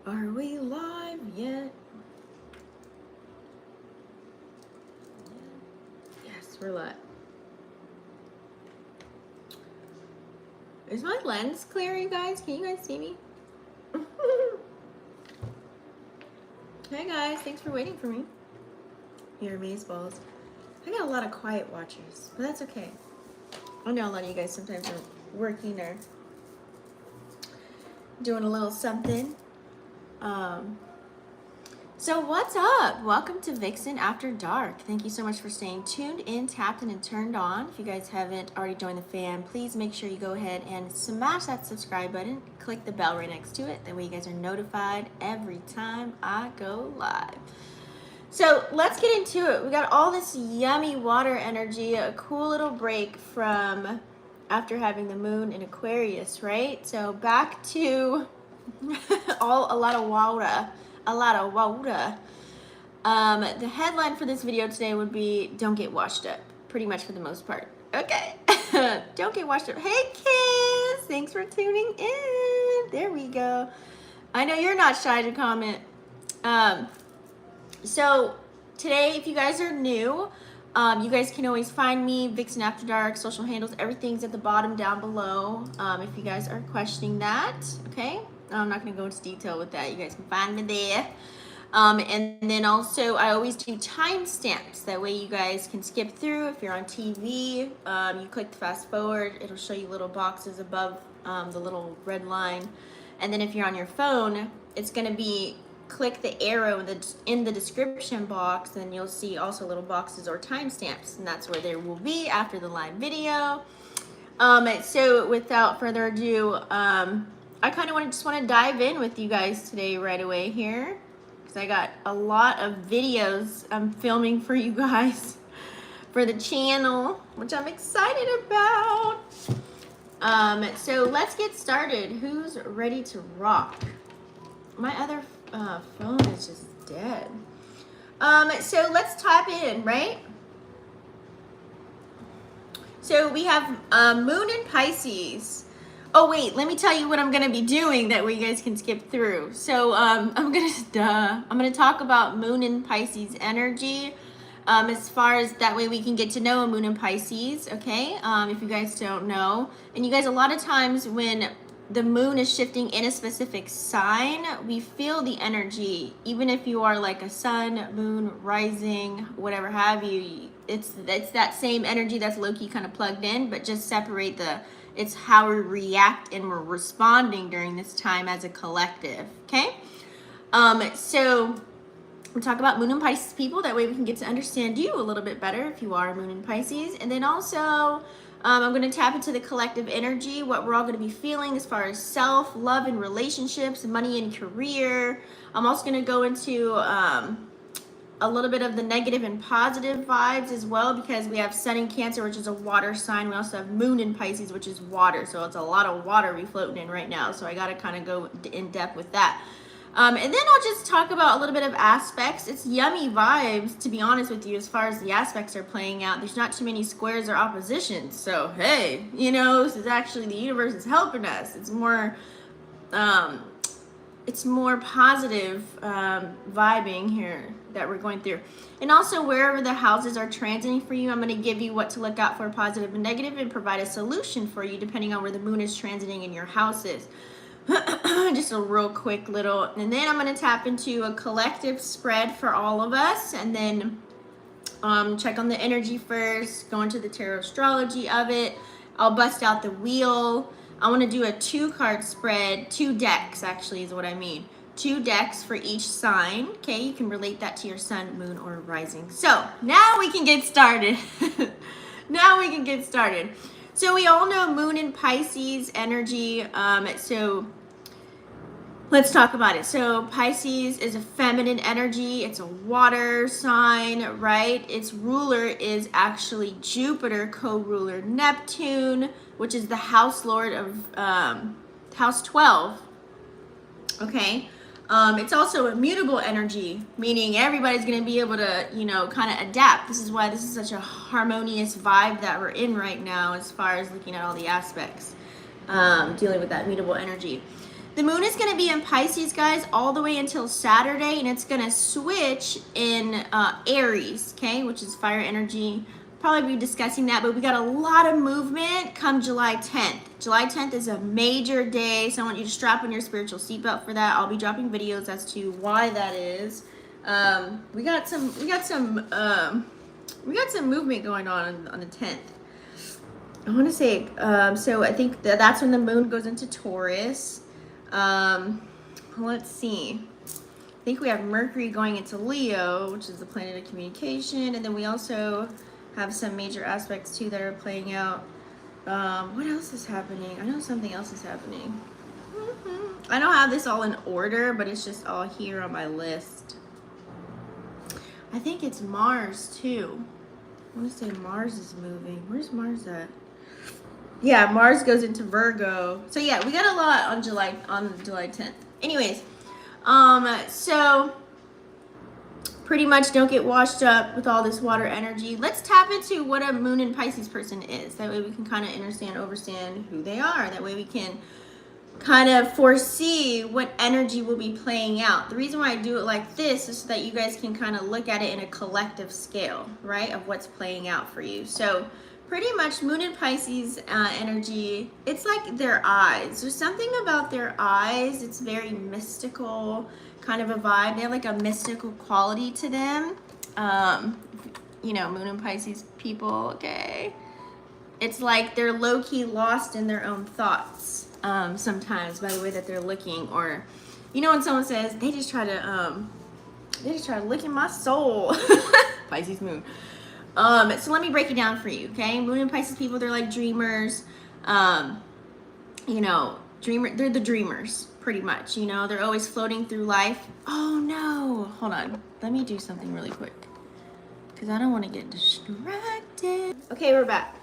Are we live yet? Yes, we're live. Is my lens clear, you guys? Can you guys see me? Hey guys, thanks for waiting for me. You're amazeballs. I got a lot of quiet watchers, but that's okay. I know a lot of you guys sometimes are working or doing a little something. So what's up? Welcome to Vixen After Dark. Thank you so much for staying tuned in, tapped in, and turned on. If you guys haven't already joined the fam, please make sure you go ahead and smash that subscribe button. Click the bell right next to it. That way you guys are notified every time I go live. So let's get into it. We got all this yummy water energy, a cool little break from after having the moon in Aquarius, right? So back to a lot of water. The headline for this video today would be "Don't get washed up," pretty much for the most part. Okay. Don't get washed up. Hey kids, thanks for tuning in. There we go. I know you're not shy to comment. So today, if you guys are new, you guys can always find me, Vixen After Dark, social handles, everything's at the bottom down below. If you guys are questioning that, okay? I'm not going to go into detail with that. You guys can find me there. And then also, I always do timestamps. That way you guys can skip through. If you're on TV, you click the fast forward. It'll show you little boxes above the little red line. And then if you're on your phone, it's going to be click the arrow in the description box, and you'll see also little boxes or timestamps. And that's where there will be after the live video. So without further ado, I kind of just want to dive in with you guys today right away here, because I got a lot of videos I'm filming for you guys for the channel, which I'm excited about. So let's get started. Who's ready to rock? My other phone is just dead. So let's type in, right? So we have moon in Pisces. Oh wait, let me tell you what I'm gonna be doing, that way you guys can skip through. So I'm gonna talk about moon in Pisces energy, as far as that way we can get to know a moon in Pisces, okay? If you guys don't know, and you guys, a lot of times when the moon is shifting in a specific sign, we feel the energy. Even if you are like a sun, moon, rising, whatever have you, it's that same energy that's low-key kind of plugged in, but just separate it's how we react and we're responding during this time as a collective, okay? So we'll talk about moon and Pisces people. That way we can get to understand you a little bit better if you are moon and Pisces. And then also, I'm going to tap into the collective energy, what we're all going to be feeling as far as self, love and relationships, money and career. I'm also going to go into a little bit of the negative and positive vibes as well, because we have Sun in Cancer, which is a water sign. We also have Moon in Pisces, which is water. So it's a lot of water we floating in right now. So I got to kind of go in depth with that. And then I'll just talk about a little bit of aspects. It's yummy vibes, to be honest with you, as far as the aspects are playing out. There's not too many squares or oppositions. So, hey, you know, this is actually, the universe is helping us. It's more positive vibing here that we're going through. And also, wherever the houses are transiting for you, I'm going to give you what to look out for, positive and negative, and provide a solution for you depending on where the moon is transiting in your houses. Just a real quick little, and then I'm going to tap into a collective spread for all of us, and then check on the energy first, go into the Tarotstrology of it. I'll bust out the wheel. I want to do a 2-card spread, 2 decks actually is what I mean. 2 decks for each sign, okay? You can relate that to your sun, moon, or rising. So now we can get started. So we all know moon in Pisces energy, so let's talk about it. So Pisces is a feminine energy. It's a water sign, right? Its ruler is actually Jupiter, co-ruler Neptune, which is the house lord of house 12, okay? It's also a mutable energy, meaning everybody's going to be able to, you know, kind of adapt. This is why this is such a harmonious vibe that we're in right now as far as looking at all the aspects, dealing with that mutable energy. The moon is going to be in Pisces, guys, all the way until Saturday, and it's going to switch in Aries, okay, which is fire energy. Probably be discussing that, but we got a lot of movement come July 10th. July 10th is a major day, so I want you to strap on your spiritual seatbelt for that. I'll be dropping videos as to why that is. We got some movement going on the 10th. I want to say, so I think that's when the moon goes into Taurus. Let's see. I think we have Mercury going into Leo, which is the planet of communication, and then we also have some major aspects too that are playing out. What else is happening? I know something else is happening. I don't have this all in order, but it's just all here on my list. I think it's Mars too. I want to say Mars is moving. Where's Mars at? Yeah, Mars goes into Virgo. So yeah, we got a lot on July 10th. Anyways, so pretty much don't get washed up with all this water energy. Let's tap into what a moon in Pisces person is. That way we can kind of understand who they are. That way we can kind of foresee what energy will be playing out. The reason why I do it like this is so that you guys can kind of look at it in a collective scale, right, of what's playing out for you. So pretty much moon in Pisces energy, it's like their eyes. There's something about their eyes. It's very mystical kind of a vibe. They have like a mystical quality to them. You know, moon in Pisces people, okay? It's like they're low-key lost in their own thoughts sometimes by the way that they're looking. Or, you know, when someone says, they just try to look in my soul. Pisces moon. So let me break it down for you, okay? Moon and Pisces people, they're like dreamers. You know, they're the dreamers, pretty much. You know, they're always floating through life. Oh no, hold on. Let me do something really quick, because I don't want to get distracted. Okay, we're back.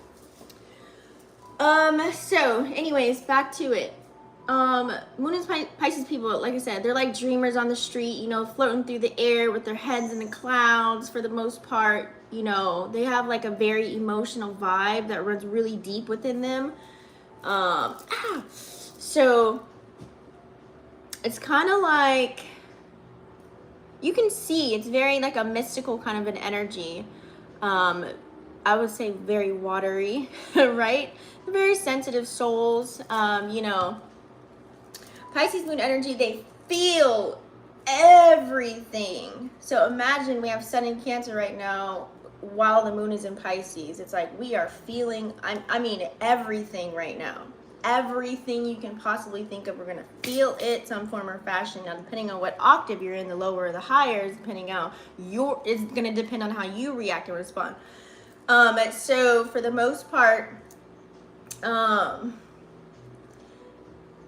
So anyways, back to it. Moon and Pisces people, like I said, they're like dreamers on the street, you know, floating through the air with their heads in the clouds for the most part. You know, they have like a very emotional vibe that runs really deep within them. So it's kind of like, you can see it's very like a mystical kind of an energy. I would say very watery, right? Very sensitive souls. You know, Pisces moon energy, they feel everything. So imagine we have Sun in Cancer right now while the moon is in Pisces. It's like we are feeling, I mean, everything right now. Everything you can possibly think of, we're going to feel it some form or fashion. Now, depending on what octave you're in, the lower or the higher, depending on it's going to depend on how you react and respond. So for the most part,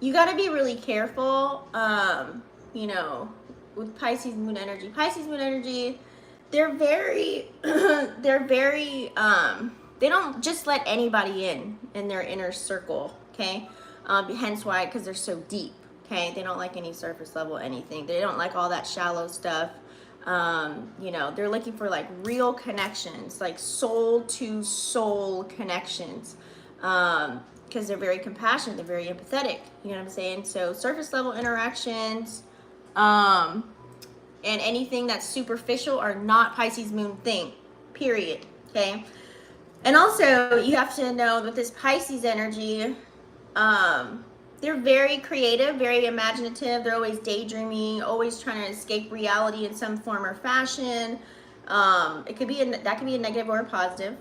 you got to be really careful, you know, with Pisces moon energy. Pisces moon energy, they're very, they don't just let anybody in their inner circle, okay? Hence why, because they're so deep, okay? They don't like any surface level anything. They don't like all that shallow stuff. You know, they're looking for like real connections, like soul to soul connections, because they're very compassionate, they're very empathetic, you know what I'm saying? So surface level interactions, and anything that's superficial are not Pisces moon thing, period, okay? And also you have to know that this Pisces energy, they're very creative, very imaginative. They're always daydreaming, always trying to escape reality in some form or fashion. It could be that could be a negative or a positive.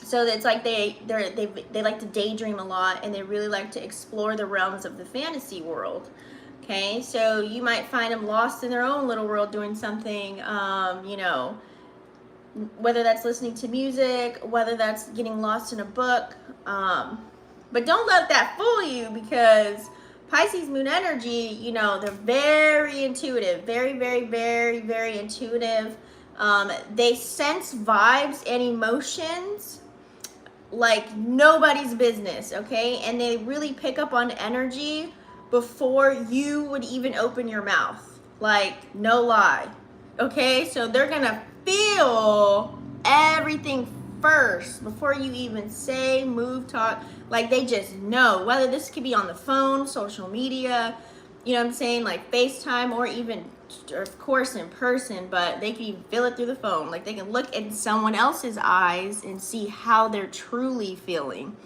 So it's like they like to daydream a lot, and they really like to explore the realms of the fantasy world. Okay, so you might find them lost in their own little world doing something. You know, whether that's listening to music, whether that's getting lost in a book. But don't let that fool you, because Pisces moon energy, you know, they're very intuitive, very, very, very, very intuitive. They sense vibes and emotions like nobody's business, okay? And they really pick up on energy before you would even open your mouth. Like, no lie, okay? So they're gonna feel everything first, before you even say, move, talk, like they just know. Whether this could be on the phone, social media, you know what I'm saying, like FaceTime, or even, of course, in person, but they can even feel it through the phone. Like they can look in someone else's eyes and see how they're truly feeling.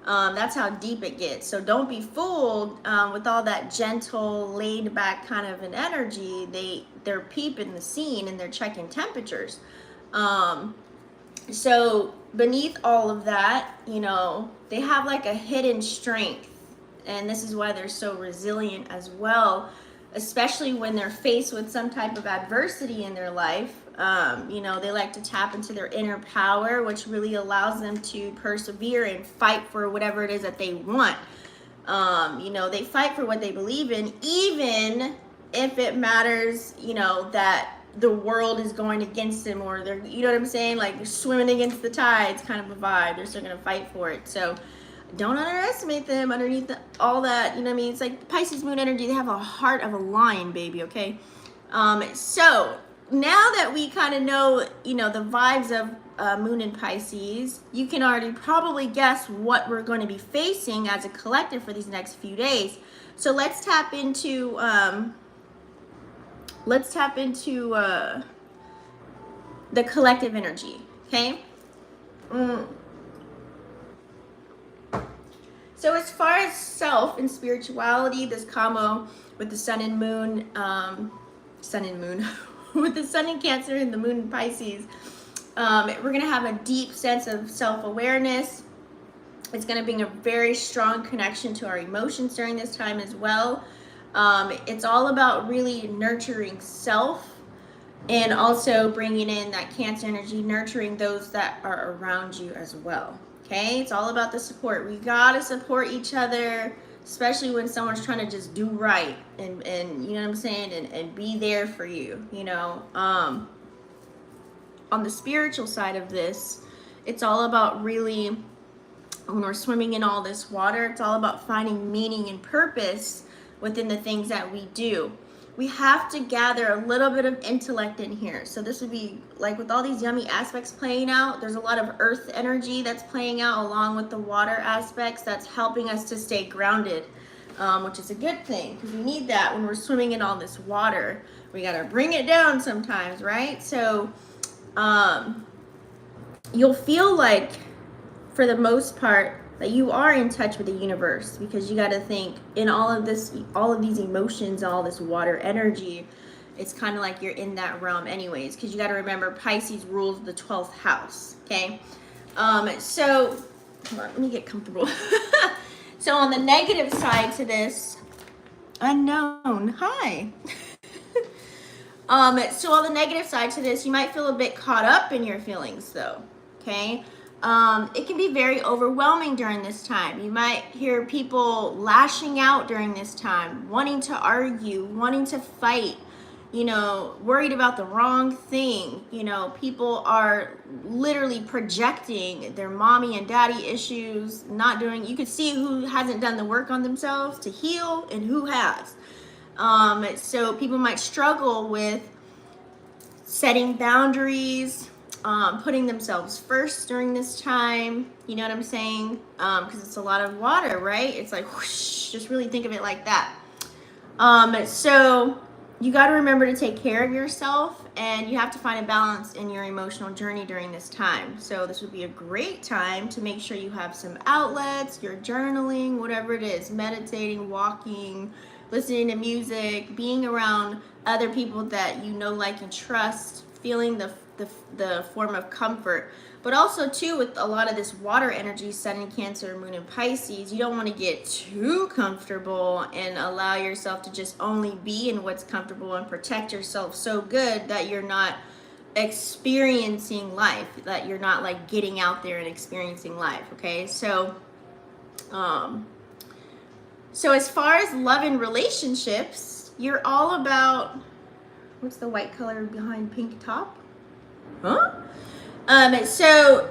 That's how deep it gets. So don't be fooled with all that gentle, laid back kind of an energy. They're peeping the scene and they're checking temperatures. So beneath all of that, you know, they have like a hidden strength. And this is why they're so resilient as well, especially when they're faced with some type of adversity in their life. You know, they like to tap into their inner power, which really allows them to persevere and fight for whatever it is that they want. You know, they fight for what they believe in, even if it matters, you know, that the world is going against them, or they're, you know what I'm saying? Like they're swimming against the tides kind of a vibe. They're still going to fight for it. So don't underestimate them underneath all that, you know what I mean? It's like the Pisces moon energy. They have a heart of a lion, baby, okay? So now that we kind of know, you know, the vibes of moon in Pisces, you can already probably guess what we're going to be facing as a collective for these next few days. So let's tap into the collective energy, okay? So as far as self and spirituality, this combo with the sun and moon, with the sun in Cancer and the moon in Pisces, we're going to have a deep sense of self-awareness. It's going to bring a very strong connection to our emotions during this time as well. It's all about really nurturing self, and also bringing in that Cancer energy, nurturing those that are around you as well. Okay, it's all about the support. We gotta support each other, especially when someone's trying to just do right and you know what I'm saying, and be there for you, you know. On the spiritual side of this, it's all about really, when we're swimming in all this water, it's all about finding meaning and purpose within the things that we do. We have to gather a little bit of intellect in here. So this would be like with all these yummy aspects playing out, there's a lot of earth energy that's playing out along with the water aspects that's helping us to stay grounded, which is a good thing because we need that when we're swimming in all this water. We got to bring it down sometimes, right? So you'll feel like, for the most part, that you are in touch with the universe, because you got to think in all of these emotions, all this water energy, it's kind of like you're in that realm anyways, because you got to remember Pisces rules the 12th house. Okay, so hold on, let me get comfortable. So on the negative side to this, unknown, hi. So on the negative side to this, you might feel a bit caught up in your feelings though. Okay. It can be very overwhelming during this time. You might hear people lashing out during this time, wanting to argue, wanting to fight, you know, worried about the wrong thing. You know, people are literally projecting their mommy and daddy issues, not doing, you could see who hasn't done the work on themselves to heal and who has. So people might struggle with setting boundaries, putting themselves first during this time, you know what I'm saying? Because it's a lot of water, right? It's like whoosh, just really think of it like that. So you got to remember to take care of yourself, and you have to find a balance in your emotional journey during this time. So this would be a great time to make sure you have some outlets, you're journaling, whatever it is, meditating, walking, listening to music, being around other people that you know, like, and trust, feeling the form of comfort. But also too, with a lot of this water energy, sun in Cancer, moon in Pisces, you don't want to get too comfortable and allow yourself to just only be in what's comfortable and protect yourself so good that you're not experiencing life, that you're not like getting out there and experiencing life. Okay, so as far as love and relationships, you're all about, what's the white color behind pink top? Huh? So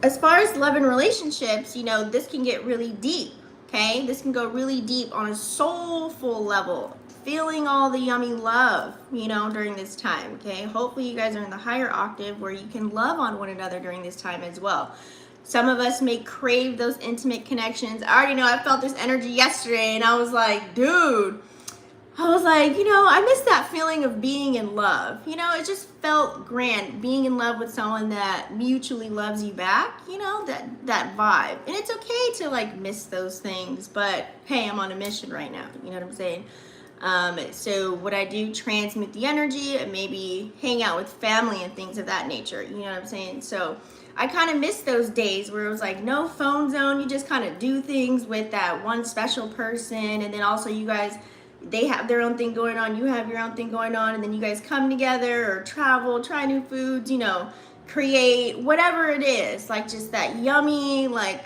as far as love and relationships, you know, this can get really deep. Okay, this can go really deep on a soulful level, feeling all the yummy love, you know, during this time, okay? Hopefully you guys are in the higher octave where you can love on one another during this time as well. Some of us may crave those intimate connections. I already know I felt this energy yesterday and I was like, dude, you know, I miss that feeling of being in love. You know, it just felt grand, being in love with someone that mutually loves you back, you know, that vibe. And it's okay to like miss those things, but hey, I'm on a mission right now. You know what I'm saying? So what I do, transmit the energy and maybe hang out with family and things of that nature. You know what I'm saying? So I kind of miss those days where it was like no phone zone. You just kind of do things with that one special person. And then also you guys, they have their own thing going on, you have your own thing going on, and then you guys come together or travel, try new foods, you know, create whatever it is, like just that yummy, like,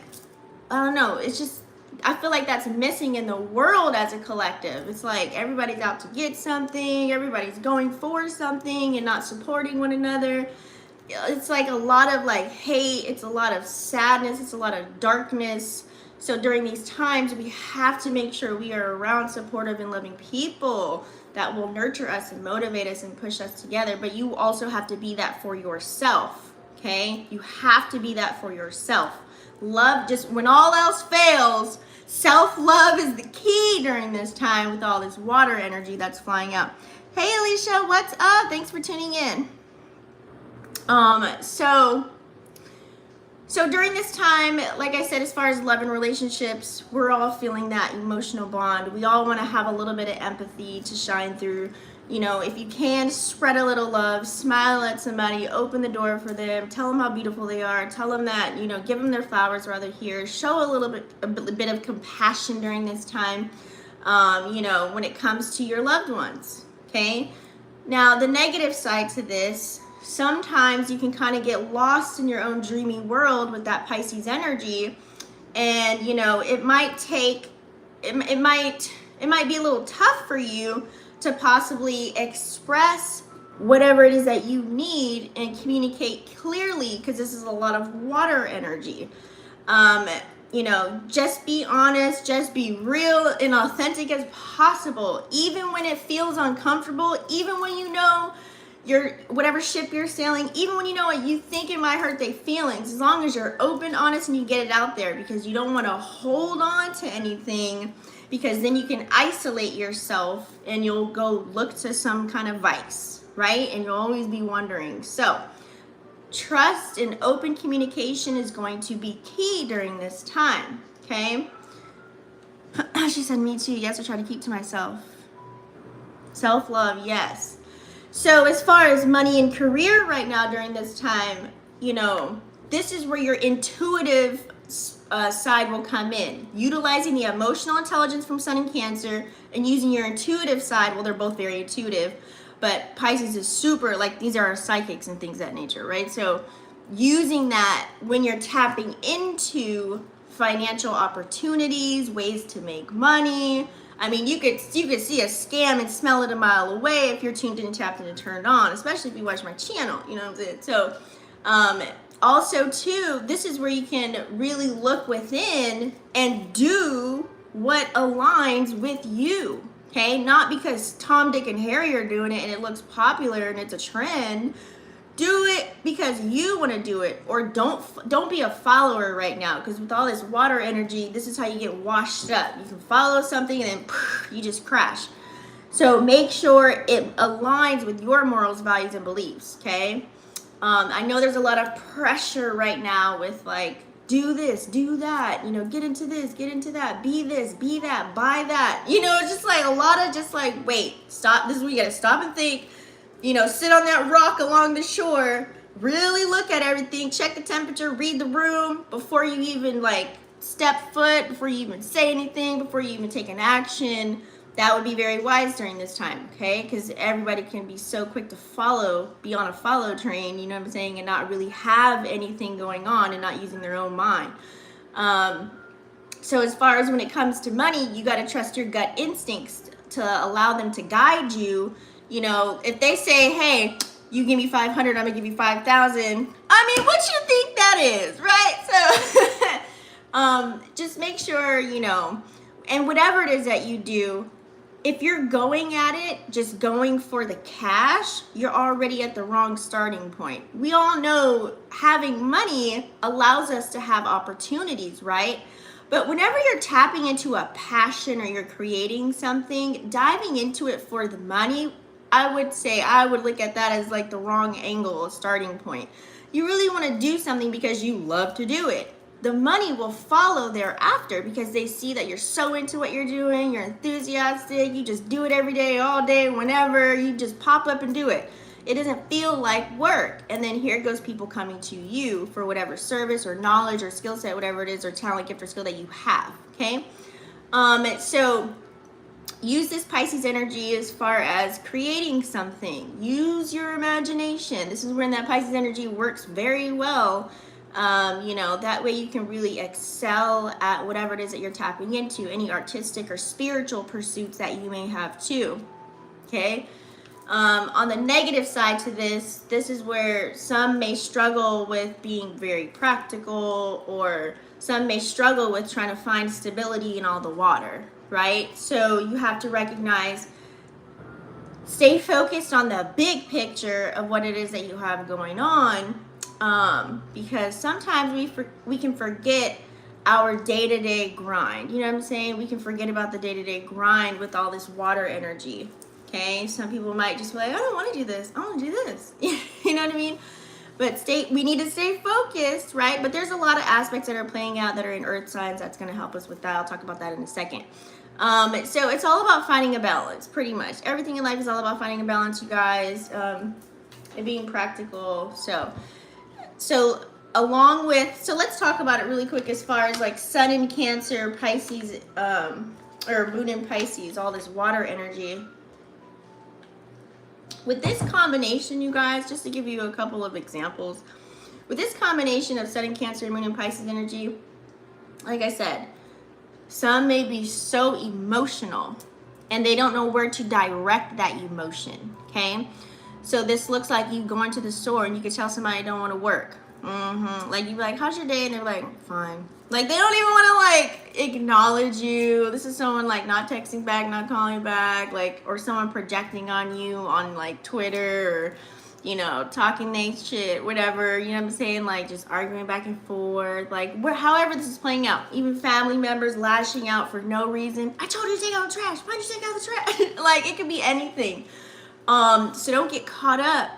I don't know, it's just, I feel like that's missing in the world as a collective. It's like everybody's out to get something, everybody's going for something and not supporting one another. It's like a lot of like hate, it's a lot of sadness, it's a lot of darkness. So during these times, we have to make sure we are around supportive and loving people that will nurture us and motivate us and push us together. But you also have to be that for yourself, okay? You have to be that for yourself. Love, just when all else fails, self-love is the key during this time with all this water energy that's flying out. Hey, Alicia, what's up? Thanks for tuning in. So during this time, like I said, as far as love and relationships, we're all feeling that emotional bond. We all want to have a little bit of empathy to shine through. You know, if you can, spread a little love, smile at somebody, open the door for them, tell them how beautiful they are, tell them that, you know, give them their flowers while they're here, show a bit of compassion during this time, you know, when it comes to your loved ones, okay? Now, the negative side to this, sometimes you can kind of get lost in your own dreamy world with that Pisces energy, and you know it might be a little tough for you to possibly express whatever it is that you need and communicate clearly, because this is a lot of water energy. You know, just be honest, just be real and authentic as possible, even when it feels uncomfortable, even when you know whatever ship you're sailing, even when you know what you think it might hurt their feelings, as long as you're open, honest, and you get it out there, because you don't want to hold on to anything, because then you can isolate yourself and you'll go look to some kind of vice, right? And you'll always be wondering. So trust and open communication is going to be key during this time, okay? She said, me too. Yes, I try to keep to myself. Self-love, yes. So as far as money and career right now during this time, you know, this is where your intuitive side will come in. Utilizing the emotional intelligence from Sun and Cancer and using your intuitive side. Well, they're both very intuitive, but Pisces is super, like these are our psychics and things of that nature, right? So using that when you're tapping into financial opportunities, ways to make money. I mean, you could see a scam and smell it a mile away if you're tuned in and tapped in and turned on, especially if you watch my channel, you know what I'm saying? So, also too, this is where you can really look within and do what aligns with you, okay? Not because Tom, Dick, and Harry are doing it and it looks popular and it's a trend. Do it because you want to do it, or don't be a follower right now, because with all this water energy, this is how you get washed up. You can follow something and then you just crash. So make sure it aligns with your morals, values, and beliefs, okay? I know there's a lot of pressure right now with like, do this, do that, you know, get into this, get into that, be this, be that, buy that. You know, it's just like a lot of just like, wait, stop. This is where you got to stop and think. You know, sit on that rock along the shore, really look at everything, check the temperature, read the room before you even like step foot, before you even say anything, before you even take an action. That would be very wise during this time, okay? Because everybody can be so quick to be on a follow train, you know what I'm saying, and not really have anything going on and not using their own mind. So as far as when it comes to money, you got to trust your gut instincts to allow them to guide you. You know, if they say, hey, you give me 500, I'm gonna give you 5,000. I mean, what you think that is, right? So just make sure, you know, and whatever it is that you do, if you're going at it, just going for the cash, you're already at the wrong starting point. We all know having money allows us to have opportunities, right? But whenever you're tapping into a passion or you're creating something, diving into it for the money, I would say I would look at that as like the wrong angle, starting point. You really want to do something because you love to do it. The money will follow thereafter because they see that you're so into what you're doing, you're enthusiastic, you just do it every day, all day, whenever, you just pop up and do it. It doesn't feel like work. And then here goes people coming to you for whatever service or knowledge or skill set, whatever it is, or talent, gift, or skill that you have, okay? So use this Pisces energy as far as creating something. Use your imagination. This is when that Pisces energy works very well. That way you can really excel at whatever it is that you're tapping into, any artistic or spiritual pursuits that you may have too, okay? On the negative side to this is where some may struggle with being very practical, or some may struggle with trying to find stability in all the water, right? So you have to recognize, stay focused on the big picture of what it is that you have going on, because sometimes we can forget our day-to-day grind. You know what I'm saying? We can forget about the day-to-day grind with all this water energy. Okay, some people might just be like, I don't want to do this, I want to do this. You know what I mean? But we need to stay focused, right? But there's a lot of aspects that are playing out that are in earth signs that's going to help us with that. I'll talk about that in a second. So it's all about finding a balance, pretty much. Everything in life is all about finding a balance, you guys, and being practical. So let's talk about it really quick as far as like Sun in Cancer, Pisces, or Moon in Pisces, all this water energy. With this combination, you guys, just to give you a couple of examples, with this combination of Sun in Cancer and Moon in Pisces energy, like I said, some may be so emotional and they don't know where to direct that emotion, okay? So this looks like you going to the store and you can tell somebody don't want to work. Like you be like, how's your day? And they're like, fine. Like they don't even want to like acknowledge you. This is someone like not texting back, not calling back, like, or someone projecting on you on like Twitter, or talking they shit, whatever, you know what I'm saying? Like just arguing back and forth, like however this is playing out. Even family members lashing out for no reason. I told you to take out the trash. Why'd you take out the trash? Like it could be anything. So don't get caught up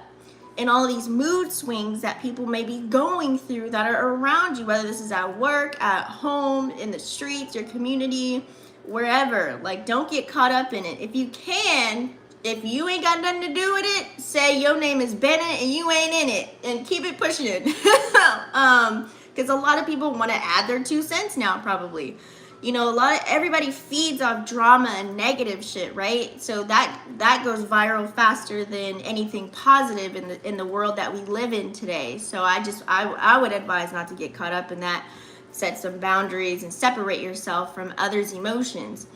in all of these mood swings that people may be going through that are around you, whether this is at work, at home, in the streets, your community, wherever. Like, don't get caught up in it. If you can, if you ain't got nothing to do with it, say your name is Bennett and you ain't in it, and keep it pushing it. Because a lot of people want to add their 2 cents now, probably. Everybody feeds off drama and negative shit, right? So that goes viral faster than anything positive in the world that we live in today. So I would advise not to get caught up in that. Set some boundaries and separate yourself from others' emotions.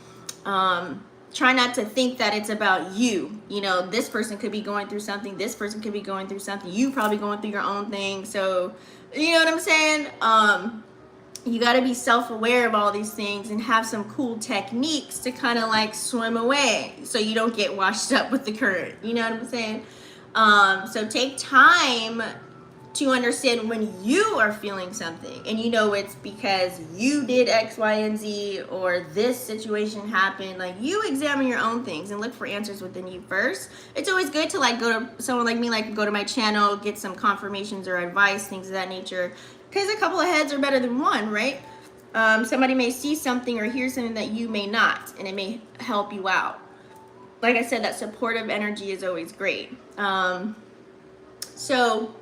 Try not to think that it's about you. This person could be going through something. This person could be going through something. You probably going through your own thing. So, you know what I'm saying? You got to be self-aware of all these things and have some cool techniques to kind of like swim away so you don't get washed up with the current. You know what I'm saying? So take time to understand when you are feeling something and it's because you did X, Y, and Z, or this situation happened. Like, you examine your own things and look for answers within you first. It's always good to like go to someone like me, like go to my channel, get some confirmations or advice, things of that nature. Because a couple of heads are better than one, right? Somebody may see something or hear something that you may not, and it may help you out. Like I said, that supportive energy is always great. So,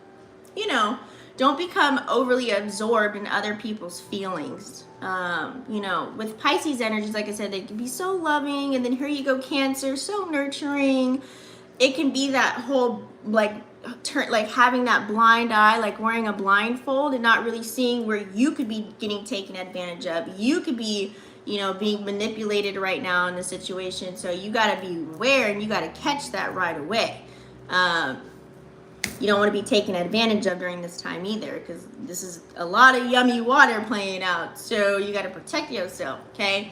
don't become overly absorbed in other people's feelings. With Pisces energies, like I said, they can be so loving, and then here you go, Cancer, so nurturing. It can be that whole having that blind eye, like wearing a blindfold and not really seeing where you could be getting taken advantage of. You could be, being manipulated right now in the situation. So you got to be aware and you got to catch that right away. You don't want to be taken advantage of during this time either, because this is a lot of yummy water playing out. So you got to protect yourself, okay?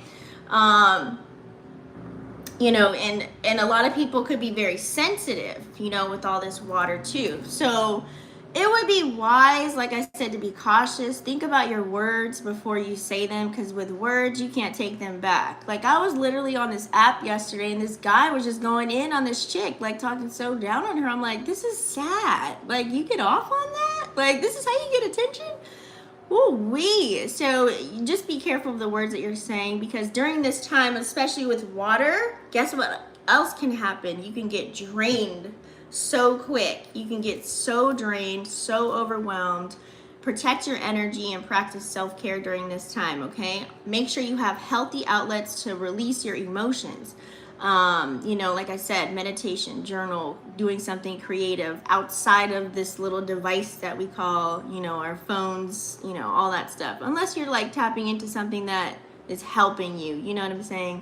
you know, and a lot of people could be very sensitive, you know, with all this water too. So it would be wise, like I said, to be cautious. Think about your words before you say them, because with words you can't take them back. Like, I was literally on this app yesterday and this guy was just going in on this chick, like talking so down on her. I'm like, this is sad. Like, you get off on that? Like, this is how you get attention? Ooh-wee. So just be careful of the words that you're saying, because during this time, especially with water, guess what else can happen? You can get drained so quick. You can get so drained, so overwhelmed. Protect your energy and practice self-care during this time, okay? Make sure you have healthy outlets to release your emotions. You know, like I said, meditation, journal, doing something creative outside of this little device that we call, you know, our phones, you know, all that stuff. Unless you're like tapping into something that is helping you, you know what I'm saying?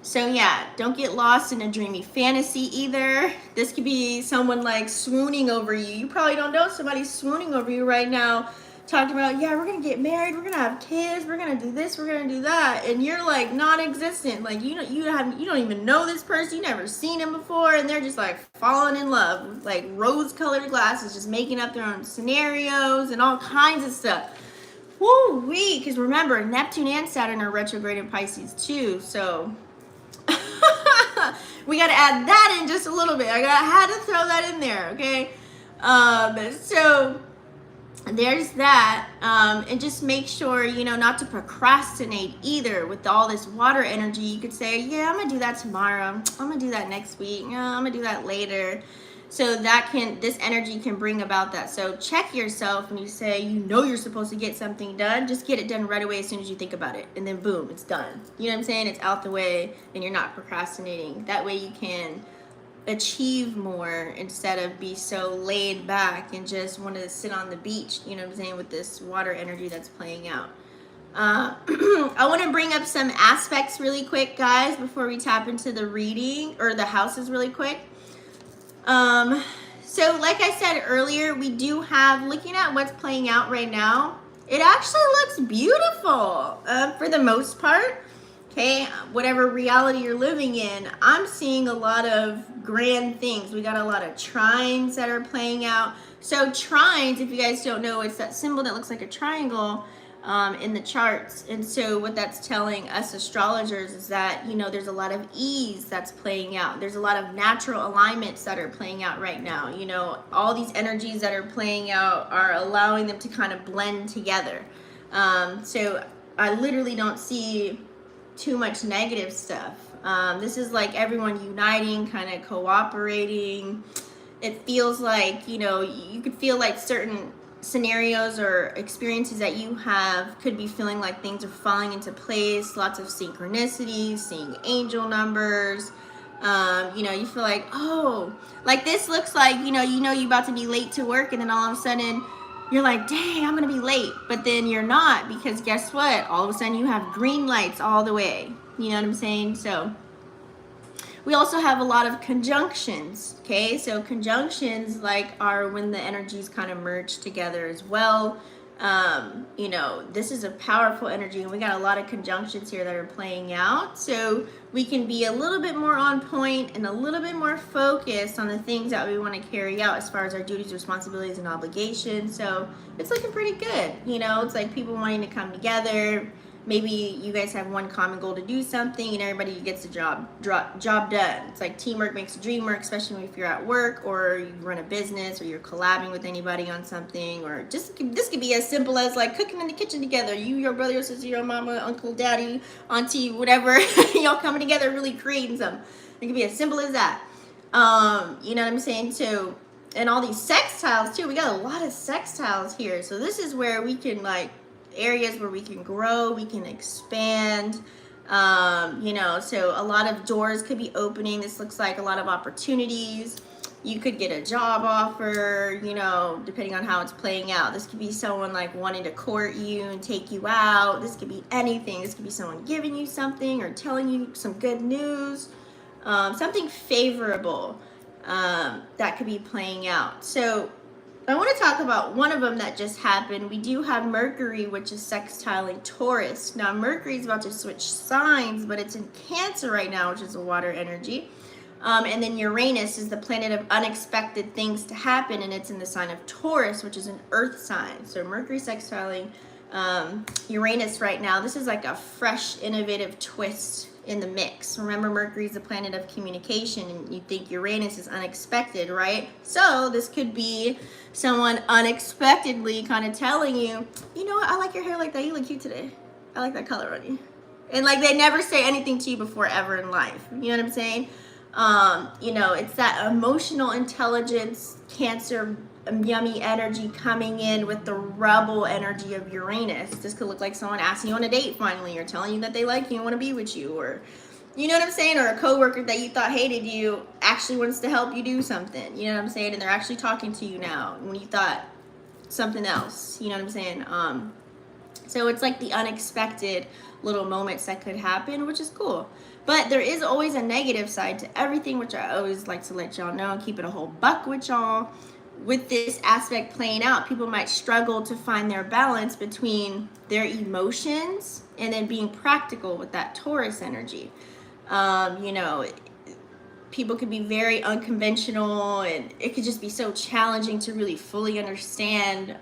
So yeah, don't get lost in a dreamy fantasy either. This could be someone like swooning over you. You probably don't know somebody's swooning over you right now, talking about, yeah, we're gonna get married, we're gonna have kids, we're gonna do this, we're gonna do that, and you're like non-existent. Like, you don't even know this person, you never seen him before, and they're just like falling in love with like rose-colored glasses, just making up their own scenarios and all kinds of stuff. Woo-wee, because remember, Neptune and Saturn are retrograde in Pisces too, so we got to add that in just a little bit. I had to throw that in there, okay? So there's that. And just make sure, you know, not to procrastinate either. With all this water energy, you could say, yeah, I'm going to do that tomorrow. I'm going to do that next week. Yeah, I'm going to do that later. So this energy can bring about that. So check yourself when you say, you know, you're supposed to get something done. Just get it done right away as soon as you think about it. And then boom, it's done. You know what I'm saying? It's out the way and you're not procrastinating. That way you can achieve more instead of be so laid back and just want to sit on the beach, you know what I'm saying, with this water energy that's playing out. I want to bring up some aspects really quick, guys, before we tap into the reading or the houses really quick. So like I said earlier, we do have, looking at what's playing out right now, it actually looks beautiful, for the most part. Okay, whatever reality you're living in, I'm seeing a lot of grand things. We got a lot of trines that are playing out. So trines, if you guys don't know, it's that symbol that looks like a triangle in the charts. And so what that's telling us astrologers is that, you know, there's a lot of ease that's playing out. There's a lot of natural alignments that are playing out right now. You know, all these energies that are playing out are allowing them to kind of blend together. So I literally don't see too much negative stuff. This is like everyone uniting, kind of cooperating. It feels like, you know, you could feel like certain scenarios or experiences that you have could be feeling like things are falling into place. Lots of synchronicities, seeing angel numbers. You know, you feel like, oh, like this looks like, you know you're about to be late to work, and then all of a sudden you're like, dang, I'm gonna be late. But then you're not, because guess what? All of a sudden you have green lights all the way. You know what I'm saying? So we also have a lot of conjunctions, okay? So conjunctions like are when the energies kind of merge together as well. You know, this is a powerful energy, and we got a lot of conjunctions here that are playing out. So we can be a little bit more on point and a little bit more focused on the things that we want to carry out as far as our duties, responsibilities, and obligations. So it's looking pretty good. You know, it's like people wanting to come together. Maybe you guys have one common goal to do something, and everybody gets the job done. It's like teamwork makes the dream work, especially if you're at work or you run a business or you're collabing with anybody on something. Or just this could be as simple as like cooking in the kitchen together. You, your brother, your sister, your mama, uncle, daddy, auntie, whatever. Y'all coming together, really creating something. It could be as simple as that. You know what I'm saying? So, and all these sextiles too. We got a lot of sextiles here. So this is where we can like, areas where we can grow, we can expand, you know, so a lot of doors could be opening. This looks like a lot of opportunities. You could get a job offer, you know, depending on how it's playing out. This could be someone like wanting to court you and take you out. This could be anything. This could be someone giving you something or telling you some good news, something favorable that could be playing out. So I want to talk about one of them that just happened. We do have Mercury, which is sextiling Taurus. Now, Mercury is about to switch signs, but it's in Cancer right now, which is a water energy. And then Uranus is the planet of unexpected things to happen, and it's in the sign of Taurus, which is an earth sign. So Mercury sextiling Uranus right now. This is like a fresh, innovative twist in the mix. Remember, Mercury is the planet of communication, and you think Uranus is unexpected, right? So this could be someone unexpectedly kind of telling you, you know what, I like your hair like that. You look cute today. I like that color on you. And like they never say anything to you before ever in life. You know what I'm saying? You know, it's that emotional intelligence, Cancer, yummy energy coming in with the rebel energy of Uranus. This could look like someone asking you on a date finally, or telling you that they like you and want to be with you, or you know what I'm saying, or a coworker that you thought hated you actually wants to help you do something. You know what I'm saying? And they're actually talking to you now when you thought something else. You know what I'm saying? So it's like the unexpected little moments that could happen, which is cool. But there is always a negative side to everything, which I always like to let y'all know and keep it a whole buck with y'all. With this aspect playing out, people might struggle to find their balance between their emotions and then being practical with that Taurus energy. You know, people could be very unconventional, and it could just be so challenging to really fully understand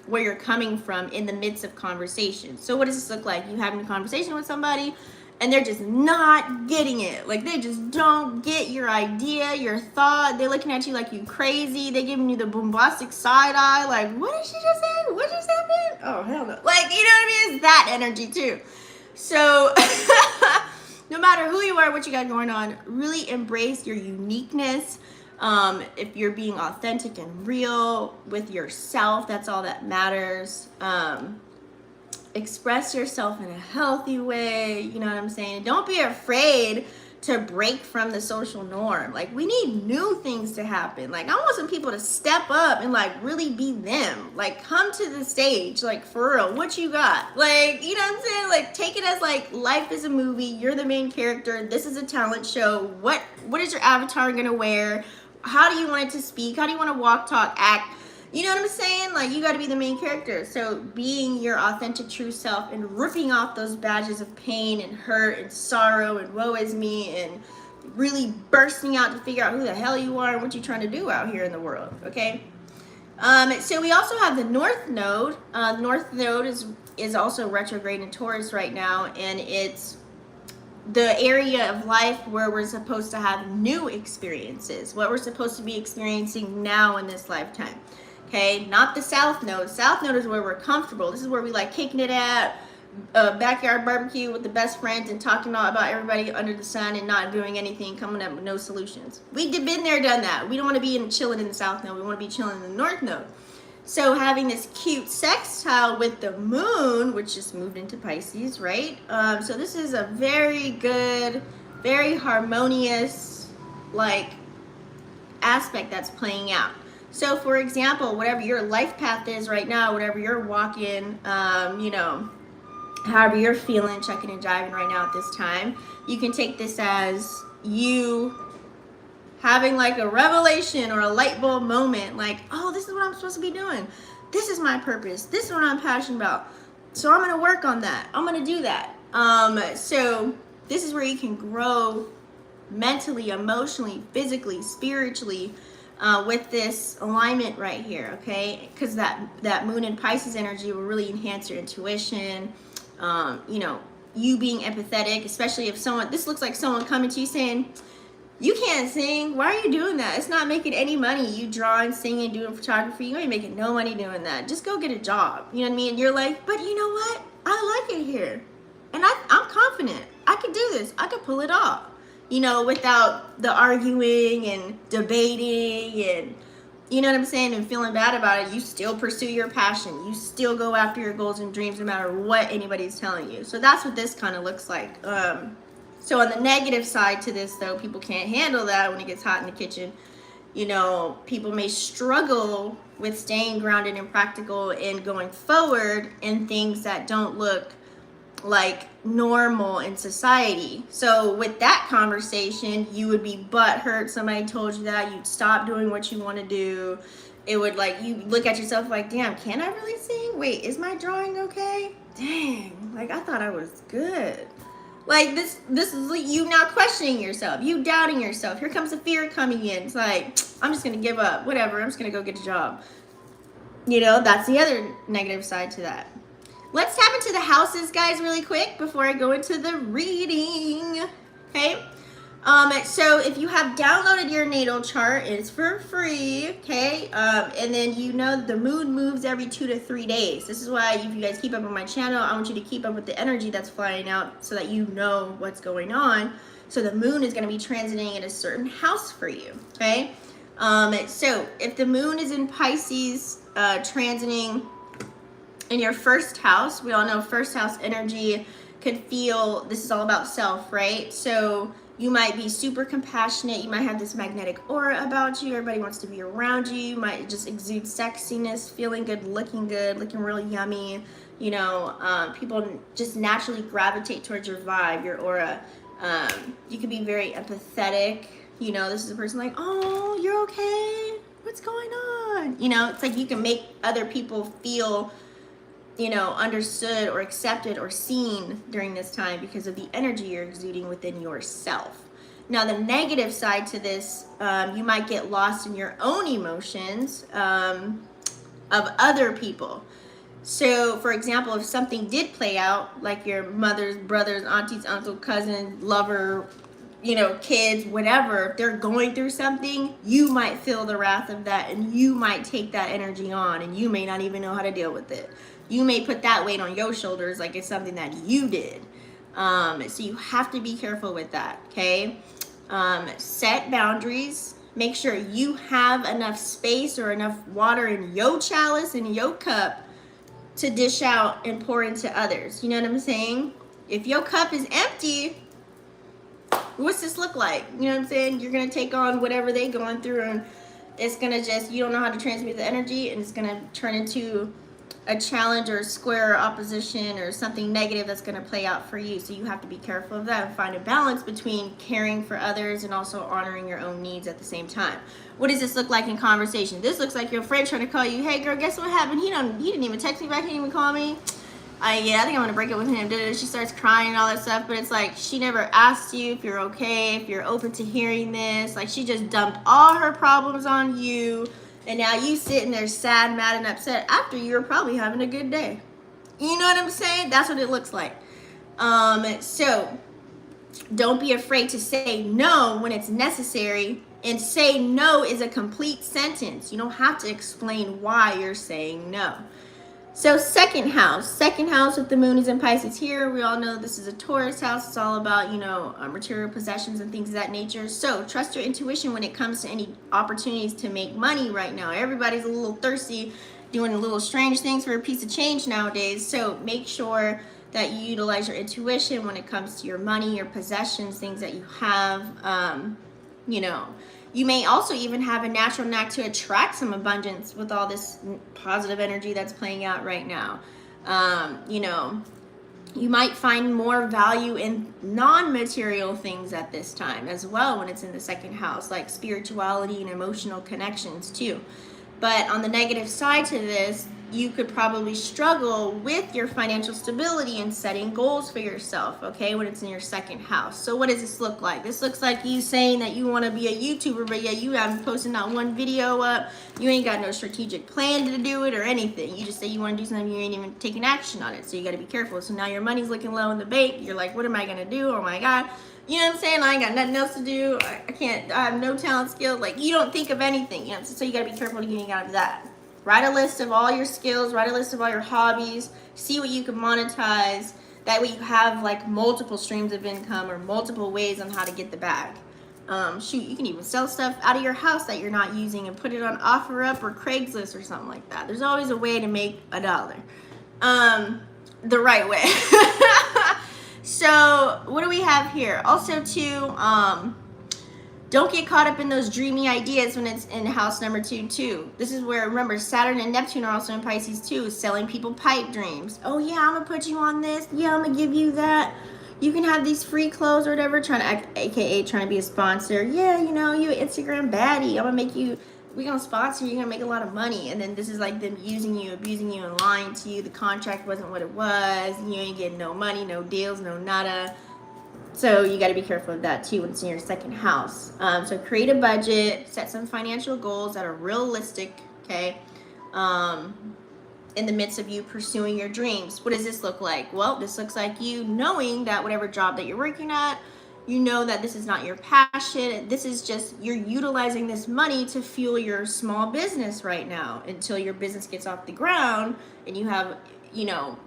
where you're coming from in the midst of conversation. So what does this look like? You having a conversation with somebody and they're just not getting it. Like they just don't get your idea, your thought. They're looking at you like you crazy. They're giving you the bombastic side eye. Like, what did she just say? What just happened? Oh, hell no. Like, you know what I mean? It's that energy too. So no matter who you are, what you got going on, really embrace your uniqueness. If you're being authentic and real with yourself, that's all that matters. Express yourself in a healthy way, you know what I'm saying? Don't be afraid to break from the social norm. Like, we need new things to happen. Like, I want some people to step up and like really be them. Like, come to the stage, like, for real, what you got? Like, you know what I'm saying? Like, take it as like life is a movie, you're the main character, this is a talent show. What is your avatar gonna wear? How do you want it to speak? How do you want to walk, talk, act? You know what I'm saying? Like, you got to be the main character. So being your authentic true self and ripping off those badges of pain and hurt and sorrow and woe is me, and really bursting out to figure out who the hell you are and what you're trying to do out here in the world, okay? So we also have the North Node. The North Node is also retrograde in Taurus right now, and it's the area of life where we're supposed to have new experiences, what we're supposed to be experiencing now in this lifetime. Okay, not the South Node. South Node is where we're comfortable. This is where we like kicking it at, backyard barbecue with the best friends and talking all about everybody under the sun and not doing anything, coming up with no solutions. We've been there, done that. We don't want to be chilling in the South Node. We want to be chilling in the North Node. So having this cute sextile with the moon, which just moved into Pisces, right? So this is a very good, very harmonious, like, aspect that's playing out. So, for example, whatever your life path is right now, whatever you're walking, you know, however you're feeling, checking and jiving right now at this time, you can take this as you having like a revelation or a light bulb moment, like, oh, this is what I'm supposed to be doing. This is my purpose. This is what I'm passionate about. So I'm going to work on that. I'm going to do that. So this is where you can grow mentally, emotionally, physically, spiritually, with this alignment right here, okay? Because that moon in Pisces energy will really enhance your intuition. You know, you being empathetic, especially if someone, this looks like someone coming to you saying, you can't sing, why are you doing that? It's not making any money. You drawing, singing, doing photography, you ain't making no money doing that. Just go get a job. You know what I mean? And you're like, but you know what? I like it here. And I'm confident. I could do this. I could pull it off. You know, without the arguing and debating and, you know what I'm saying, and feeling bad about it. You still pursue your passion. You still go after your goals and dreams no matter what anybody's telling you. So that's what this kind of looks like. So on the negative side to this, though, people can't handle that when it gets hot in the kitchen. You know, people may struggle with staying grounded and practical and going forward in things that don't look like normal in society. So with that conversation, you would be butthurt. Somebody told you that. You'd stop doing what you want to do. it would like, you look at yourself like, damn, can I really sing? Wait, is my drawing okay? Dang, like I thought I was good. Like this is you now questioning yourself, you doubting yourself. Here comes the fear coming in. It's like, I'm just gonna give up, whatever, I'm just gonna go get a job. You know, that's the other negative side to that. Let's tap into the houses, guys, really quick before I go into the reading. Okay. So if you have downloaded your natal chart, it's for free, okay? And then you know the moon moves every 2 to 3 days. This is why if you guys keep up on my channel, I want you to keep up with the energy that's flying out so that you know what's going on. So the moon is going to be transiting in a certain house for you, okay? So if the moon is in Pisces, transiting in your first house, we all know first house energy could feel, this is all about self, right? So you might be super compassionate. You might have this magnetic aura about you. Everybody wants to be around you. You might just exude sexiness, feeling good, looking real yummy. You know, people just naturally gravitate towards your vibe, your aura. You can be very empathetic. You know, this is a person like, oh, you're okay? What's going on? You know, it's like you can make other people feel, you know, understood or accepted or seen during this time because of the energy you're exuding within yourself. Now, the negative side to this, you might get lost in your own emotions of other people. So, for example, if something did play out, like your mother's, brothers, aunties, uncle, cousin, lover, you know, kids, whatever, if they're going through something, you might feel the wrath of that and you might take that energy on and you may not even know how to deal with it. You may put that weight on your shoulders like it's something that you did. So you have to be careful with that, okay? Set boundaries. Make sure you have enough space or enough water in your chalice and your cup to dish out and pour into others. You know what I'm saying? If your cup is empty, what's this look like? You know what I'm saying? You're going to take on whatever they're going through and it's going to just, you don't know how to transmute the energy and it's going to turn into a challenge or a square or opposition or something negative that's going to play out for you. So you have to be careful of that and find a balance between caring for others and also honoring your own needs at the same time. What does this look like in conversation? This looks like your friend trying to call you, hey girl, guess what happened? He didn't even text me back, he didn't even call me. Yeah, I think I'm gonna break up with him. She starts crying and all that stuff, but it's like she never asked you if you're okay, if you're open to hearing this. Like she just dumped all her problems on you. And now you sitting there sad, mad, and upset after you were probably having a good day. You know what I'm saying? That's what it looks like. So don't be afraid to say no when it's necessary. And say no is a complete sentence. You don't have to explain why you're saying no. So second house with the moon is in Pisces here. We all know this is a Taurus house. It's all about, you know, material possessions and things of that nature. So trust your intuition when it comes to any opportunities to make money right now. Everybody's a little thirsty, doing a little strange things for a piece of change nowadays. So make sure that you utilize your intuition when it comes to your money, your possessions, things that you have, you know. You may also even have a natural knack to attract some abundance with all this positive energy that's playing out right now. You know, you might find more value in non-material things at this time as well when it's in the second house, like spirituality and emotional connections too. But on the negative side to this, you could probably struggle with your financial stability and setting goals for yourself, okay, when it's in your second house. So what does this look like? This looks like you saying that you want to be a YouTuber, but yet you haven't posted not one video up. You ain't got no strategic plan to do it or anything. You just say you want to do something, you ain't even taking action on it. So you got to be careful. So now your money's looking low in the bank. You're like, what am I going to do? Oh my God. You know what I'm saying? I ain't got nothing else to do. I have no talent, skill. Like, you don't think of anything, you know, so you got to be careful getting out of that. Write a list of all your skills, write a list of all your hobbies, see what you can monetize. That way you have like multiple streams of income or multiple ways on how to get the bag. Shoot, you can even sell stuff out of your house that you're not using and put it on OfferUp or Craigslist or something like that. There's always a way to make $1. The right way. So what do we have here? Also too, don't get caught up in those dreamy ideas when it's in house number 2 too. This is where, remember, Saturn and Neptune are also in Pisces too, selling people pipe dreams. Oh yeah, I'm gonna put you on this. Yeah, I'm gonna give you that. You can have these free clothes or whatever, AKA trying to be a sponsor. Yeah, you know, you Instagram baddie. I'm gonna make you gonna sponsor you, you're gonna make a lot of money. And then this is like them using you, abusing you, and lying to you. The contract wasn't what it was. You ain't getting no money, no deals, no nada. So you got to be careful of that too when it's in your second house. So create a budget, set some financial goals that are realistic, okay? In the midst of you pursuing your dreams. What does this look like? Well, this looks like you knowing that whatever job that you're working at, you know that this is not your passion. This is just, you're utilizing this money to fuel your small business right now until your business gets off the ground and you have, you know,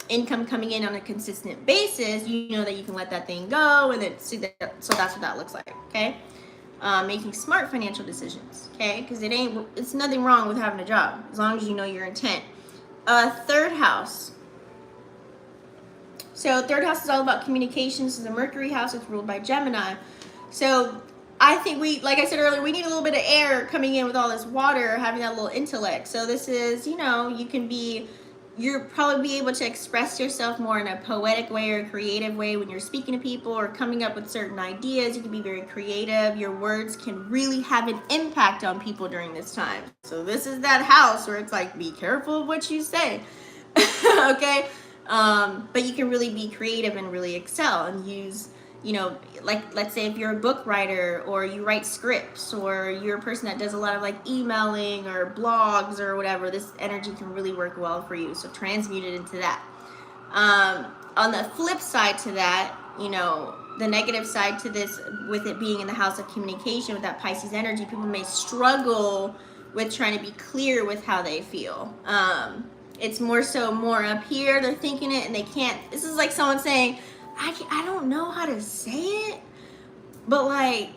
income coming in on a consistent basis. You know that you can let that thing go, and then so that's what that looks like, okay? Making smart financial decisions, okay? Because it's nothing wrong with having a job as long as you know your intent. Third house. So third house is all about communications. This is a Mercury house. It's ruled by Gemini. So I think like I said earlier, we need a little bit of air coming in with all this water, having that little intellect. So this is, you know, you'll probably be able to express yourself more in a poetic way or a creative way when you're speaking to people or coming up with certain ideas. You can be very creative. Your words can really have an impact on people during this time. So this is that house where it's like, be careful of what you say. Okay? But you can really be creative and really excel and use, you know, like, let's say if you're a book writer or you write scripts or you're a person that does a lot of like emailing or blogs or whatever, this energy can really work well for you. So transmute it into that. On the flip side to that, you know, the negative side to this, with it being in the house of communication with that Pisces energy, people may struggle with trying to be clear with how they feel. It's more up here. They're thinking it and they can't. This is like someone saying, I don't know how to say it, but like,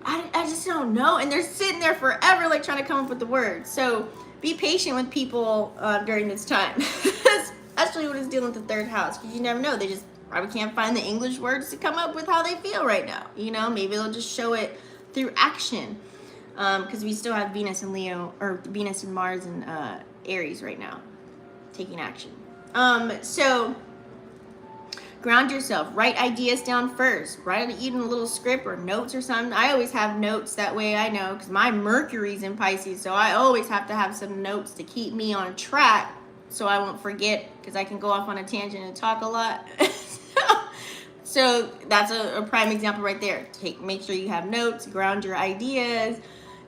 I just don't know. And they're sitting there forever, like trying to come up with the words. So be patient with people during this time. Especially when it's dealing with the third house, because you never know. They just probably can't find the English words to come up with how they feel right now. You know, maybe they'll just show it through action. Because we still have Venus and Leo, or Venus and Mars and Aries right now, taking action. So ground yourself. Write ideas down first. Write even a little script or notes or something. I always have notes, that way I know, because my Mercury's in Pisces, so I always have to have some notes to keep me on track so I won't forget, because I can go off on a tangent and talk a lot. So that's a prime example right there. Make sure you have notes, ground your ideas,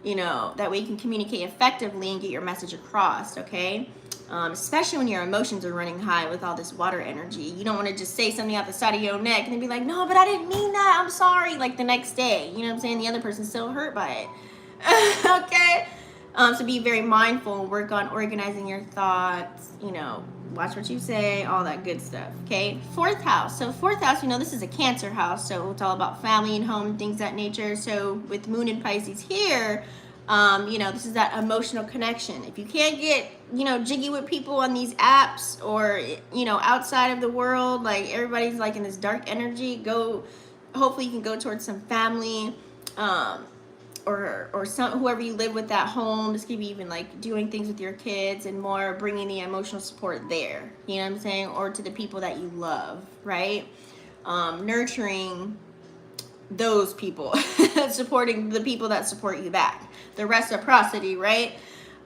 you know, that way you can communicate effectively and get your message across, okay? Especially when your emotions are running high with all this water energy. You don't want to just say something out the side of your neck and then be like, no, but I didn't mean that, I'm sorry, like the next day. You know what I'm saying? The other person's still hurt by it. Okay? So be very mindful and work on organizing your thoughts, you know, watch what you say, all that good stuff, okay? Fourth house. So fourth house, you know, this is a Cancer house, so it's all about family and home and things of that nature. So with Moon in Pisces here, you know, this is that emotional connection. If you can't get, you know, jiggy with people on these apps or, you know, outside of the world, like everybody's like in this dark energy, hopefully you can go towards some family, or some, whoever you live with at home. This could be even like doing things with your kids and more bringing the emotional support there, you know what I'm saying? Or to the people that you love, right? Nurturing those people, supporting the people that support you back, the reciprocity, right?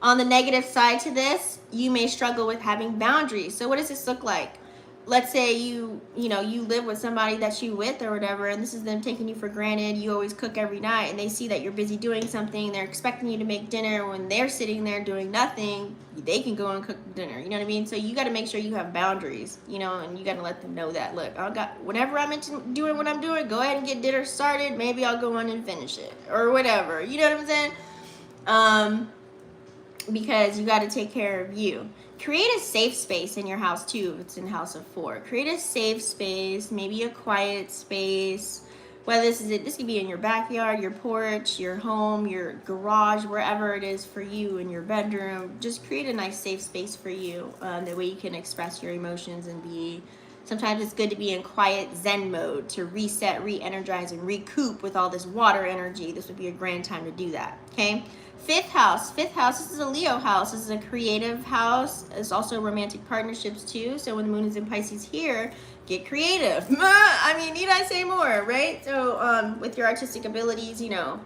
On the negative side to this, you may struggle with having boundaries. So what does this look like? Let's say you live with somebody that you with or whatever, and this is them taking you for granted. You always cook every night, and they see that you're busy doing something. They're expecting you to make dinner when they're sitting there doing nothing. They can go and cook dinner. You know what I mean? So you got to make sure you have boundaries, you know, and you got to let them know that, look, whenever I'm into doing what I'm doing, go ahead and get dinner started. Maybe I'll go on and finish it or whatever. You know what I'm saying? Because you got to take care of you. Create a safe space in your house too if it's in house of 4. Create a safe space, maybe a quiet space. Whether this could be in your backyard, your porch, your home, your garage, wherever it is for you, in your bedroom. Just create a nice safe space for you. That way you can express your emotions and be. Sometimes it's good to be in quiet Zen mode to reset, re-energize, and recoup with all this water energy. This would be a grand time to do that, okay? Fifth house, this is a Leo house. This is a creative house. It's also romantic partnerships too. So when the moon is in Pisces here, get creative. I mean, need I say more, right? So with your artistic abilities, you know,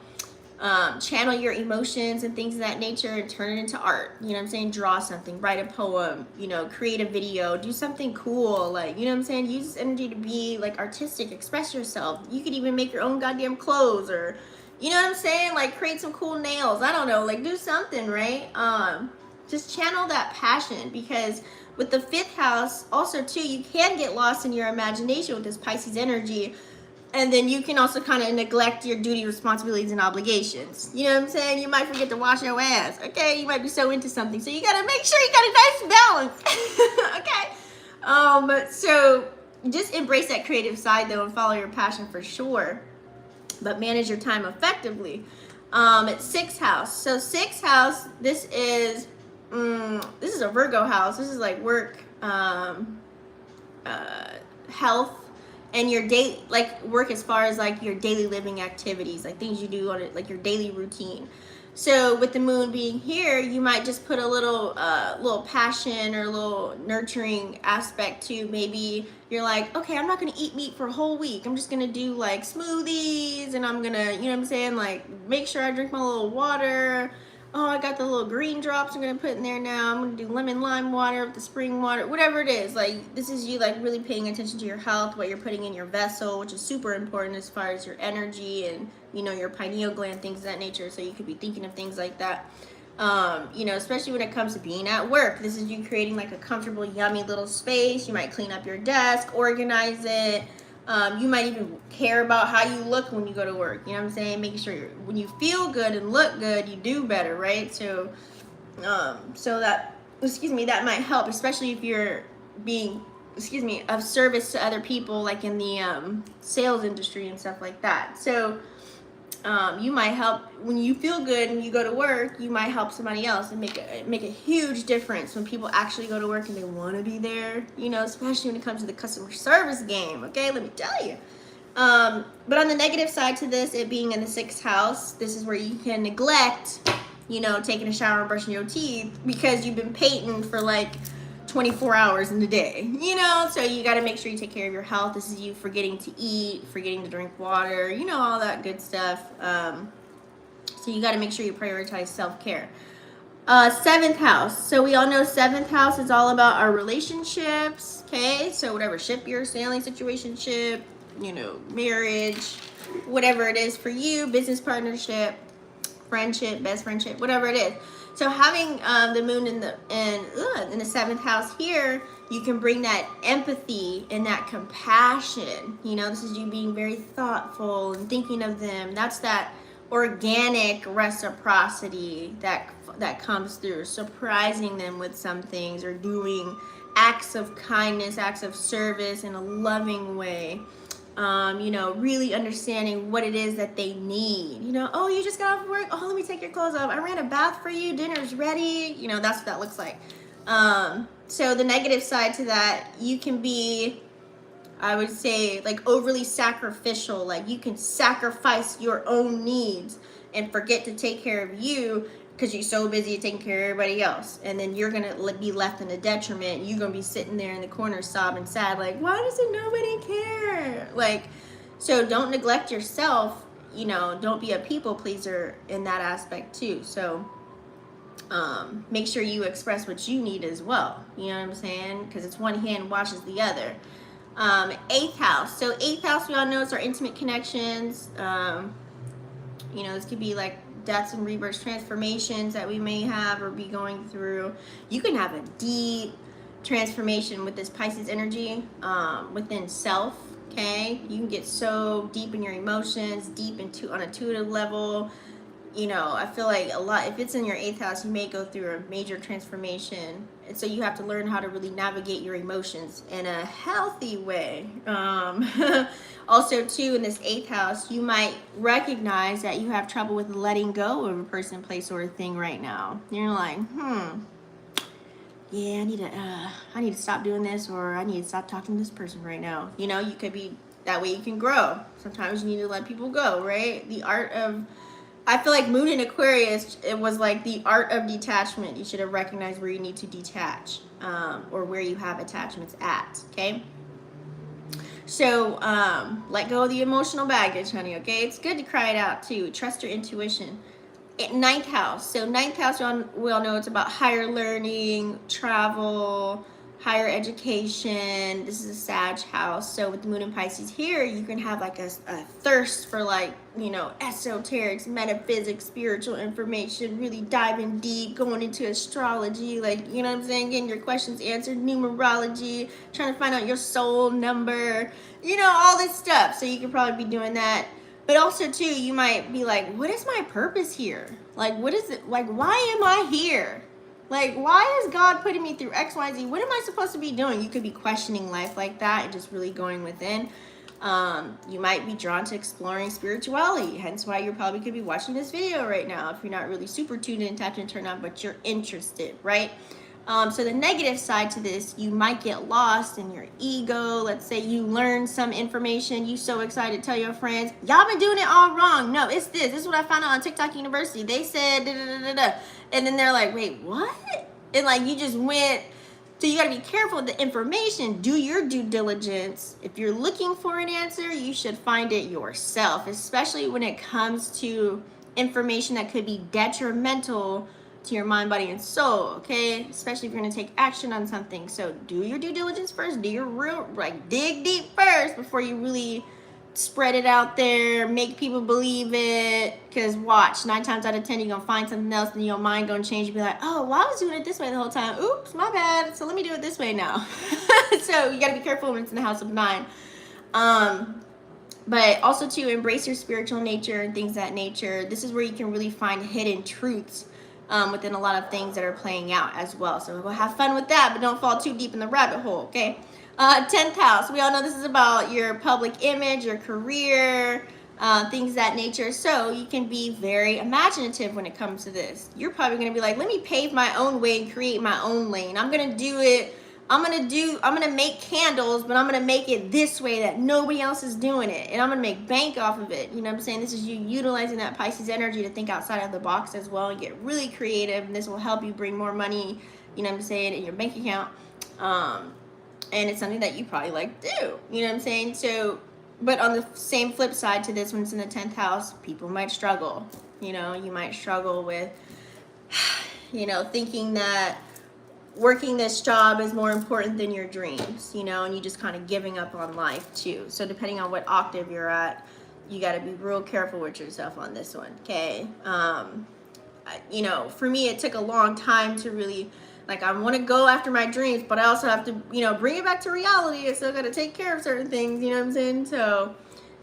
channel your emotions and things of that nature and turn it into art. You know what I'm saying? Draw something, write a poem, you know, create a video, do something cool. Like, you know what I'm saying? Use this energy to be like artistic, express yourself. You could even make your own goddamn clothes, or, you know what I'm saying? Like, create some cool nails. I don't know, like, do something, right? Just channel that passion, because with the 5th house also too, you can get lost in your imagination with this Pisces energy. And then you can also kind of neglect your duty, responsibilities, and obligations. You know what I'm saying? You might forget to wash your ass. Okay, you might be so into something, so you gotta make sure you got a nice balance. Okay. So just embrace that creative side though, and follow your passion for sure. But manage your time effectively. It's 6th house. So 6th house, this is a Virgo house. This is like work, health, and your day, like work as far as like your daily living activities, like things you do on it, like your daily routine. So with the moon being here, you might just put a little passion or a little nurturing aspect to, maybe you're like, okay, I'm not gonna eat meat for a whole week. I'm just gonna do like smoothies, and I'm gonna, you know what I'm saying, like make sure I drink my little water. Oh, I got the little green drops I'm gonna put in there now. I'm gonna do lemon lime water with the spring water, whatever it is. Like, this is you like really paying attention to your health, what you're putting in your vessel, which is super important as far as your energy and, you know, your pineal gland, things of that nature. So you could be thinking of things like that. You know, especially when it comes to being at work. This is you creating like a comfortable, yummy little space. You might clean up your desk, organize it. You might even care about how you look when you go to work. You know what I'm saying? Making sure when you feel good and look good, you do better, right? So, that might help, especially if you're being, of service to other people, like in the sales industry and stuff like that. So, you might help when you feel good and you go to work. You might help somebody else and make a huge difference when people actually go to work and they want to be there, you know, especially when it comes to the customer service game. Okay, let me tell you. But on the negative side to this, it being in the 6th house, this is where you can neglect, you know, taking a shower and brushing your teeth because you've been painting for like 24 hours in the day, you know. So you got to make sure you take care of your health. This is you forgetting to eat, forgetting to drink water, you know, all that good stuff. So you got to make sure you prioritize self-care. 7th house. So we all know 7th house is all about our relationships. Okay, so whatever ship you're sailing, situationship, you know, marriage, whatever it is for you, business partnership, friendship, best friendship, whatever it is. So having the moon in the 7th house here, you can bring that empathy and that compassion. You know, this is you being very thoughtful and thinking of them. That's that organic reciprocity that comes through, surprising them with some things or doing acts of kindness, acts of service in a loving way. You know, really understanding what it is that they need. You know, oh, you just got off work. Oh, let me take your clothes off. I ran a bath for you. Dinner's ready. You know, that's what that looks like. So the negative side to that, you can be, I would say, like overly sacrificial. Like you can sacrifice your own needs and forget to take care of you because you're so busy taking care of everybody else. And then you're going to be left in a detriment. You're going to be sitting there in the corner sobbing sad, like, why doesn't nobody care? Like, so don't neglect yourself. You know, don't be a people pleaser in that aspect too. So make sure you express what you need as well. You know what I'm saying? Because it's one hand washes the other. 8th house. So 8th house, we all know, it's our intimate connections. You know, this could be like deaths and rebirths, transformations that we may have or be going through. You can have a deep transformation with this Pisces energy within self. Okay, you can get so deep in your emotions, deep into on a intuitive level. You know, I feel like a lot, if it's in your 8th house, you may go through a major transformation. And so you have to learn how to really navigate your emotions in a healthy way. Also, too, in this 8th house, you might recognize that you have trouble with letting go of a person, place, or a thing right now. You're like, yeah, I need to stop doing this, or I need to stop talking to this person right now. You know, you could be, that way you can grow. Sometimes you need to let people go, right? The art of, I feel like Moon in Aquarius, it was like the art of detachment. You should have recognized where you need to detach, or where you have attachments at, okay? So let go of the emotional baggage, honey, okay? It's good to cry it out too. Trust your intuition. Ninth house. So ninth house, we all know it's about higher learning, travel, higher education. This is a Sag house. So with the moon in Pisces here, you can have like a thirst for like, you know, esoterics, metaphysics, spiritual information, really diving deep, going into astrology, like, you know what I'm saying, getting your questions answered, numerology, trying to find out your soul number, you know, all this stuff. So you could probably be doing that. But also too, you might be like, what is my purpose here? Like, what is it? Like, why am I here? Like, why is God putting me through X, Y, Z? What am I supposed to be doing? You could be questioning life like that and just really going within. You might be drawn to exploring spirituality. Hence why you probably could be watching this video right now if you're not really super tuned in, tapped in, turned on, but you're interested, right? So the negative side to this, you might get lost in your ego. Let's say you learn some information, you so excited to tell your friends, y'all been doing it all wrong. No, it's this. This is what I found out on TikTok University. They said da, da, da, da. And then they're like, wait, what? And like you just went. So you got to be careful with the information. Do your due diligence. If you're looking for an answer, you should find it yourself, especially when it comes to information that could be detrimental to your mind, body, and soul, okay? Especially if you're going to take action on something. So do your due diligence first. Do your real, like, dig deep first before you really spread it out there, make people believe it. Because watch, 9 times out of 10, you're going to find something else and your mind going to change. You'll be like, oh, well, I was doing it this way the whole time. Oops, my bad. So let me do it this way now. So you got to be careful when it's in the house of 9. But also to embrace your spiritual nature and things of that nature. This is where you can really find hidden truths within a lot of things that are playing out as well. So we'll have fun with that, but don't fall too deep in the rabbit hole, okay? 10th house. We all know this is about your public image, your career, things of that nature. So you can be very imaginative when it comes to this. You're probably going to be like, let me pave my own way and create my own lane. I'm going to do it. I'm going to make candles, but I'm going to make it this way that nobody else is doing it. And I'm going to make bank off of it. You know what I'm saying? This is you utilizing that Pisces energy to think outside of the box as well and get really creative. And this will help you bring more money, you know what I'm saying, in your bank account. And it's something that you probably like to do. You know what I'm saying? So, but on the same flip side to this, when it's in the 10th house, people might struggle. You know, you might struggle with, you know, thinking that working this job is more important than your dreams, you know, and you just kind of giving up on life too. So depending on what octave you're at, you got to be real careful with yourself on this one, okay? You know, for me, it took a long time to really, like, I want to go after my dreams, but I also have to, you know, bring it back to reality. I still got to take care of certain things, you know what I'm saying? So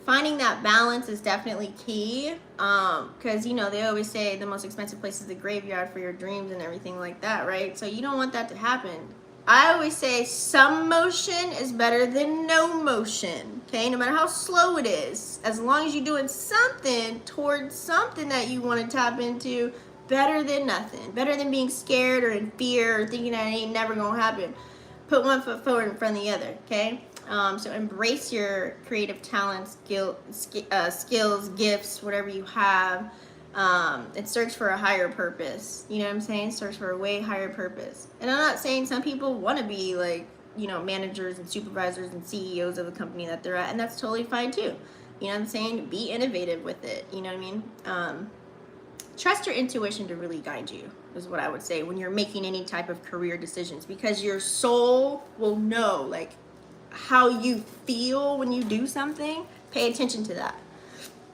finding that balance is definitely key, because, you know, they always say the most expensive place is the graveyard for your dreams and everything like that, right? So you don't want that to happen. I always say some motion is better than no motion, okay? No matter how slow it is, as long as you're doing something towards something that you want to tap into, better than nothing. Better than being scared or in fear or thinking that it ain't never gonna happen. Put one foot forward in front of the other, okay? So embrace your creative talents, skills, gifts, whatever you have, and search for a higher purpose. You know what I'm saying? Search for a way higher purpose. And I'm not saying some people want to be like, you know, managers and supervisors and CEOs of the company that they're at, and that's totally fine too. You know what I'm saying? Be innovative with it. You know what I mean? Trust your intuition to really guide you, is what I would say when you're making any type of career decisions, because your soul will know, like, how you feel when you do something. Pay attention to that.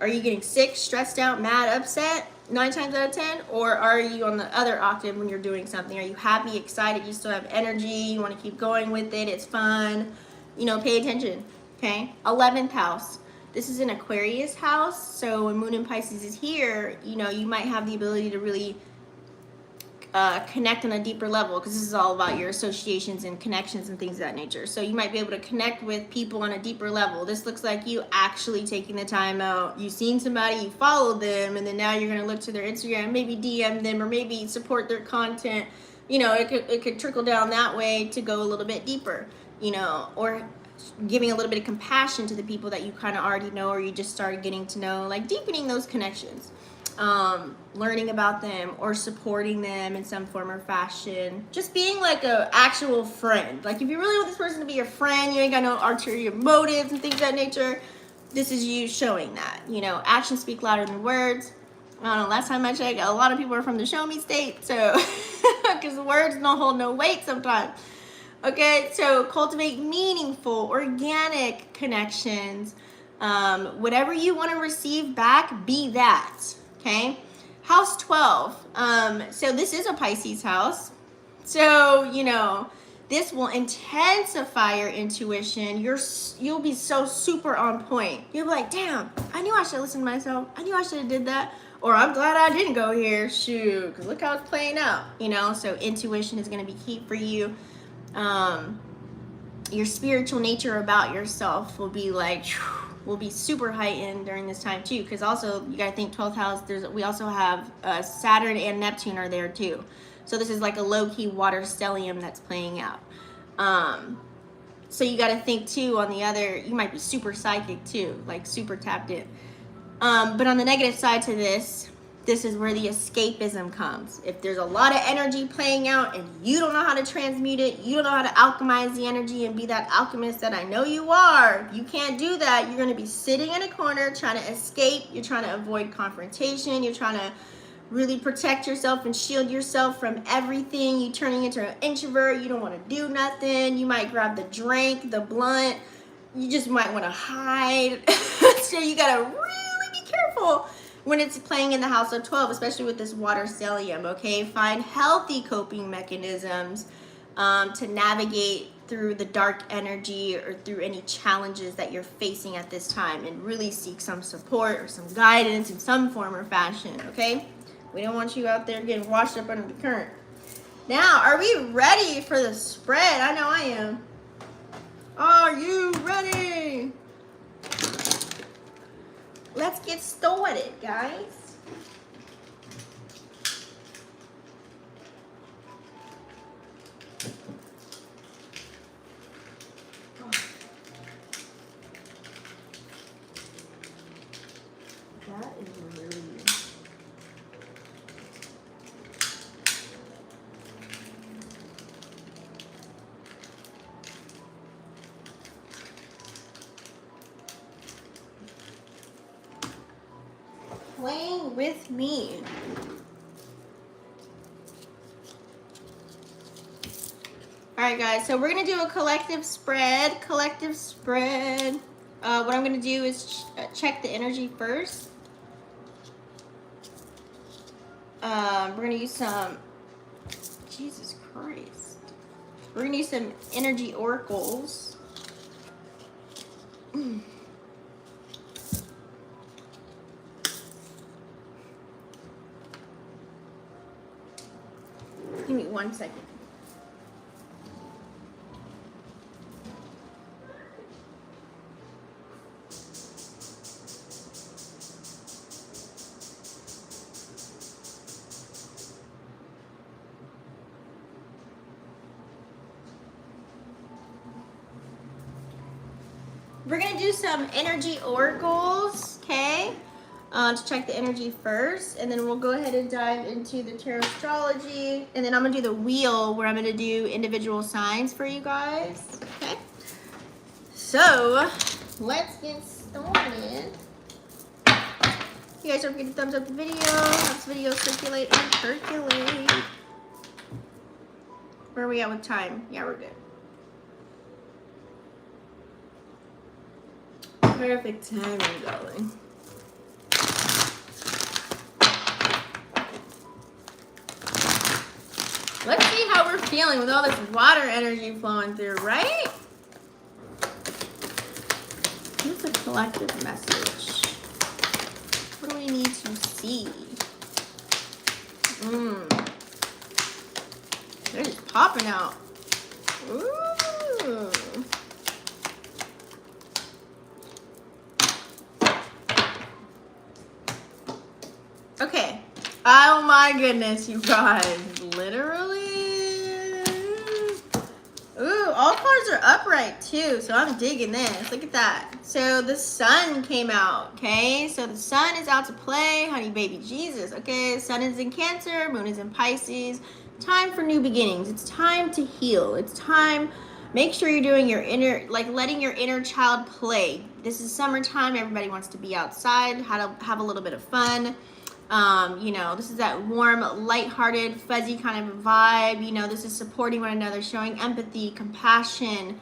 Are you getting sick, stressed out, mad, upset 9 times out of 10? Or are you on the other octave when you're doing something? Are you happy, excited, you still have energy, you want to keep going with it, it's fun? You know, pay attention, okay? 11th house. This is an Aquarius house, so when Moon in Pisces is here, you know, you might have the ability to really connect on a deeper level, because this is all about your associations and connections and things of that nature. So you might be able to connect with people on a deeper level. This looks like you actually taking the time out. You've seen somebody, you followed them, and then now you're going to look to their Instagram, maybe DM them, or maybe support their content. You know, it could trickle down that way to go a little bit deeper, you know, or giving a little bit of compassion to the people that you kind of already know or you just started getting to know, like deepening those connections. learning about them or supporting them in some form or fashion. Just being like a actual friend. Like if you really want this person to be your friend, you ain't got no ulterior motives and things of that nature, this is you showing that. You know, actions speak louder than words. I don't know, last time I checked, a lot of people are from the show me state, so, because words don't hold no weight sometimes. Okay, so cultivate meaningful, organic connections. Whatever you want to receive back, be that. Okay, house 12. So this is a Pisces house. So, you know, this will intensify your intuition. You'll be so super on point. You'll be like, damn, I knew I should listen to myself. I knew I should have did that. Or I'm glad I didn't go here. Shoot, because look how it's playing out. You know, so intuition is going to be key for you. Your spiritual nature about yourself will be like, will be super heightened during this time too, because also you got to think 12th house, we also have Saturn and Neptune are there too, so this is like a low-key water stellium that's playing out. So you got to think too, on the other, you might be super psychic too, like super tapped in. But on the negative side to this is where the escapism comes. If there's a lot of energy playing out and you don't know how to transmute it, you don't know how to alchemize the energy and be that alchemist that I know you are, you can't do that. You're going to be sitting in a corner trying to escape. You're trying to avoid confrontation. You're trying to really protect yourself and shield yourself from everything. You're turning into an introvert. You don't want to do nothing. You might grab the drink, the blunt. You just might want to hide. So you got to really be careful when it's playing in the house of 12, especially with this water stellium, okay? Find healthy coping mechanisms to navigate through the dark energy or through any challenges that you're facing at this time, and really seek some support or some guidance in some form or fashion, okay? We don't want you out there getting washed up under the current. Now, are we ready for the spread? I know I am. Are you ready? Let's get started, guys. That is really... Playing with me. All right, guys, so we're gonna do a collective spread. What I'm gonna do is check the energy first. We're gonna use some, Jesus Christ. We're gonna use some energy oracles. Give me 1 second. We're going to do some energy oracles, okay? To check the energy first, and then we'll go ahead and dive into the Tarotstrology, and then I'm gonna do the wheel where I'm gonna do individual signs for you guys. Okay, so let's get started. You guys don't forget to thumbs up the video, helps the video circulate and percolate. Where are we at with time? Yeah, we're good. Perfect timing, darling. Let's see how we're feeling with all this water energy flowing through, right? What's a collective message? What do we need to see? They're just popping out. Ooh. Okay. Oh my goodness, you guys. Literally. Ooh, all cards are upright. right too, so I'm digging this. Look at that. So the sun came out, okay? So the sun is out to play, honey baby Jesus, okay? Sun is in Cancer, moon is in Pisces. Time for new beginnings. It's time to heal. It's time, make sure you're doing your inner, like letting your inner child play. This is summertime, everybody wants to be outside, have a little bit of fun. You know, this is that warm, lighthearted, fuzzy kind of vibe. You know, this is supporting one another, showing empathy, compassion,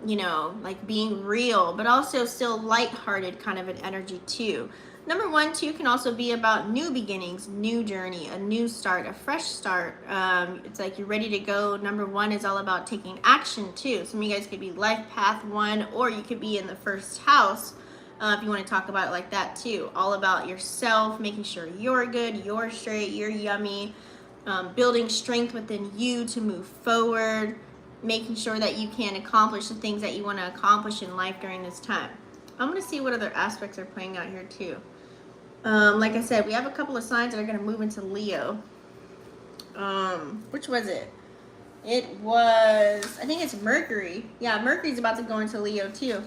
you know, like being real, but also still lighthearted kind of an energy too. Number 1, 2 can also be about new beginnings, new journey, a new start, a fresh start. It's like you're ready to go. Number 1 is all about taking action too. Some of you guys could be life path 1, or you could be in the first house. If you want to talk about it like that too, all about yourself, making sure you're good, you're straight, you're yummy, building strength within you to move forward, making sure that you can accomplish the things that you want to accomplish in life during this time. I'm going to see what other aspects are playing out here too. Like I said, we have a couple of signs that are going to move into Leo. Which was it? It was, I think it's Mercury. Yeah, Mercury's about to go into Leo too.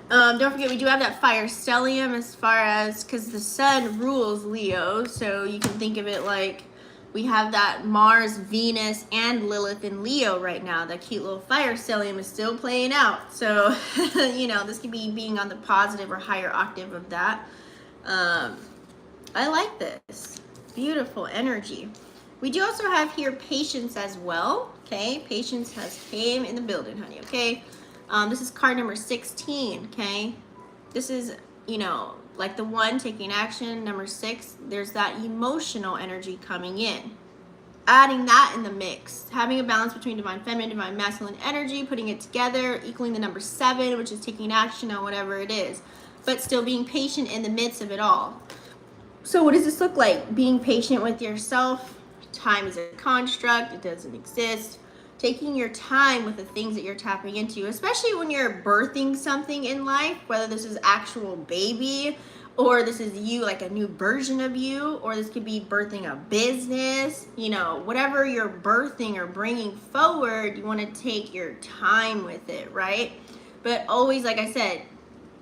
Don't forget, we do have that fire stellium as far as, because the sun rules Leo, so you can think of it like we have that Mars, Venus, and Lilith in Leo right now. That cute little fire stellium is still playing out. So, you know, this could be being on the positive or higher octave of that. I like this. Beautiful energy. We do also have here patience as well. Okay, patience has came in the building, honey. Okay. This is card number 16, okay? This is, you know, like the 1, taking action. Number 6, there's that emotional energy coming in. Adding that in the mix. Having a balance between divine feminine, divine masculine energy, putting it together, equaling the number 7, which is taking action on whatever it is. But still being patient in the midst of it all. So what does this look like? Being patient with yourself. Time is a construct. It doesn't exist. Taking your time with the things that you're tapping into, especially when you're birthing something in life, whether this is actual baby or this is you, like a new version of you, or this could be birthing a business, you know, whatever you're birthing or bringing forward, you want to take your time with it, right? But always, like I said,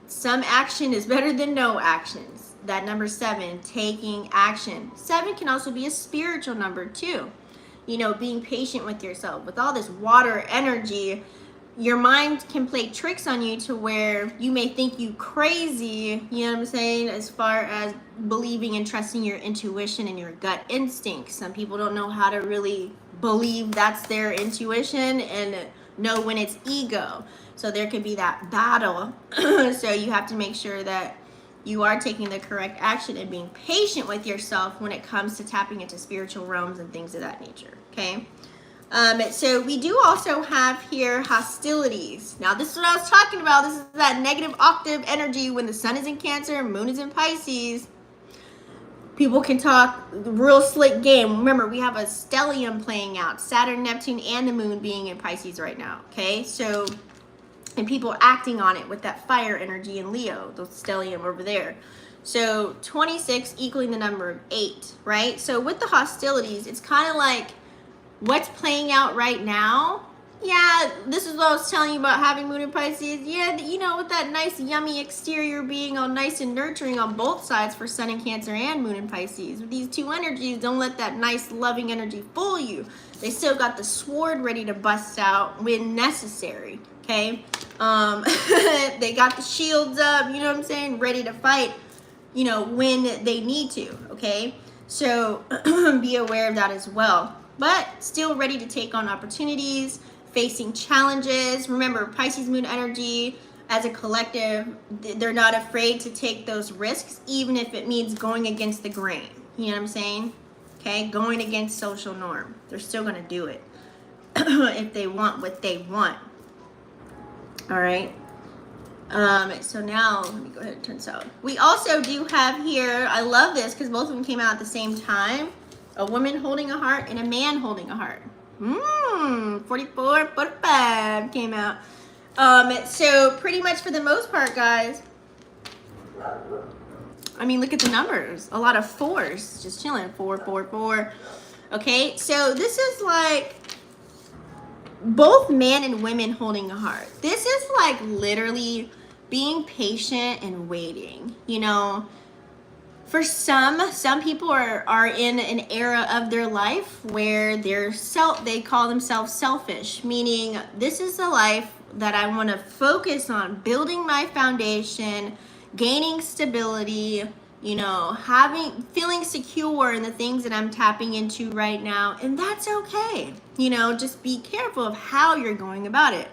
some action is better than no actions. That number 7, taking action. 7 can also be a spiritual number too. You know, being patient with yourself. With all this water energy, your mind can play tricks on you to where you may think you crazy, you know what I'm saying, as far as believing and trusting your intuition and your gut instincts. Some people don't know how to really believe that's their intuition and know when it's ego. So there could be that battle. So you have to make sure that you are taking the correct action and being patient with yourself when it comes to tapping into spiritual realms and things of that nature, okay? So we do also have here hostilities. Now, this is what I was talking about. This is that negative octave energy when the sun is in Cancer, moon is in Pisces. People can talk real slick game. Remember, we have a stellium playing out, Saturn, Neptune, and the moon being in Pisces right now, okay? So, and people acting on it with that fire energy in Leo, the stellium over there. So 26 equaling the number of 8, right? So with the hostilities, it's kind of like what's playing out right now. Yeah, this is what I was telling you about having moon in Pisces. Yeah, you know, with that nice yummy exterior being all nice and nurturing on both sides for sun in Cancer and moon in Pisces. With these two energies, don't let that nice loving energy fool you. They still got the sword ready to bust out when necessary. Okay, they got the shields up, you know what I'm saying, ready to fight, you know, when they need to, okay? So be aware of that as well. But still ready to take on opportunities, facing challenges. Remember, Pisces moon energy as a collective, they're not afraid to take those risks, even if it means going against the grain. You know what I'm saying? Okay, going against social norm. They're still going to do it if they want what they want. All right. So now let me go ahead and turn this out. We also do have here, I love this because both of them came out at the same time. A woman holding a heart and a man holding a heart. 44, 45 came out. So pretty much for the most part, guys, I mean, look at the numbers. A lot of 4s, just chilling. 4, 4, 4. Okay, so this is like both men and women holding a heart. This is like literally being patient and waiting, you know. For some people are in an era of their life where they call themselves selfish, meaning this is the life that I want to focus on building my foundation, gaining stability, you know, feeling secure in the things that I'm tapping into right now, and that's okay. You know, just be careful of how you're going about it.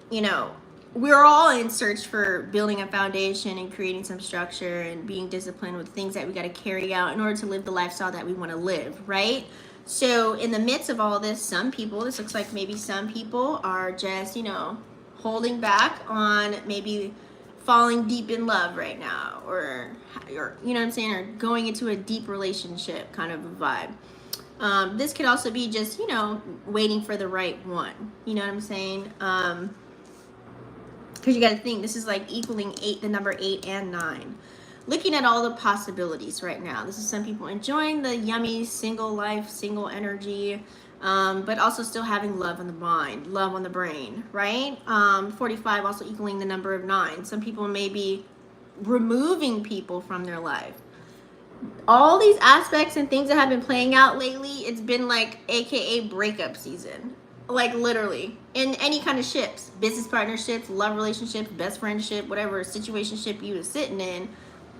You know, we're all in search for building a foundation and creating some structure and being disciplined with things that we got to carry out in order to live the lifestyle that we want to live, right? So in the midst of all this, this looks like maybe some people are just, you know, holding back on maybe falling deep in love right now, or you know what I'm saying, or going into a deep relationship kind of a vibe. This could also be just, you know, waiting for the right one. You know what I'm saying? Because you got to think, this is like equaling the number 8 and 9. Looking at all the possibilities right now. This is some people enjoying the yummy single life, single energy, but also still having love on the mind, love on the brain, right? 45 also equaling the number of 9. Some people may be removing people from their life. All these aspects and things that have been playing out lately, it's been like AKA breakup season. Like literally, in any kind of ships, business partnerships, love relationships, best friendship, whatever situationship you was sitting in,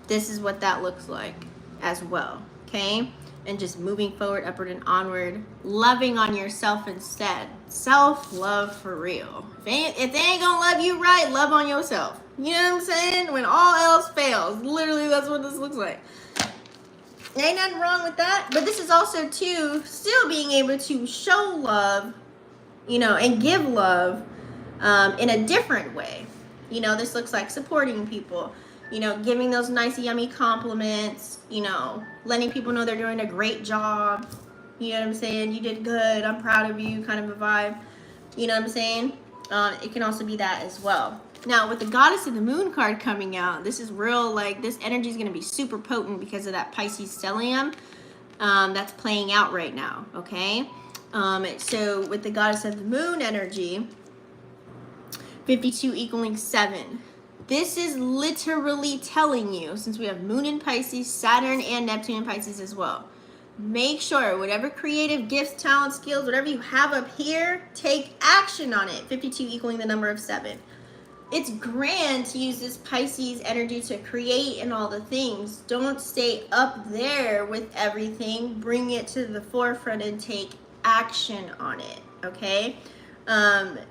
this is what that looks like as well, okay? And just moving forward, upward and onward, loving on yourself instead. Self-love for real. If they ain't gonna love you right, love on yourself. You know what I'm saying? When all else fails, literally that's what this looks like. Ain't nothing wrong with that, but this is also too, still being able to show love, you know, and give love in a different way. You know, this looks like supporting people, you know, giving those nice, yummy compliments, you know, letting people know they're doing a great job. You know what I'm saying? You did good. I'm proud of you, kind of a vibe. You know what I'm saying? It can also be that as well. Now, with the Goddess of the Moon card coming out, this is real, like, this energy is going to be super potent because of that Pisces stellium that's playing out right now, okay? So with the Goddess of the Moon energy, 52 equaling 7. This is literally telling you, since we have Moon in Pisces, Saturn and Neptune in Pisces as well, make sure whatever creative gifts, talents, skills, whatever you have up here, take action on it. 52 equaling the number of 7. It's grand to use this Pisces energy to create and all the things. Don't stay up there with everything. Bring it to the forefront and take action on it, okay?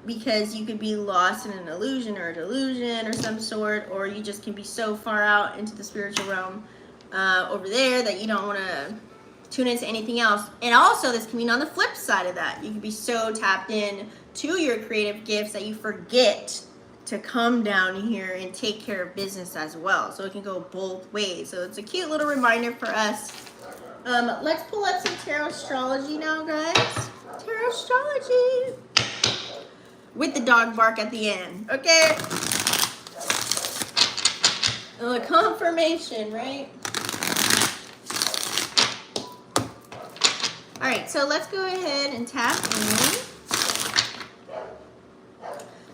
Because you could be lost in an illusion or a delusion or some sort, or you just can be so far out into the spiritual realm over there that you don't want to tune into anything else. And also, this can mean on the flip side of that. You can be so tapped in to your creative gifts that you forget to come down here and take care of business as well. So it can go both ways. So it's a cute little reminder for us. Let's pull up some Tarotstrology now, guys. Tarotstrology. With the dog bark at the end, okay? The confirmation, right? All right, so let's go ahead and tap in.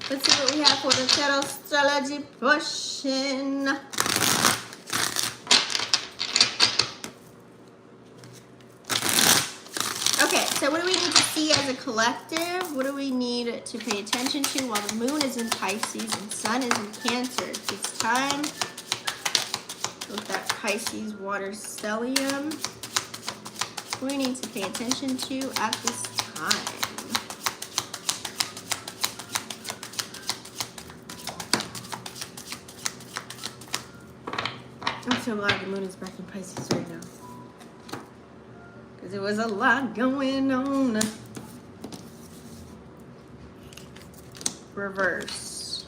Let's see what we have for the Tarotstrology portion. Okay, so what do we need to see as a collective? What do we need to pay attention to while the moon is in Pisces and sun is in Cancer? It's time with that Pisces water stellium. What do we need to pay attention to at this time? I'm so glad the moon is back in Pisces right now. Because there was a lot going on. Reverse.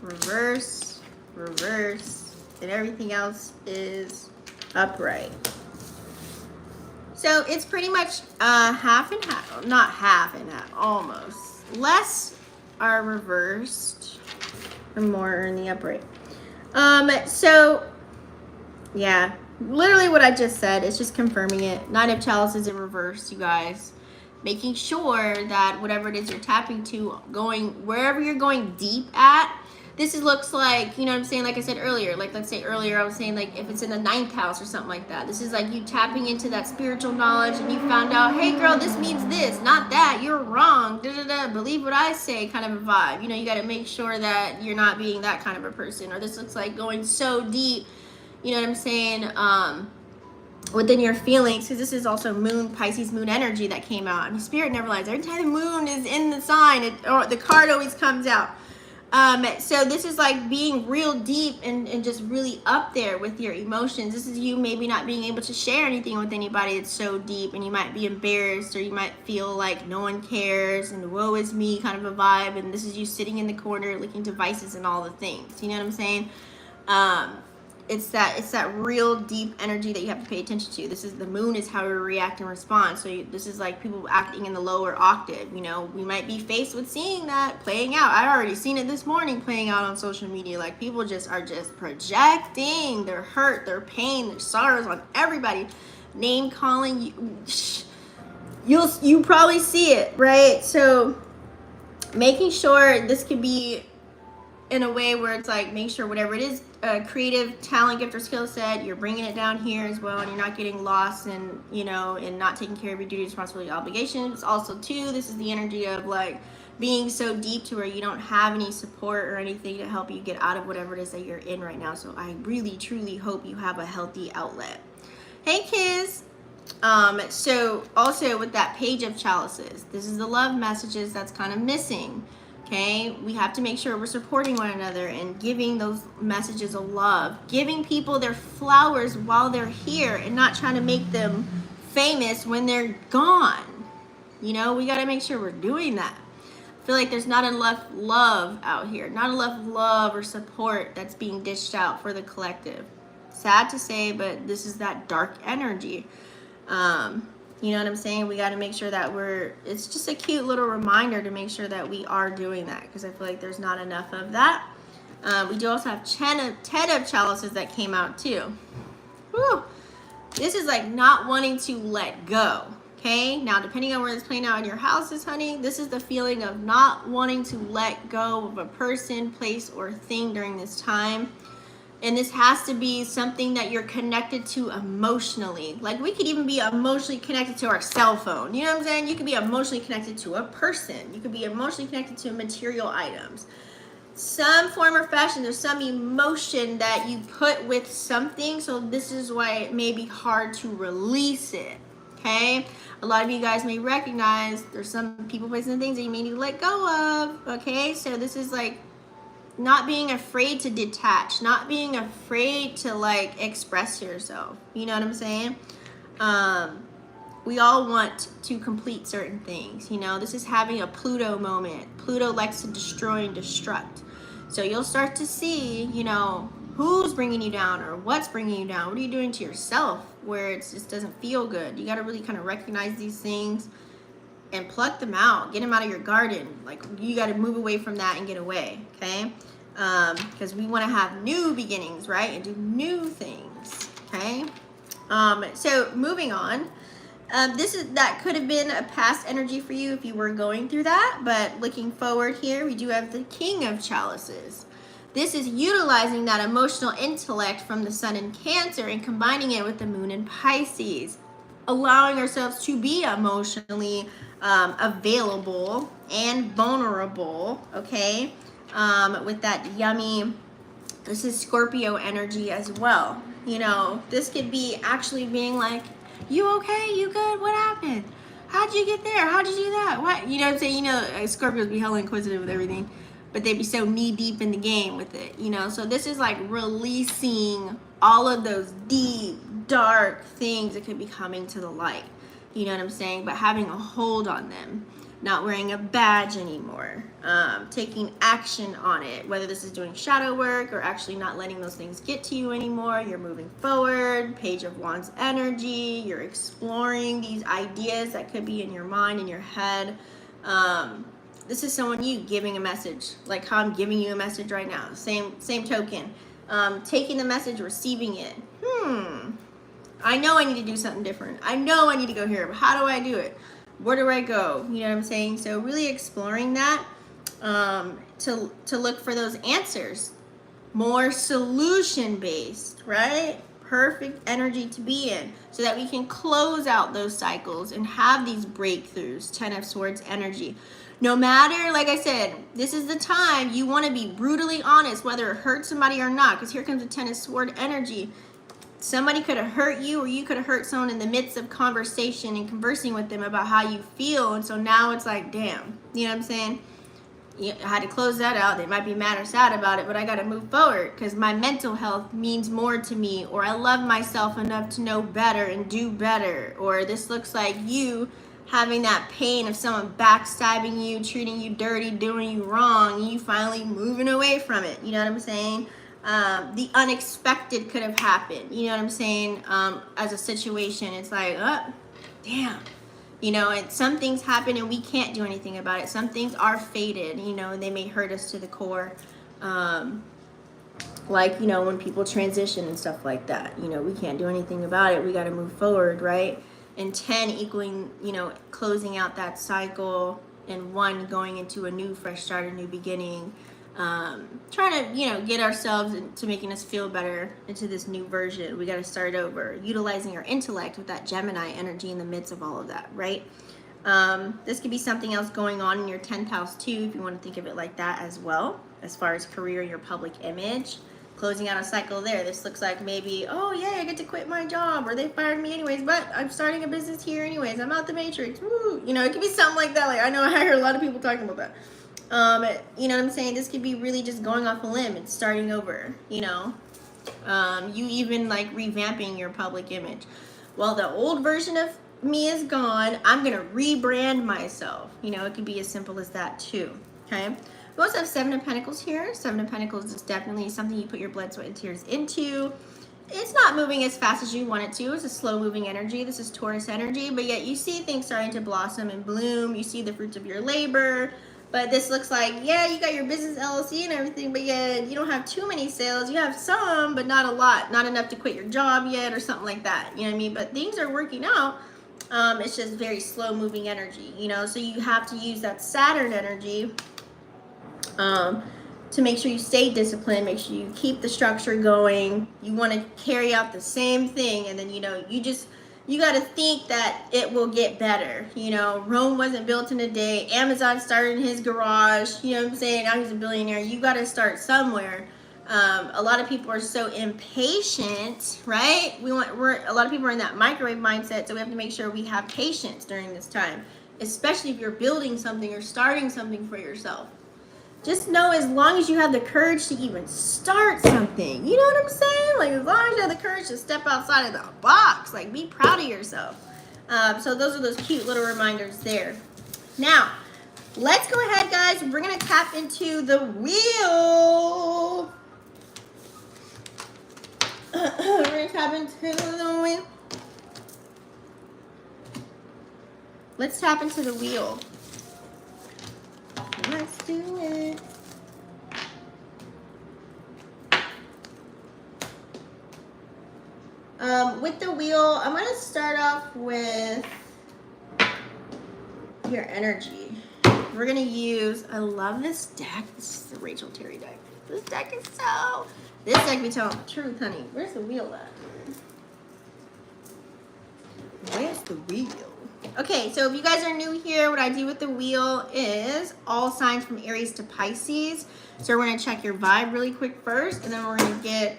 Reverse. Reverse. And everything else is upright. So it's pretty much half and half. Not half and half. Almost. Less are reversed. And more are in the upright. So... yeah, literally what I just said is just confirming it. Nine of Chalices in reverse, you guys. making sure that whatever it is you're tapping to, going wherever you're going deep at, this looks like, you know what I'm saying, like I said earlier, like let's say earlier I was saying, like if it's in the 9th house or something like that, this is like you tapping into that spiritual knowledge and you found out, hey girl, this means this, not that, you're wrong, da da da, believe what I say, kind of a vibe. You know, you got to make sure that you're not being that kind of a person. Or this looks like going so deep, you know what I'm saying, within your feelings, because this is also moon, Pisces moon energy that came out. I mean, spirit never lies. Every time the moon is in the sign, or the card always comes out. So this is like being real deep and just really up there with your emotions. This is you maybe not being able to share anything with anybody. It's so deep, and you might be embarrassed, or you might feel like no one cares and woe is me kind of a vibe. And this is you sitting in the corner looking devices and all the things. You know what I'm saying? It's that real deep energy that you have to pay attention to. This is the moon is how we react and respond. So this is like people acting in the lower octave. You know, we might be faced with seeing that playing out. I already seen it this morning playing out on social media. Like people just are just projecting their hurt, their pain, their sorrows on everybody. Name calling, you probably see it, right? So making sure this could be in a way where it's like, make sure whatever it is, creative talent, gift, or skill set, you're bringing it down here as well, and you're not getting lost and, you know, and not taking care of your duty, responsibility, obligations. Also too, this is the energy of like being so deep to where you don't have any support or anything to help you get out of whatever it is that you're in right now. So I really truly hope you have a healthy outlet. Hey kids. So also with that page of chalices, this is the love messages that's kind of missing. Okay, we have to make sure we're supporting one another and giving those messages of love, giving people their flowers while they're here and not trying to make them famous when they're gone. You know, we got to make sure we're doing that. I feel like there's not enough love out here, not enough love or support that's being dished out for the collective. Sad to say, but this is that dark energy. You know what I'm saying? We got to make sure that it's just a cute little reminder to make sure that we are doing that, because I feel like there's not enough of that. We do also have 10 of chalices that came out too. Whew. This is like not wanting to let go. Okay, now depending on where it's playing out in your houses, honey, this is the feeling of not wanting to let go of a person, place, or thing during this time. And this has to be something that you're connected to emotionally. Like we could even be emotionally connected to our cell phone. You know what I'm saying? You could be emotionally connected to a person. You could be emotionally connected to material items. Some form or fashion, there's some emotion that you put with something. So this is why it may be hard to release it. Okay? A lot of you guys may recognize there's some people, places, and things that you may need to let go of. Okay? So this is like not being afraid to detach, not being afraid to like express yourself. You know what I'm saying? We all want to complete certain things. You know, this is having a Pluto moment. Pluto likes to destroy and destruct. So you'll start to see, you know, who's bringing you down or what's bringing you down. What are you doing to yourself where it just doesn't feel good? You got to really kind of recognize these things and pluck them out, get them out of your garden. Like you got to move away from that and get away, okay? Because we want to have new beginnings, right? And do new things, okay? So moving on, that could have been a past energy for you if you were going through that, but looking forward here, we do have the King of Chalices. This is utilizing that emotional intellect from the Sun in Cancer and combining it with the Moon in Pisces, allowing ourselves to be emotionally available and vulnerable, okay? With that yummy, this is Scorpio energy as well. You know, this could be actually being like, you okay? You good? What happened? How'd you get there? How'd you do that? What? You know what I'm saying? You know, Scorpios be hella inquisitive with everything, but they be so knee deep in the game with it, you know? So this is like releasing all of those deep, dark things that could be coming to the light. You know what I'm saying? But having a hold on them, not wearing a badge anymore, taking action on it, whether this is doing shadow work or actually not letting those things get to you anymore. You're moving forward, Page of Wands energy, you're exploring these ideas that could be in your mind, in your head. This is someone you giving a message, like how I'm giving you a message right now, same token. Taking the message, receiving it. I know I need to do something different. I know I need to go here, but how do I do it? Where do I go? You know what I'm saying? So really exploring that, to look for those answers. More solution based, right? Perfect energy to be in, so that we can close out those cycles and have these breakthroughs. 10 of Swords energy. No matter, like I said, this is the time you want to be brutally honest, whether it hurts somebody or not, because here comes the 10 of Swords energy. Somebody could have hurt you, or you could have hurt someone in the midst of conversation and conversing with them about how you feel. And so now it's like, damn, you know what I'm saying? I had to close that out. They might be mad or sad about it, but I got to move forward because my mental health means more to me, or I love myself enough to know better and do better. Or this looks like you having that pain of someone backstabbing you, treating you dirty, doing you wrong, and you finally moving away from it. You know what I'm saying? The unexpected could have happened. You know what I'm saying? As a situation, it's like, oh, damn. You know, and some things happen and we can't do anything about it. Some things are fated, you know, and they may hurt us to the core. Like, you know, when people transition and stuff like that, you know, we can't do anything about it. We got to move forward, right? And 10 equaling, you know, closing out that cycle, and 1 going into a new fresh start, a new beginning. Trying to, you know, get ourselves into making us feel better into this new version. We got to start over, utilizing our intellect with that Gemini energy in the midst of all of that, right? This could be something else going on in your 10th house too, if you want to think of it like that as well, as far as career, your public image, closing out a cycle there. This looks like maybe, oh yeah, I get to quit my job, or they fired me anyways, but I'm starting a business here anyways. I'm out the matrix. Woo! You know, it could be something like that. Like, I know I hear a lot of people talking about that. You know what I'm saying? This could be really just going off a limb and starting over, you know? You even like revamping your public image. Well, the old version of me is gone. I'm going to rebrand myself. You know, it could be as simple as that too. Okay. We also have 7 of Pentacles here. 7 of Pentacles is definitely something you put your blood, sweat, and tears into. It's not moving as fast as you want it to. It's a slow moving energy. This is Taurus energy, but yet you see things starting to blossom and bloom. You see the fruits of your labor. But this looks like, yeah, you got your business LLC and everything, but yet you don't have too many sales. You have some, but not a lot. Not enough to quit your job yet or something like that. You know what I mean? But things are working out. It's just very slow moving energy, you know? So you have to use that Saturn energy to make sure you stay disciplined, make sure you keep the structure going. You want to carry out the same thing, and then, you know, you got to think that it will get better. You know, Rome wasn't built in a day. Amazon started in his garage. You know what I'm saying? Now he's a billionaire. You got to start somewhere. A lot of people are so impatient, right? A lot of people are in that microwave mindset, so we have to make sure we have patience during this time, especially if you're building something or starting something for yourself. Just know, as long as you have the courage to even start something, you know what I'm saying? Like, as long as you have the courage to step outside of the box, like, be proud of yourself. So those are those cute little reminders there. Now, let's go ahead, guys. We're going to tap into the wheel. We're going to tap into the wheel. Let's tap into the wheel. Let's do it. With the wheel, I'm going to start off with your energy. We're going to use, I love this deck. This is the Rachel Terry deck. This deck is so, this deck be telling the truth, honey. Where's the wheel at? Where's the wheel? Okay, so if you guys are new here, what I do with the wheel is all signs from Aries to Pisces. So we're going to check your vibe really quick first, and then we're going to get,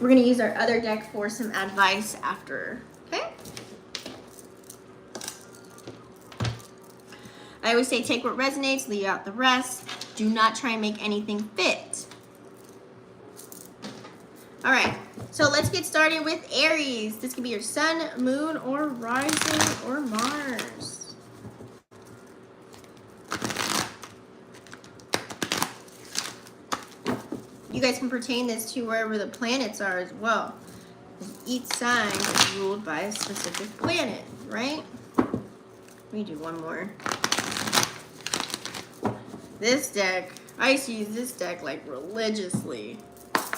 we're going to use our other deck for some advice after, okay? I always say take what resonates, leave out the rest. Do not try and make anything fit. All right, so let's get started with Aries. This could be your sun, moon, or rising, or Mars. You guys can pertain this to wherever the planets are as well. Each sign is ruled by a specific planet, right? Let me do one more. This deck, I used to use this deck like religiously.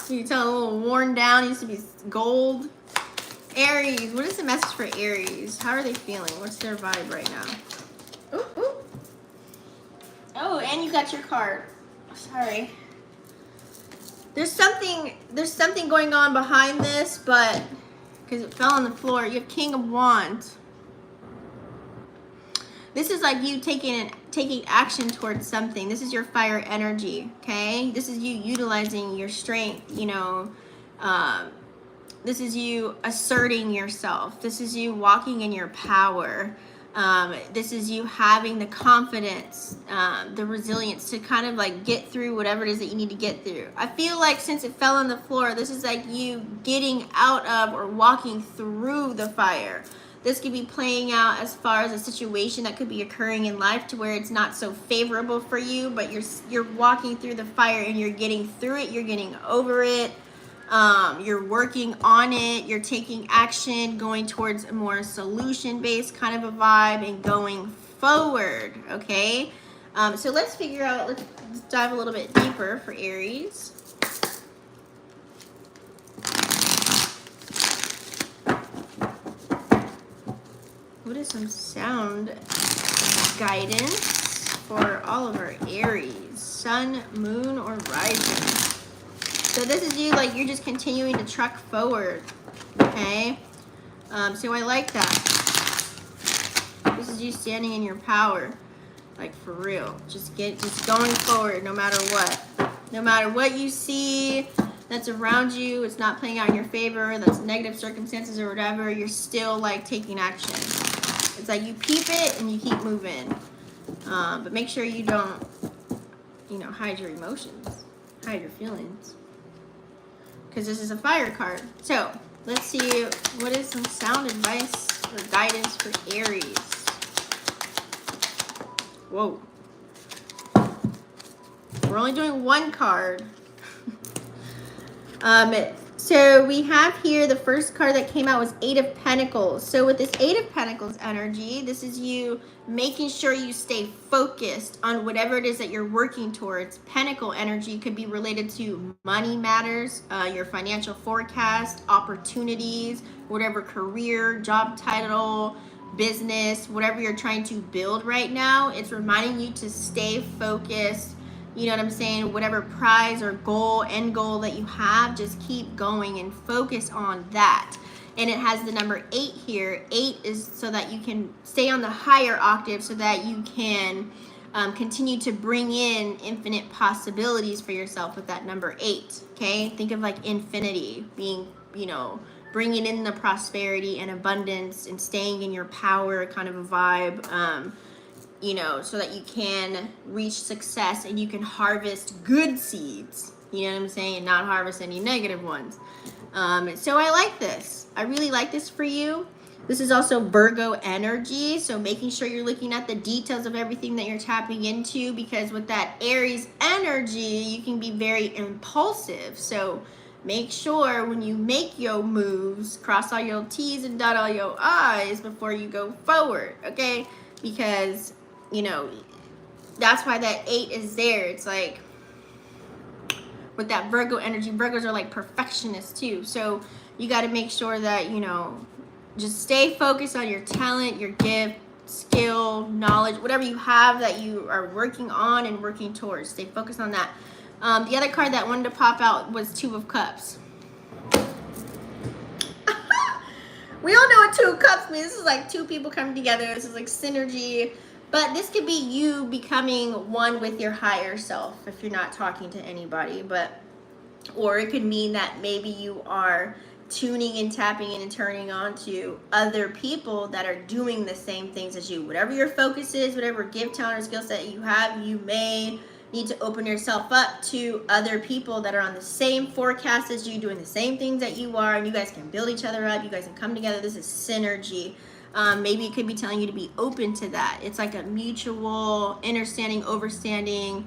You can tell a little worn down, it used to be gold. Aries, what is the message for Aries? How are they feeling? What's their vibe right now? Ooh, ooh. Oh, and you got your card. Sorry. There's something going on behind this, but because it fell on the floor, you have King of Wands. This is like you taking action towards something. This is your fire energy, okay? This is you utilizing your strength, you know. This is you asserting yourself. This is you walking in your power. This is you having the confidence, the resilience to kind of like get through whatever it is that you need to get through. I feel like since it fell on the floor, this is like you getting out of or walking through the fire. This could be playing out as far as a situation that could be occurring in life to where it's not so favorable for you, but you're walking through the fire and you're getting through it, you're getting over it. You're working on it, you're taking action, going towards a more solution-based kind of a vibe and going forward, okay? So let's figure out, let's dive a little bit deeper for Aries. What is some sound guidance for all of our Aries? Sun, moon, or rising? So this is you, like, you're just continuing to truck forward, okay? So I like that. This is you standing in your power, like, for real. Just going forward no matter what. No matter what you see that's around you, it's not playing out in your favor, that's negative circumstances or whatever, you're still, like, taking action. It's like you peep it and you keep moving. But make sure you don't, you know, hide your emotions, hide your feelings. Because this is a fire card. So let's see what is some sound advice or guidance for Aries. Whoa. We're only doing one card. So we have here the first card that came out was Eight of Pentacles. So with this Eight of Pentacles energy, this is you making sure you stay focused on whatever it is that you're working towards. Pentacle energy could be related to money matters, your financial forecast, opportunities, whatever career, job title, business, whatever you're trying to build right now. It's reminding you to stay focused. You know what I'm saying? Whatever prize or goal, end goal that you have, just keep going and focus on that. And it has the number 8 here. 8 is so that you can stay on the higher octave so that you can continue to bring in infinite possibilities for yourself with that number 8, okay? Think of like infinity being, you know, bringing in the prosperity and abundance and staying in your power kind of a vibe. You know, so that you can reach success and you can harvest good seeds, you know what I'm saying, and not harvest any negative ones. So I like this. I really like this for you. This is also Virgo energy, so making sure you're looking at the details of everything that you're tapping into, because with that Aries energy, you can be very impulsive. So make sure when you make your moves, cross all your T's and dot all your I's before you go forward, okay? Because you know, that's why that 8 is there. It's like with that Virgo energy, Virgos are like perfectionists too. So you got to make sure that, you know, just stay focused on your talent, your gift, skill, knowledge, whatever you have that you are working on and working towards. Stay focused on that. The other card that wanted to pop out was Two of Cups. We all know what Two of Cups means. This is like two people coming together. This is like synergy. But this could be you becoming one with your higher self if you're not talking to anybody. Or it could mean that maybe you are tuning and tapping in and turning on to other people that are doing the same things as you. Whatever your focus is, whatever gift, talent, or skill set you have, you may need to open yourself up to other people that are on the same forecast as you, doing the same things that you are, and you guys can build each other up. You guys can come together. This is synergy. Maybe it could be telling you to be open to that. It's like a mutual understanding, overstanding.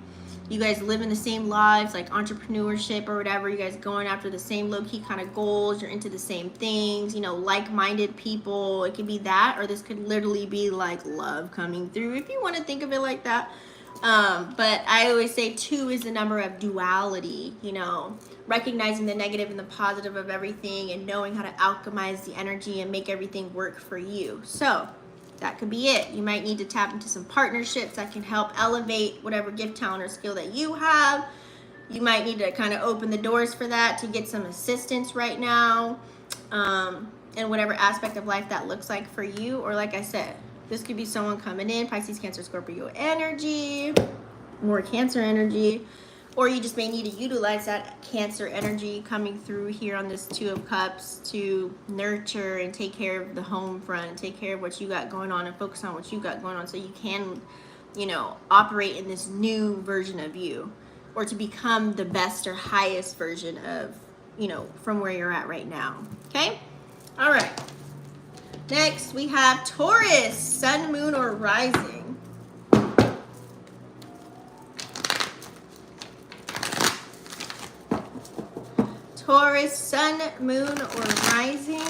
You guys live in the same lives, like entrepreneurship or whatever. You guys going after the same low-key kind of goals. You're into the same things, you know, like-minded people. It could be that, or this could literally be like love coming through if you want to think of it like that. But I always say 2 is the number of duality, you know, recognizing the negative and the positive of everything and knowing how to alchemize the energy and make everything work for you. So that could be it. You might need to tap into some partnerships that can help elevate whatever gift, talent, or skill that you have. You might need to kind of open the doors for that to get some assistance right now, in whatever aspect of life that looks like for you. Or like I said, this could be someone coming in, Pisces, Cancer, Scorpio energy, more Cancer energy, or you just may need to utilize that Cancer energy coming through here on this Two of Cups to nurture and take care of the home front, take care of what you got going on and focus on what you got going on so you can, you know, operate in this new version of you, or to become the best or highest version of, you know, from where you're at right now. Okay? All right. Next, we have Taurus, sun, moon, or rising. Taurus, sun, moon, or rising.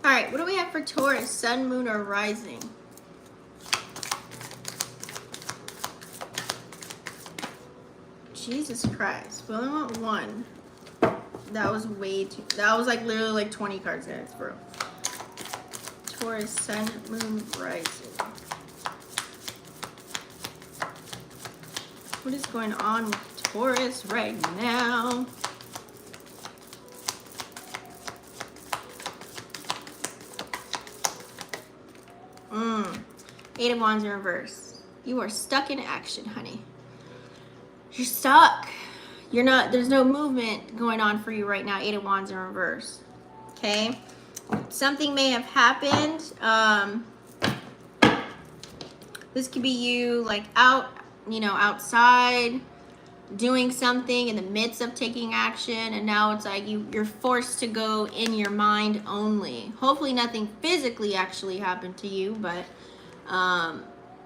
All right, what do we have for Taurus, sun, moon, or rising? Jesus Christ. We only want one. That was way too... That was like literally like 20 cards there, bro. Taurus, sun, moon, rising. What is going on with Taurus right now? Eight of Wands in reverse. You are stuck in action, honey. You're stuck. You're not, there's no movement going on for you right now. Eight of Wands in reverse. Okay? Something may have happened. This could be you like out, you know, outside doing something in the midst of taking action, and now it's like you're forced to go in your mind only. Hopefully nothing physically actually happened to you, but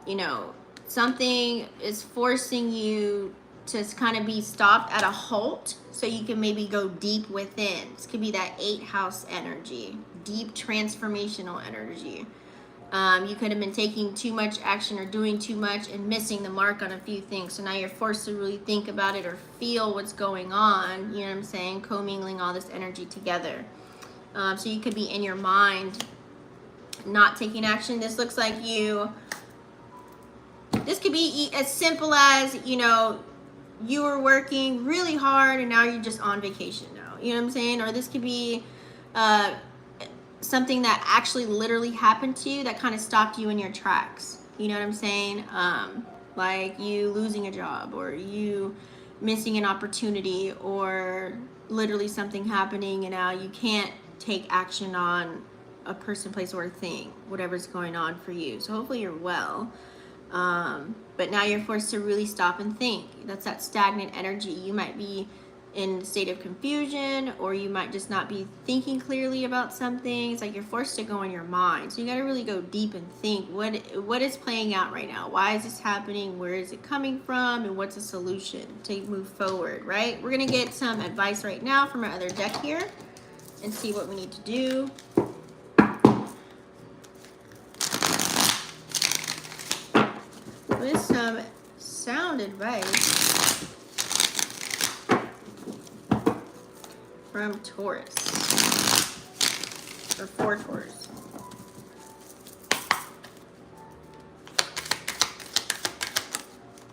you know, something is forcing you to kind of be stopped at a halt so you can maybe go deep within. This could be that 8th house energy, deep transformational energy. You could have been taking too much action or doing too much and missing the mark on a few things. So now you're forced to really think about it or feel what's going on. You know what I'm saying? Commingling all this energy together. So you could be in your mind not taking action. This looks like you... This could be as simple as, you know, you were working really hard and now you're just on vacation now. You know what I'm saying? Or this could be something that actually literally happened to you that kind of stopped you in your tracks. You know what I'm saying? Like you losing a job, or you missing an opportunity, or literally something happening and now you can't take action on a person, place, or a thing, whatever's going on for you. So hopefully you're well. But now you're forced to really stop and think. That's that stagnant energy. You might be in a state of confusion, or you might just not be thinking clearly about something. It's like you're forced to go in your mind. So you got to really go deep and think, what is playing out right now? Why is this happening? Where is it coming from? And what's a solution to move forward, right? We're going to get some advice right now from our other deck here and see what we need to do. With some sound advice from Taurus, or for Taurus.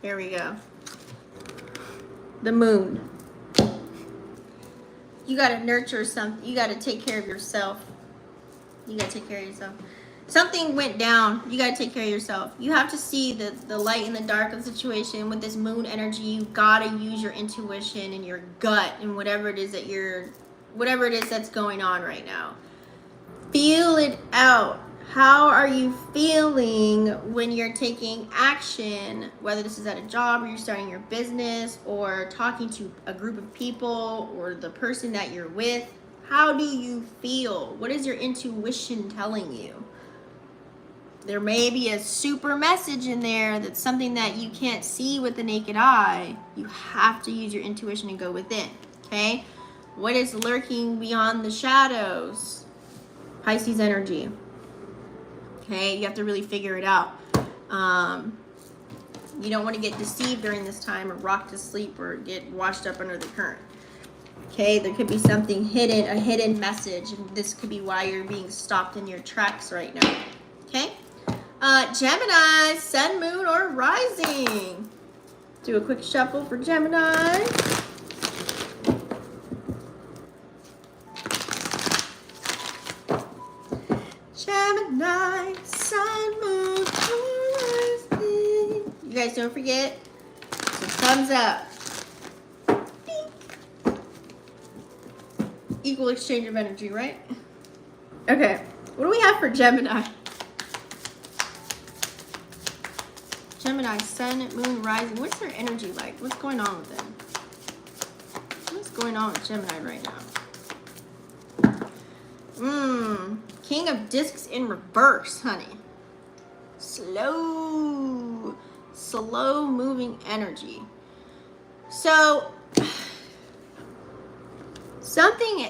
Here we go. The moon. You got to nurture something. You got to take care of yourself. You got to take care of yourself. Something went down. You got to take care of yourself. You have to see the light in the dark of the situation. With this moon energy, you got to use your intuition and your gut and whatever it is that's going on right now. Feel it out. How are you feeling when you're taking action, whether this is at a job or you're starting your business or talking to a group of people or the person that you're with? How do you feel? What is your intuition telling you? There may be a super message in there that's something that you can't see with the naked eye. You have to use your intuition and go within, okay? What is lurking beyond the shadows? Pisces energy. Okay, you have to really figure it out. You don't want to get deceived during this time or rocked to sleep or get washed up under the current. Okay, there could be something hidden, a hidden message, and this could be why you're being stopped in your tracks right now. Okay, Gemini, sun, moon, or rising. Do a quick shuffle for Gemini. Gemini, sun, moon, rising. You guys don't forget, so thumbs up. Equal exchange of energy, right? Okay, what do we have for Gemini? Gemini, sun, moon, rising. What's their energy like? What's going on with them? What's going on with Gemini right now? King of Discs in reverse, honey. Slow moving energy. So,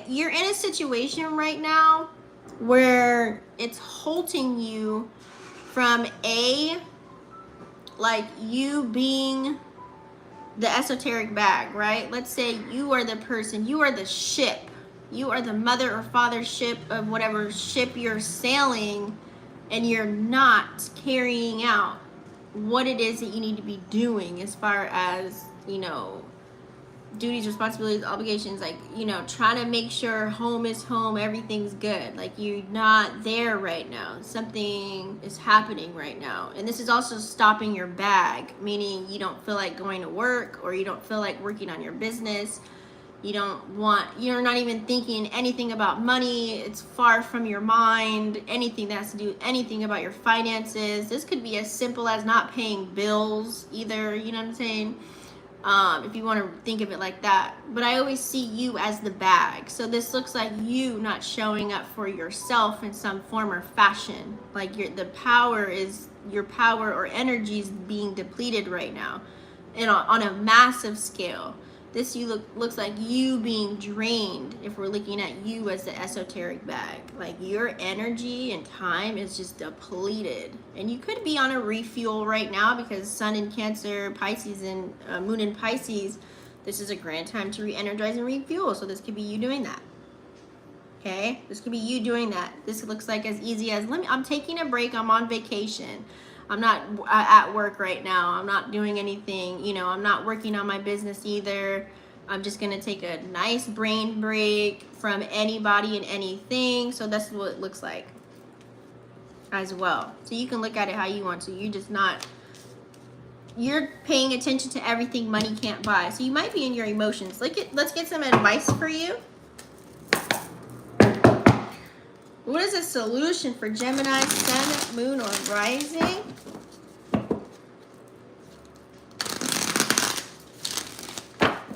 you're in a situation right now where it's halting you from like you being the esoteric bag, right? Let's say you are the person, you are the ship, you are the mother or father ship of whatever ship you're sailing, and you're not carrying out what it is that you need to be doing as far as, you know, duties, responsibilities, obligations, like, you know, trying to make sure home is home, everything's good. Like, you're not there right now. Something is happening right now. And this is also stopping your bag, meaning you don't feel like going to work, or you don't feel like working on your business. You're not even thinking anything about money. It's far from your mind. Anything that has to do with anything about your finances. This could be as simple as not paying bills either, you know what I'm saying? If you want to think of it like that. But I always see you as the bag. So this looks like you not showing up for yourself in some form or fashion. Like your power or energy is being depleted right now, and on a massive scale. This looks like you being drained if we're looking at you as the esoteric bag. Like your energy and time is just depleted. And you could be on a refuel right now because Sun in Cancer, Pisces, and Moon in Pisces, this is a grand time to re-energize and refuel. So this could be you doing that. Okay? This could be you doing that. This looks like as easy as, I'm taking a break, I'm on vacation. I'm not at work right now. I'm not doing anything. You know, I'm not working on my business either. I'm just going to take a nice brain break from anybody and anything. So that's what it looks like as well. So you can look at it how you want to. You're paying attention to everything money can't buy. So you might be in your emotions. Let's get some advice for you. What is a solution for Gemini, Sun, Moon, or Rising?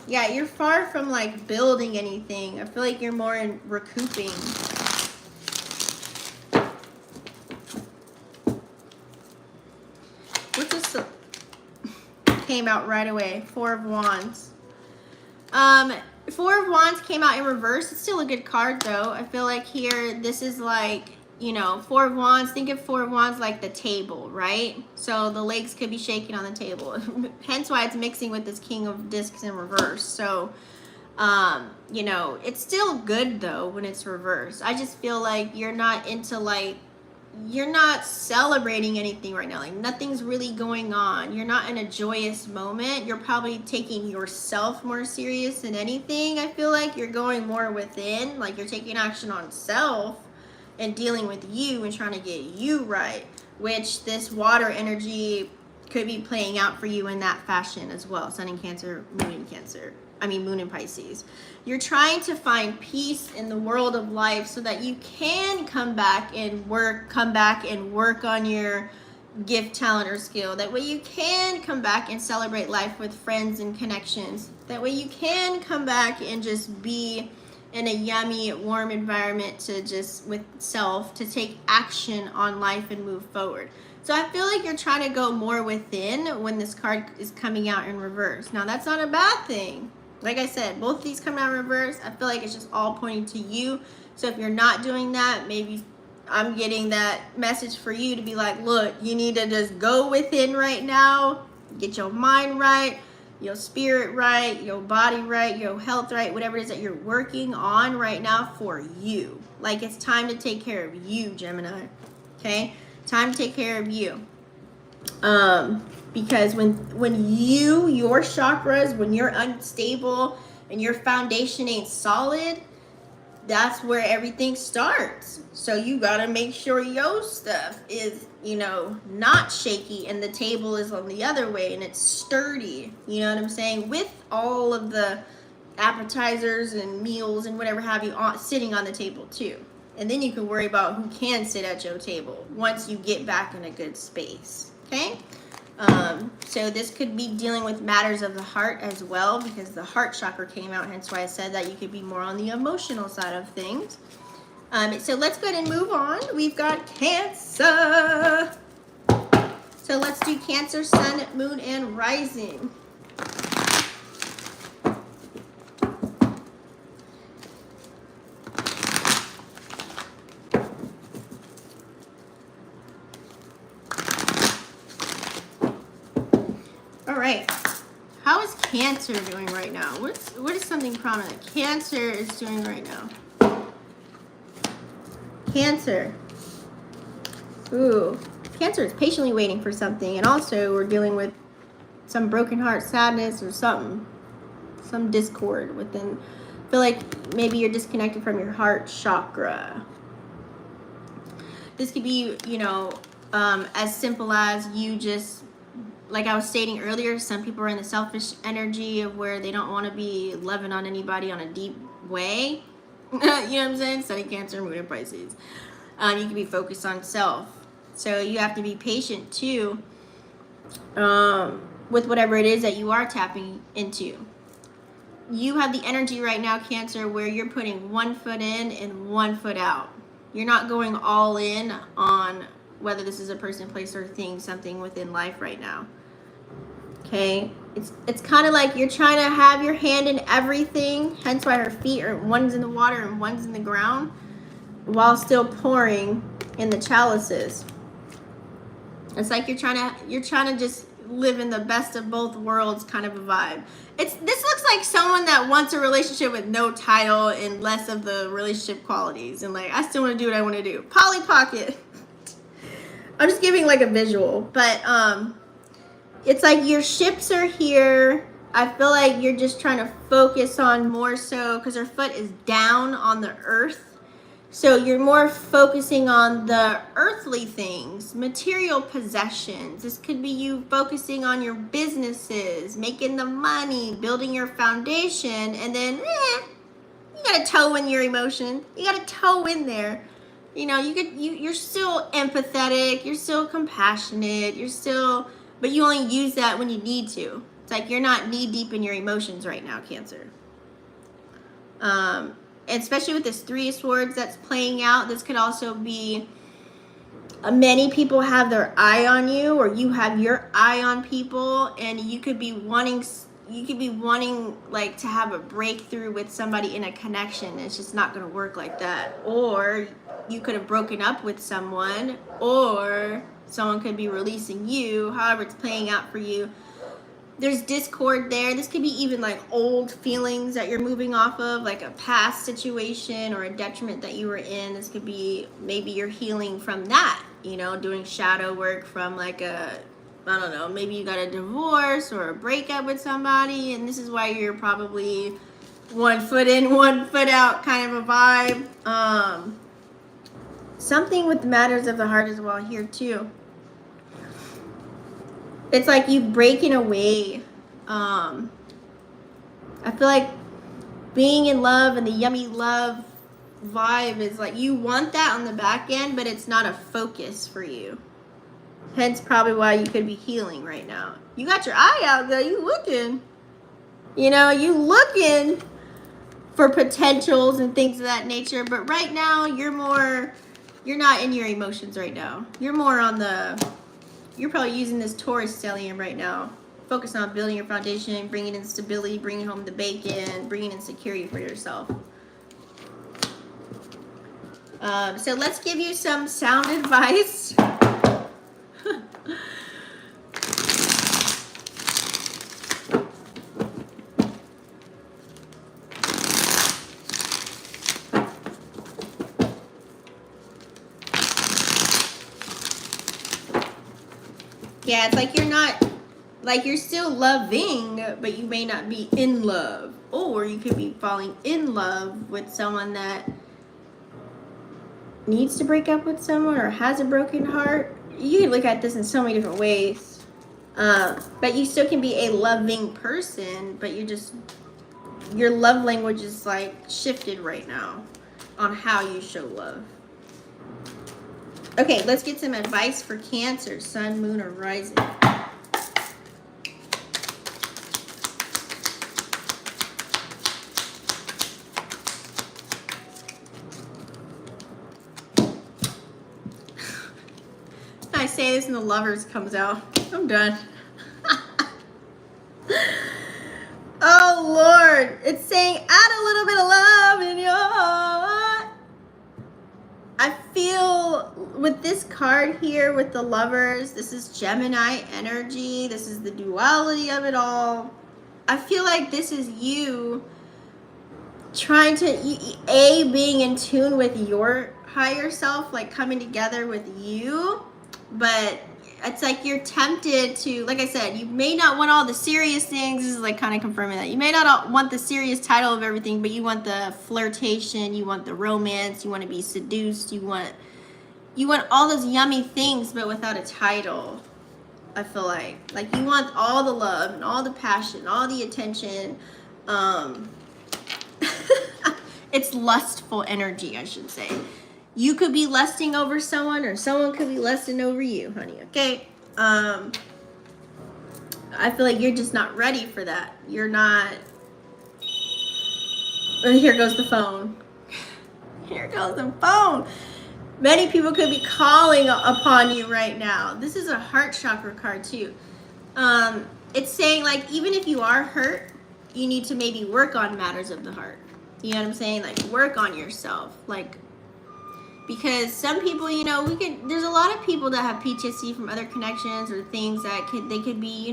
Yeah, you're far from like building anything. I feel like you're more in recouping. What's this? Came out right away. Four of Wands. Four of Wands came out in reverse. It's still a good card though. I feel like here, this is like, you know, Four of Wands. Think of Four of Wands like the table, right? So the legs could be shaking on the table. Hence why it's mixing with this King of Discs in reverse. So, you know, it's still good though when it's reversed. I just feel like you're not into like, you're not celebrating anything right now. Like nothing's really going on. You're not in a joyous moment. You're probably taking yourself more serious than anything. I feel like you're going more within, like you're taking action on self and dealing with you and trying to get you right, which this water energy could be playing out for you in that fashion as well. Sun in Cancer, Moon in Cancer. Moon in Pisces. You're trying to find peace in the world of life so that you can come back and work on your gift, talent, or skill. That way you can come back and celebrate life with friends and connections. That way you can come back and just be in a yummy, warm environment to just with self to take action on life and move forward. So I feel like you're trying to go more within when this card is coming out in reverse. Now that's not a bad thing. Like I said, both of these come out in reverse. I feel like it's just all pointing to you. So if you're not doing that, maybe I'm getting that message for you to be like, look, you need to just go within right now, get your mind right, your spirit right, your body right, your health right, whatever it is that you're working on right now for you. Like it's time to take care of you, Gemini. Okay? Time to take care of you. Because when your chakras, when you're unstable and your foundation ain't solid, that's where everything starts. So you gotta make sure your stuff is, you know, not shaky and the table is on the other way and it's sturdy. You know what I'm saying? With all of the appetizers and meals and whatever have you sitting on the table too. And then you can worry about who can sit at your table once you get back in a good space. Okay? So this could be dealing with matters of the heart as well, because the heart chakra came out, hence why I said that you could be more on the emotional side of things. So let's go ahead and move on. We've got Cancer. So let's do Cancer, Sun, Moon, and Rising. All right, how is Cancer doing right now? What is something prominent Cancer is doing right now? Cancer. Ooh, Cancer is patiently waiting for something, and also we're dealing with some broken heart, sadness, or something, some discord within. I feel like maybe you're disconnected from your heart chakra. This could be, you know, as simple as you just. Like I was stating earlier, some people are in the selfish energy of where they don't want to be loving on anybody on a deep way. You know what I'm saying? Sunny, Cancer, Moon, and Pisces. You can be focused on self. So you have to be patient too with whatever it is that you are tapping into. You have the energy right now, Cancer, where you're putting one foot in and one foot out. You're not going all in on whether this is a person, place, or thing, something within life right now. Okay, it's kind of like you're trying to have your hand in everything, hence why her feet are one's in the water and one's in the ground, while still pouring in the chalices. It's like you're trying to just live in the best of both worlds kind of a vibe. This looks like someone that wants a relationship with no title and less of the relationship qualities, and like I still want to do what I want to do. Polly Pocket. I'm just giving like a visual, but it's like your ships are here. I feel like you're just trying to focus on more so because her foot is down on the earth. So you're more focusing on the earthly things, material possessions. This could be you focusing on your businesses, making the money, building your foundation, and then you got to toe in your emotion. You got to toe in there. You know, you're still empathetic, you're still compassionate, but you only use that when you need to. It's like you're not knee deep in your emotions right now, Cancer. And especially with this Three of Swords that's playing out, this could also be many people have their eye on you, or you have your eye on people, and you could be wanting like to have a breakthrough with somebody in a connection. It's just not going to work like that. Or you could have broken up with someone, or someone could be releasing you. However it's playing out for you, there's discord there. This could be even like old feelings that you're moving off of, like a past situation or a detriment that you were in. This could be maybe you're healing from that, you know, doing shadow work from like I don't know, maybe you got a divorce or a breakup with somebody, and this is why you're probably one foot in, one foot out kind of a vibe. Something with the matters of the heart as well here too. It's like you breaking away. I feel like being in love and the yummy love vibe is like you want that on the back end, but it's not a focus for you. Hence probably why you could be healing right now. You got your eye out there. You looking. You know, you looking for potentials and things of that nature. But right now, you're not in your emotions right now. You're more on you're probably using this Taurus stellium right now. Focus on building your foundation, bringing in stability, bringing home the bacon, bringing in security for yourself. So let's give you some sound advice. Yeah, it's like you're still loving, but you may not be in love. Or you could be falling in love with someone that needs to break up with someone or has a broken heart. You can look at this in so many different ways. But you still can be a loving person, but your love language is like shifted right now on how you show love. Okay, let's get some advice for Cancer, Sun, Moon, or Rising. I say this and the Lovers comes out. I'm done. Oh, Lord. It's saying, add a little bit of love in your heart. I feel with this card here with the Lovers, this is Gemini energy. This is the duality of it all. I feel like this is you trying to, being in tune with your higher self, like coming together with you. But it's like you're tempted to, like I said, you may not want all the serious things. This is like kind of confirming that. You may not want the serious title of everything, but you want the flirtation, you want the romance, you want to be seduced, you want all those yummy things, but without a title. I feel like you want all the love and all the passion, all the attention. It's lustful energy, I should say. You could be lusting over someone, or someone could be lusting over you, honey, okay? I feel like you're just not ready for that. You're not... Oh, here goes the phone. Here goes the phone. Many people could be calling upon you right now. This is a heart chakra card, too. It's saying, like, even if you are hurt, you need to maybe work on matters of the heart. You know what I'm saying? Like, work on yourself. Like... Because some people, there's a lot of people that have PTSD from other connections or things that they could be,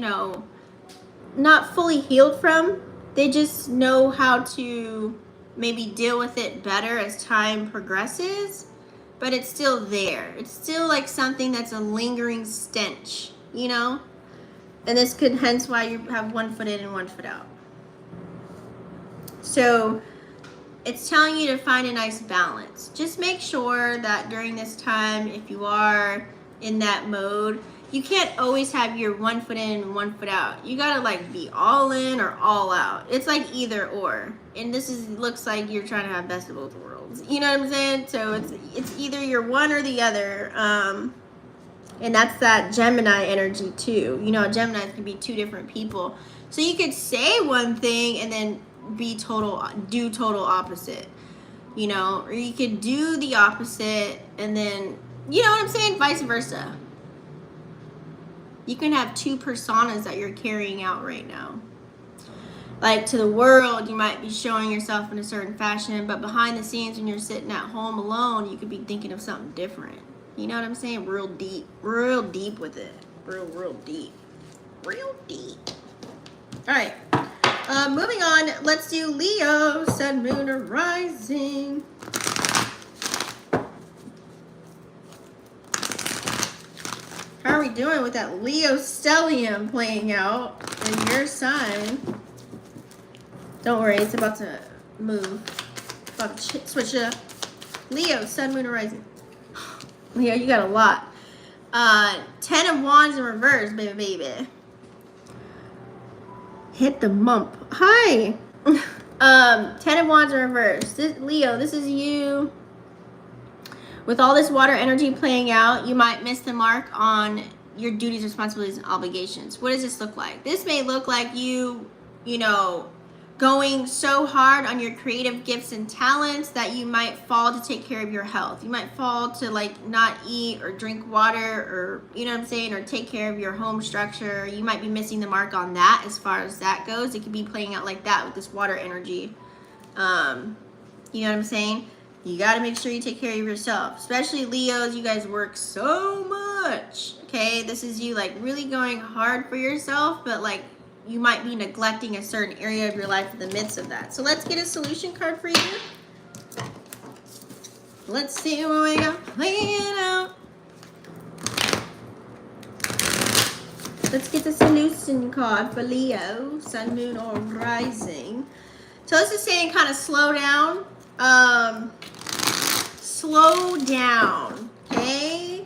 not fully healed from. They just know how to maybe deal with it better as time progresses, but it's still there. It's still like something that's a lingering stench, And this could, hence why you have 1 foot in and 1 foot out. So... it's telling you to find a nice balance. Just make sure that during this time, if you are in that mode, you can't always have your 1 foot in and 1 foot out. You gotta like be all in or all out. It's like either or. And this looks like you're trying to have best of both worlds. You know what I'm saying? So it's either you're one or the other. And that's that Gemini energy too. Geminis can be two different people. So you could say one thing and then do total opposite, or you could do the opposite and then, you know what I'm saying, vice versa. You can have two personas that you're carrying out right now. Like to the world, you might be showing yourself in a certain fashion, but behind the scenes when you're sitting at home alone, you could be thinking of something different. You know what I'm saying? Real deep with it. Real deep. All right. Moving on, let's do Leo, Sun, Moon, or Rising. How are we doing with that Leo stellium playing out in your sign? Don't worry, it's about to move. About to switch it up. Leo, Sun, Moon, or Rising. Leo, you got a lot. 10 of Wands in reverse, baby. Hit the mump. Hi. 10 of Wands in reverse. Leo, this is you. With all this water energy playing out, you might miss the mark on your duties, responsibilities, and obligations. What does this look like? This may look like you going so hard on your creative gifts and talents that you might fall to take care of your health. You might fall to like not eat or drink water, or you know what I'm saying, or take care of your home structure. You might be missing the mark on that as far as that goes. It could be playing out like that with this water energy. You know what I'm saying? You got to make sure you take care of yourself, especially Leos. You guys work so much. Okay, this is you like really going hard for yourself, but like you might be neglecting a certain area of your life in the midst of that. So let's get a solution card for you. Let's see what we got playing out. Let's get the solution card for Leo, Sun, Moon, or Rising. So this is saying kind of slow down. Slow down, okay?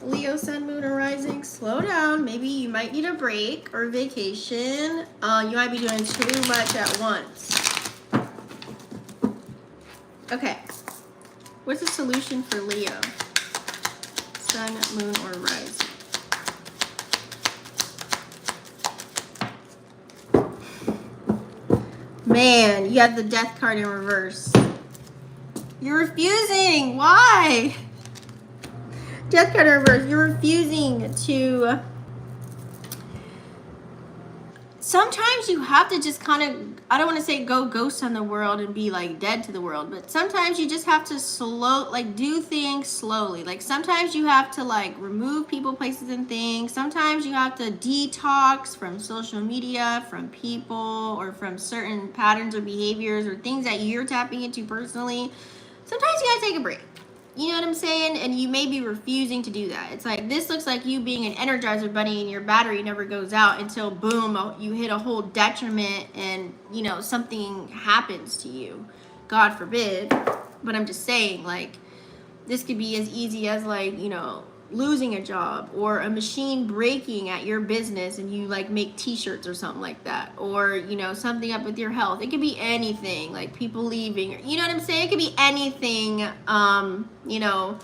Leo, Sun, Moon, or Rising, slow down. Maybe you might need a break or a vacation. You might be doing too much at once. Okay. What's the solution for Leo? Sun, Moon, or Rising? Man, you have the Death card in reverse. You're refusing. Why? Death card in reverse. You're refusing to. Sometimes you have to just kind of, I don't want to say go ghost on the world and be like dead to the world, but sometimes you just have to do things slowly. Like sometimes you have to like remove people, places, and things. Sometimes you have to detox from social media, from people, or from certain patterns or behaviors or things that you're tapping into personally. Sometimes you gotta take a break. You know what I'm saying? And you may be refusing to do that. It's like, this looks like you being an Energizer bunny and your battery never goes out until, boom, you hit a whole detriment and, you know, something happens to you. God forbid. But I'm just saying, like, this could be as easy as, like, you know, losing a job or a machine breaking at your business and you, like, make t-shirts or something like that. Or, you know, something up with your health. It could be anything, like people leaving. You know what I'm saying? It could be anything. You know,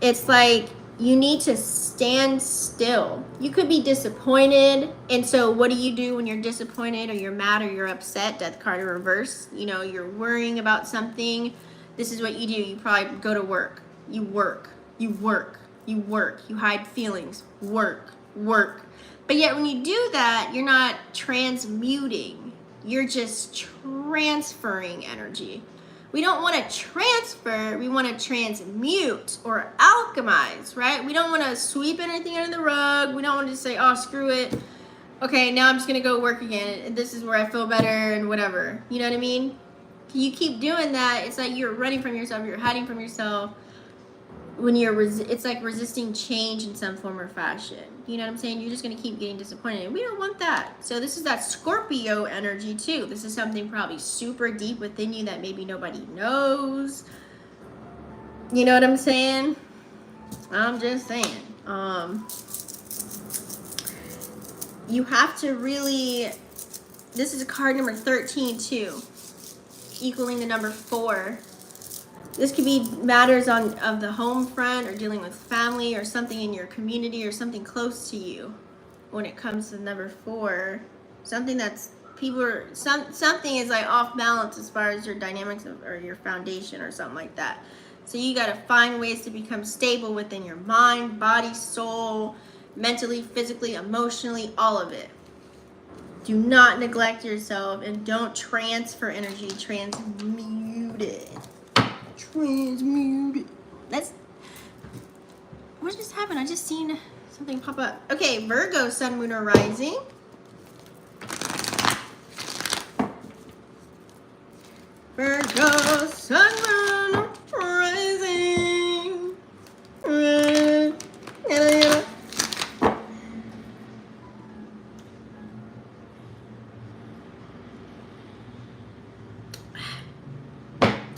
it's like you need to stand still. You could be disappointed. And so what do you do when you're disappointed or you're mad or you're upset? Death card in reverse. You know, you're worrying about something. This is what you do. You probably go to work. You work. You work. You work. You hide feelings. Work. Work. But yet when you do that, you're not transmuting. You're just transferring energy. We don't want to transfer. We want to transmute or alchemize, right? We don't want to sweep anything under the rug. We don't want to just say, oh, screw it. Okay, now I'm just going to go work again. This is where I feel better and whatever. You know what I mean? You keep doing that. It's like you're running from yourself. You're hiding from yourself. When you're, it's like resisting change in some form or fashion. You know what I'm saying? You're just going to keep getting disappointed. We don't want that. So this is that Scorpio energy too. This is something probably super deep within you that maybe nobody knows. You know what I'm saying? I'm just saying. You have to really, this is card number 13 too, equaling the number 4. This could be matters of the home front or dealing with family or something in your community or something close to you when it comes to number 4. Something that's something is like off balance as far as your dynamics or your foundation or something like that. So you got to find ways to become stable within your mind, body, soul, mentally, physically, emotionally, all of it. Do not neglect yourself and don't transfer energy, transmute it. Transmuted. What just happened? I just seen something pop up. Okay, Virgo, Sun, Moon, or Rising. Virgo, Sun, Moon, Rising.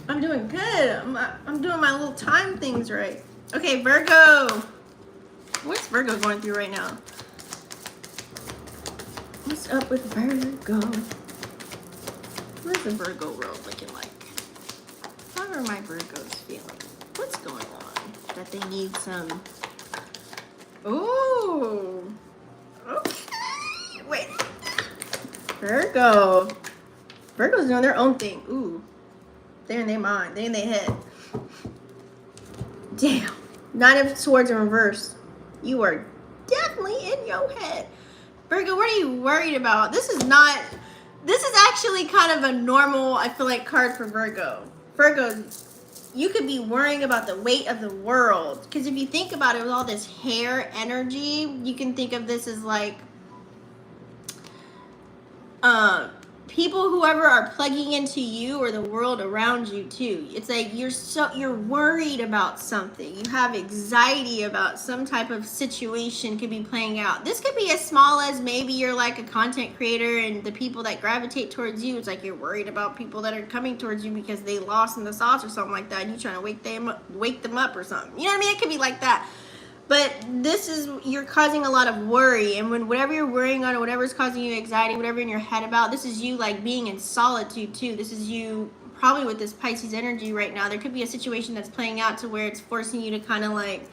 I'm doing good. I'm doing my little time things right. Okay, Virgo. What's Virgo going through right now? What's up with Virgo? Where's the Virgo world looking like? How are my Virgos feeling? What's going on? That they need some... Ooh. Okay. Wait. Virgo. Virgo's doing their own thing. Ooh. They're in their mind. They're in their head. Damn. Nine of Swords in reverse. You are definitely in your head. Virgo, what are you worried about? This is actually kind of a normal, I feel like, card for Virgo. Virgo, you could be worrying about the weight of the world. Because if you think about it with all this hair energy, you can think of this as like people, whoever are plugging into you or the world around you too. It's like you're worried about something. You have anxiety about some type of situation could be playing out. This could be as small as maybe you're like a content creator and the people that gravitate towards you, it's like you're worried about people that are coming towards you because they lost in the sauce or something like that, and you're trying to wake them up or something. You know what I mean? It could be like that. But this is, you're causing a lot of worry, and when whatever you're worrying on or whatever's causing you anxiety, whatever in your head about, this is you like being in solitude too. This is you probably with this Pisces energy right now. There could be a situation that's playing out to where it's forcing you to kind of like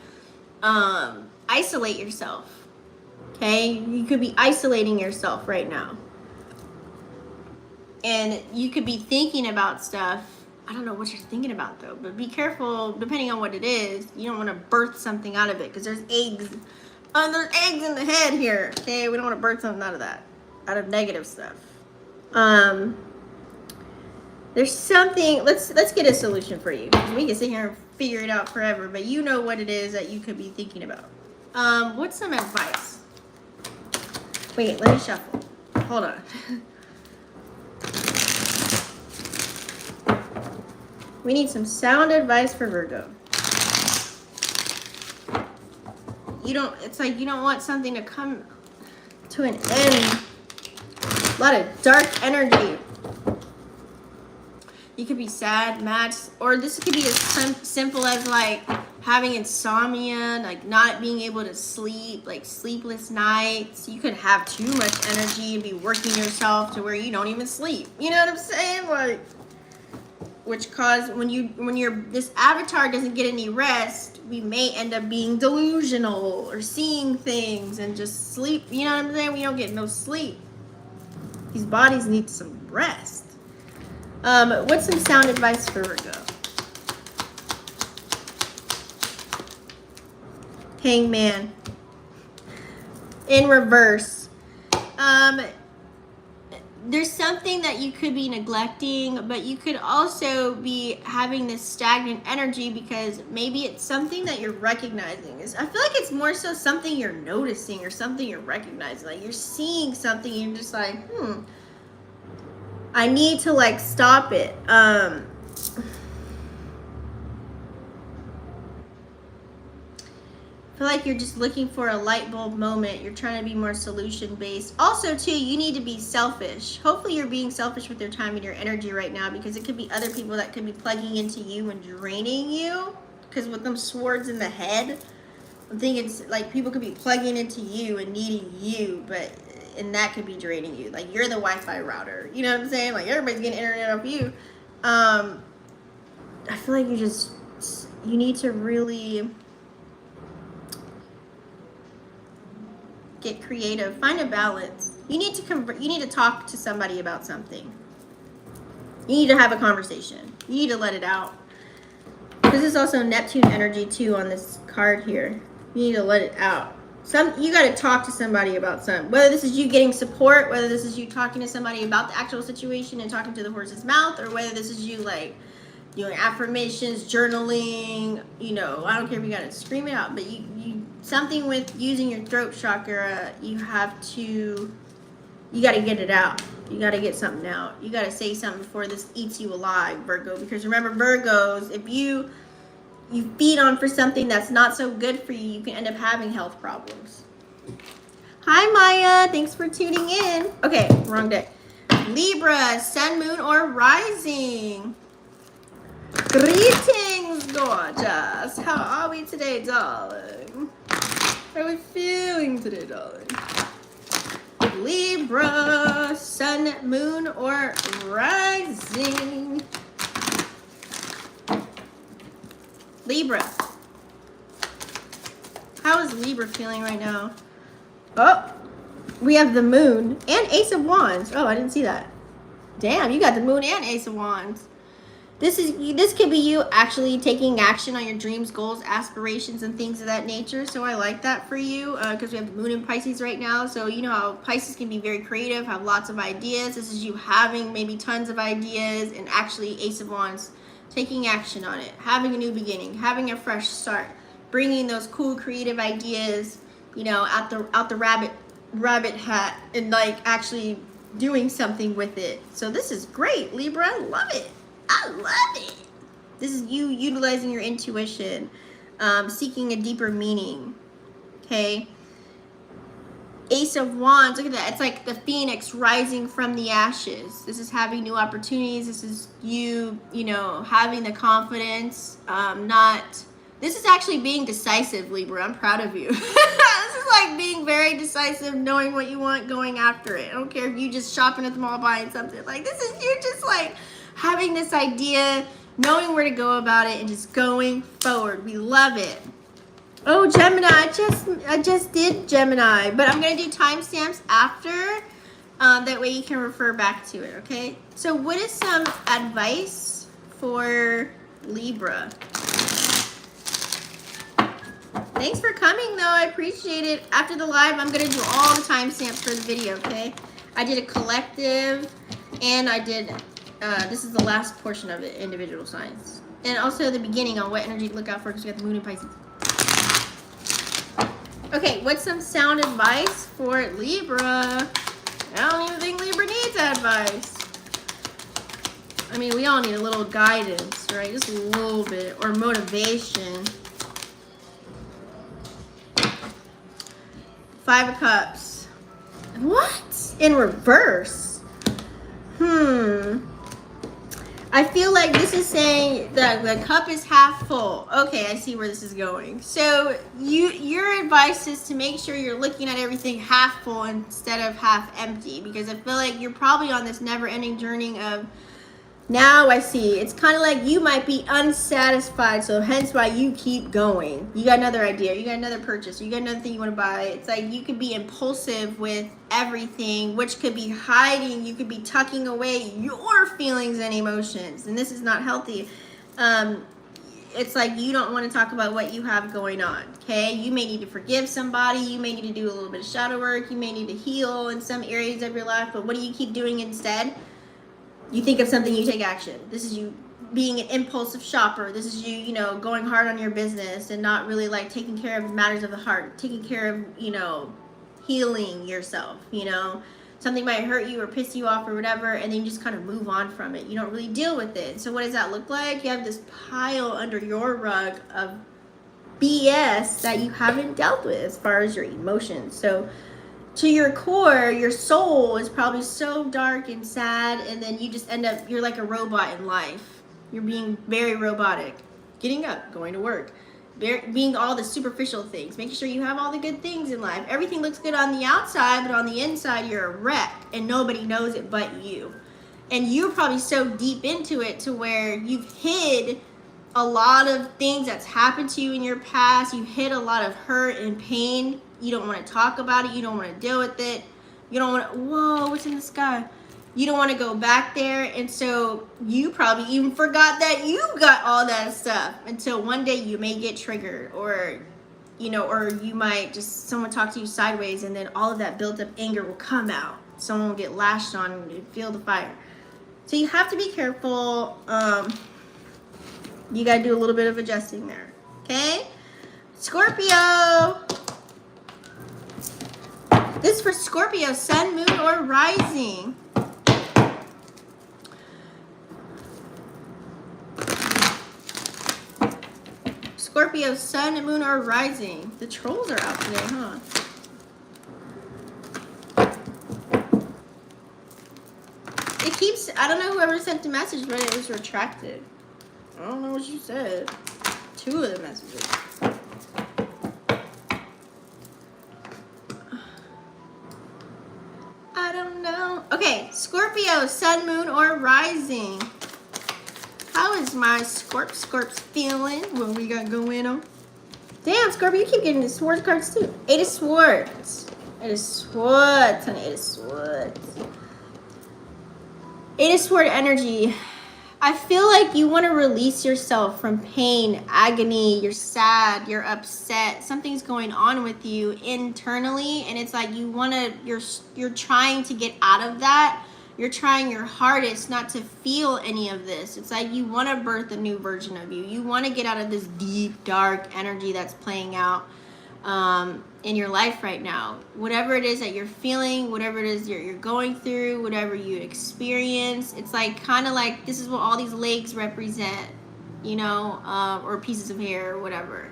isolate yourself. Okay? You could be isolating yourself right now. And you could be thinking about stuff. I don't know what you're thinking about though, but be careful depending on what it is. You don't want to birth something out of it because there's eggs. There's eggs in the head here. Okay, we don't want to birth something out of that, out of negative stuff. There's something. Let's get a solution for you. We can sit here and figure it out forever, but you know what it is that you could be thinking about. What's some advice? Wait, let me shuffle. Hold on. We need some sound advice for Virgo. It's like you don't want something to come to an end. A lot of dark energy. You could be sad, mad, or this could be as simple as like having insomnia, like not being able to sleep, like sleepless nights. You could have too much energy and be working yourself to where you don't even sleep. You know what I'm saying? Like, which cause when this avatar doesn't get any rest, we may end up being delusional or seeing things and just sleep. You know what I'm saying? We don't get no sleep. These bodies need some rest. What's some sound advice for Virgo? Hangman. In reverse. There's something that you could be neglecting, but you could also be having this stagnant energy because maybe it's something that you're recognizing. I feel like it's more so something you're noticing or something you're recognizing. Like you're seeing something and you're just like, I need to like stop it. I feel like you're just looking for a light bulb moment. You're trying to be more solution based. Also too, you need to be selfish. Hopefully you're being selfish with your time and your energy right now, because it could be other people that could be plugging into you and draining you. Because with them swords in the head, I'm thinking it's like people could be plugging into you and needing you, and that could be draining you. Like you're the Wi-Fi router. You know what I'm saying? Like everybody's getting internet off you. I feel like you need to really get creative, find a balance. You need to talk to somebody about something. You need to have a conversation. You need to let it out. This is also Neptune energy too on this card here. You need to let it out. You got to talk to somebody about something. Whether this is you getting support, whether this is you talking to somebody about the actual situation and talking to the horse's mouth, or whether this is you like doing affirmations, journaling, I don't care if you got to scream it out, but you something with using your throat chakra, you got to get it out. You got to get something out. You got to say something before this eats you alive, Virgo, because remember, Virgos, if you feed on for something that's not so good for you, you can end up having health problems. Hi, Maya. Thanks for tuning in. Okay, wrong day. Libra, sun, moon, or rising. Greetings, gorgeous. How are we today, darling? How are we feeling today, darling? Libra, sun, moon, or rising. Libra. How is Libra feeling right now? Oh, we have the moon and Ace of Wands. Oh, I didn't see that. Damn, you got the Moon and Ace of Wands. This could be you actually taking action on your dreams, goals, aspirations, and things of that nature. So I like that for you because we have the Moon in Pisces right now. So you know how Pisces can be very creative, have lots of ideas. This is you having maybe tons of ideas and actually Ace of Wands, taking action on it, having a new beginning, having a fresh start, bringing those cool creative ideas, you know, out the rabbit hat and like actually doing something with it. So this is great, Libra. I love it. I love it. This is you utilizing your intuition, seeking a deeper meaning. Okay. Ace of Wands, look at that. It's like the phoenix rising from the ashes. This is having new opportunities. This is you know, having the confidence, this is actually being decisive, Libra. I'm proud of you. This is like being very decisive, knowing what you want, going after it. I don't care if you just shopping at the mall buying something. Like this is you just like having this idea, knowing where to go about it, and just going forward. We love it. Oh, Gemini, I just did Gemini, but I'm gonna do timestamps after. That way you can refer back to it, okay? So what is some advice for Libra? Thanks for coming, though. I appreciate it. After the live, I'm gonna do all the timestamps for the video, okay? I did a collective, and I did, this is the last portion of it, individual signs. And also the beginning on what energy to look out for, because we got the Moon in Pisces. Okay, what's some sound advice for Libra? I don't even think Libra needs advice. I mean, we all need a little guidance, right? Just a little bit, or motivation. 5 of Cups. What? In reverse. I feel like this is saying that the cup is half full. Okay, I see where this is going. So your advice is to make sure you're looking at everything half full instead of half empty, because I feel like you're probably on this never-ending journey of, now I see, it's kind of like you might be unsatisfied, so hence why you keep going. You got another idea, you got another purchase, you got another thing you want to buy. It's like you could be impulsive with everything, which could be hiding, you could be tucking away your feelings and emotions, and this is not healthy. It's like you don't want to talk about what you have going on, okay? You may need to forgive somebody, you may need to do a little bit of shadow work, you may need to heal in some areas of your life, but what do you keep doing instead? You think of something, you take action. This is you being an impulsive shopper. This is you, going hard on your business and not really like taking care of matters of the heart, taking care of, healing yourself, Something might hurt you or piss you off or whatever, and then you just kind of move on from it. You don't really deal with it. So what does that look like? You have this pile under your rug of BS that you haven't dealt with as far as your emotions. So to your core, your soul is probably so dark and sad, and then you just end up, you're like a robot in life. You're being very robotic. Getting up, going to work, being all the superficial things, making sure you have all the good things in life. Everything looks good on the outside, but on the inside, you're a wreck, and nobody knows it but you. And you're probably so deep into it to where you've hid a lot of things that's happened to you in your past. You hid a lot of hurt and pain. You don't want to talk about it. You don't want to deal with it. You don't want to, whoa, what's in the sky? You don't want to go back there. And so you probably even forgot that you got all that stuff until one day you may get triggered, or, or you might just, someone talk to you sideways, and then all of that built up anger will come out. Someone will get lashed on and feel the fire. So you have to be careful. You got to do a little bit of adjusting there. Okay? Scorpio. This is for Scorpio, sun, moon, or rising. Scorpio, sun, moon, or rising. The trolls are out today, huh? It keeps, I don't know whoever sent the message, but it was retracted. I don't know what you said. 2 of the messages. I don't know. Okay, Scorpio, sun, moon, or rising. How is my Scorps feeling? What we got going on? Damn, Scorpio, you keep getting the swords cards too. 8 of Swords. 8 of Swords, honey. 8 of Swords. Eight of Swords energy. I feel like you want to release yourself from pain, agony, you're sad, you're upset, something's going on with you internally, and it's like you want to, you're trying to get out of that. You're trying your hardest not to feel any of this. It's like you want to birth a new version of you. You want to get out of this deep, dark energy that's playing out in your life right now. Whatever it is that you're feeling, whatever it is you're going through, whatever you experience, it's like kind of like this is what all these legs represent, you know, or pieces of hair or whatever.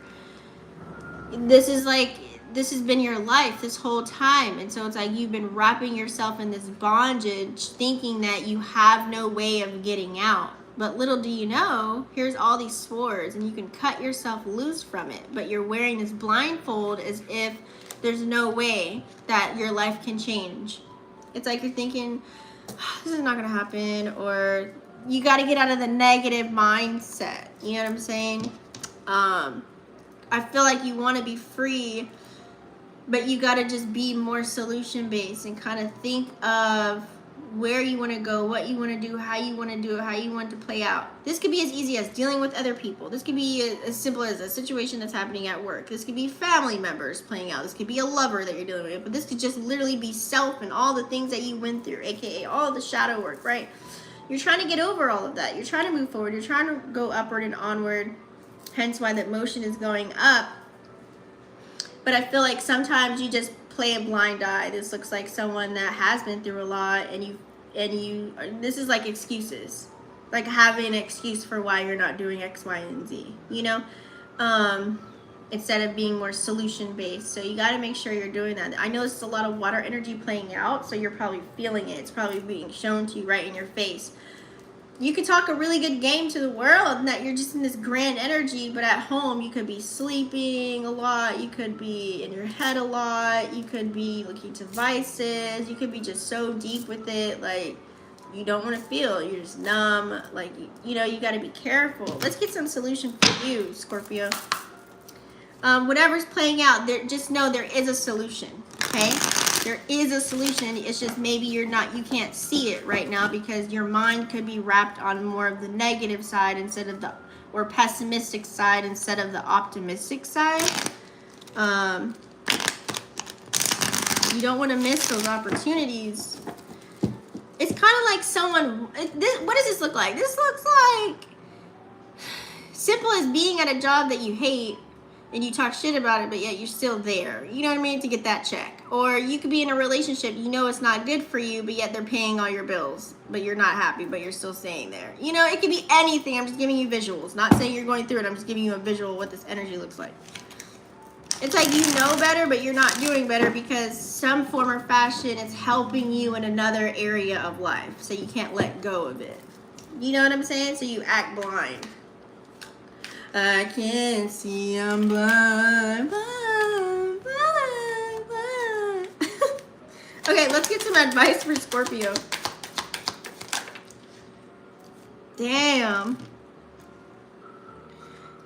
This is like, this has been your life this whole time. And so it's like you've been wrapping yourself in this bondage thinking that you have no way of getting out. But little do you know, here's all these swords and you can cut yourself loose from it. But you're wearing this blindfold as if there's no way that your life can change. It's like you're thinking, oh, this is not going to happen. Or you got to get out of the negative mindset. You know what I'm saying? I feel like you want to be free, but you got to just be more solution based and kind of think of where you want to go, what you want to do, how you want to do it, how you want it to play out. This could be as easy as dealing with other people. This could be as simple as a situation that's happening at work. This could be family members playing out. This could be a lover that you're dealing with. But this could just literally be self and all the things that you went through, aka all the shadow work, right? You're trying to get over all of that. You're trying to move forward. You're trying to go upward and onward. Hence why that motion is going up. But I feel like sometimes you just play a blind eye. This looks like someone that has been through a lot, and you this is like excuses, like having an excuse for why you're not doing X, Y, and Z, you know, instead of being more solution based. So you got to make sure you're doing that. I know it's a lot of water energy playing out, so you're probably feeling it. It's probably being shown to you right in your face. You could talk a really good game to the world and that you're just in this grand energy, but at home you could be sleeping a lot, you could be in your head a lot, you could be looking to vices, you could be just so deep with it, like you don't want to feel, you're just numb, like, you know, you got to be careful. Let's get some solution for you, Scorpio. Whatever's playing out, there, just know there is a solution, okay? There is a solution. It's just maybe you can't see it right now because your mind could be wrapped on more of the negative side instead of the, or pessimistic side instead of the optimistic side. You don't want to miss those opportunities. It's kind of like someone, what does this look like? This looks like simple as being at a job that you hate and you talk shit about it, but yet you're still there. You know what I mean? To get that check. Or you could be in a relationship, you know it's not good for you, but yet they're paying all your bills, but you're not happy, but you're still staying there. You know, it could be anything. I'm just giving you visuals. Not saying you're going through it. I'm just giving you a visual of what this energy looks like. It's like you know better, but you're not doing better because some form or fashion is helping you in another area of life. So you can't let go of it. You know what I'm saying? So you act blind. I can't see, I'm blind, blind, blind, blind. Okay, let's get some advice for Scorpio. Damn.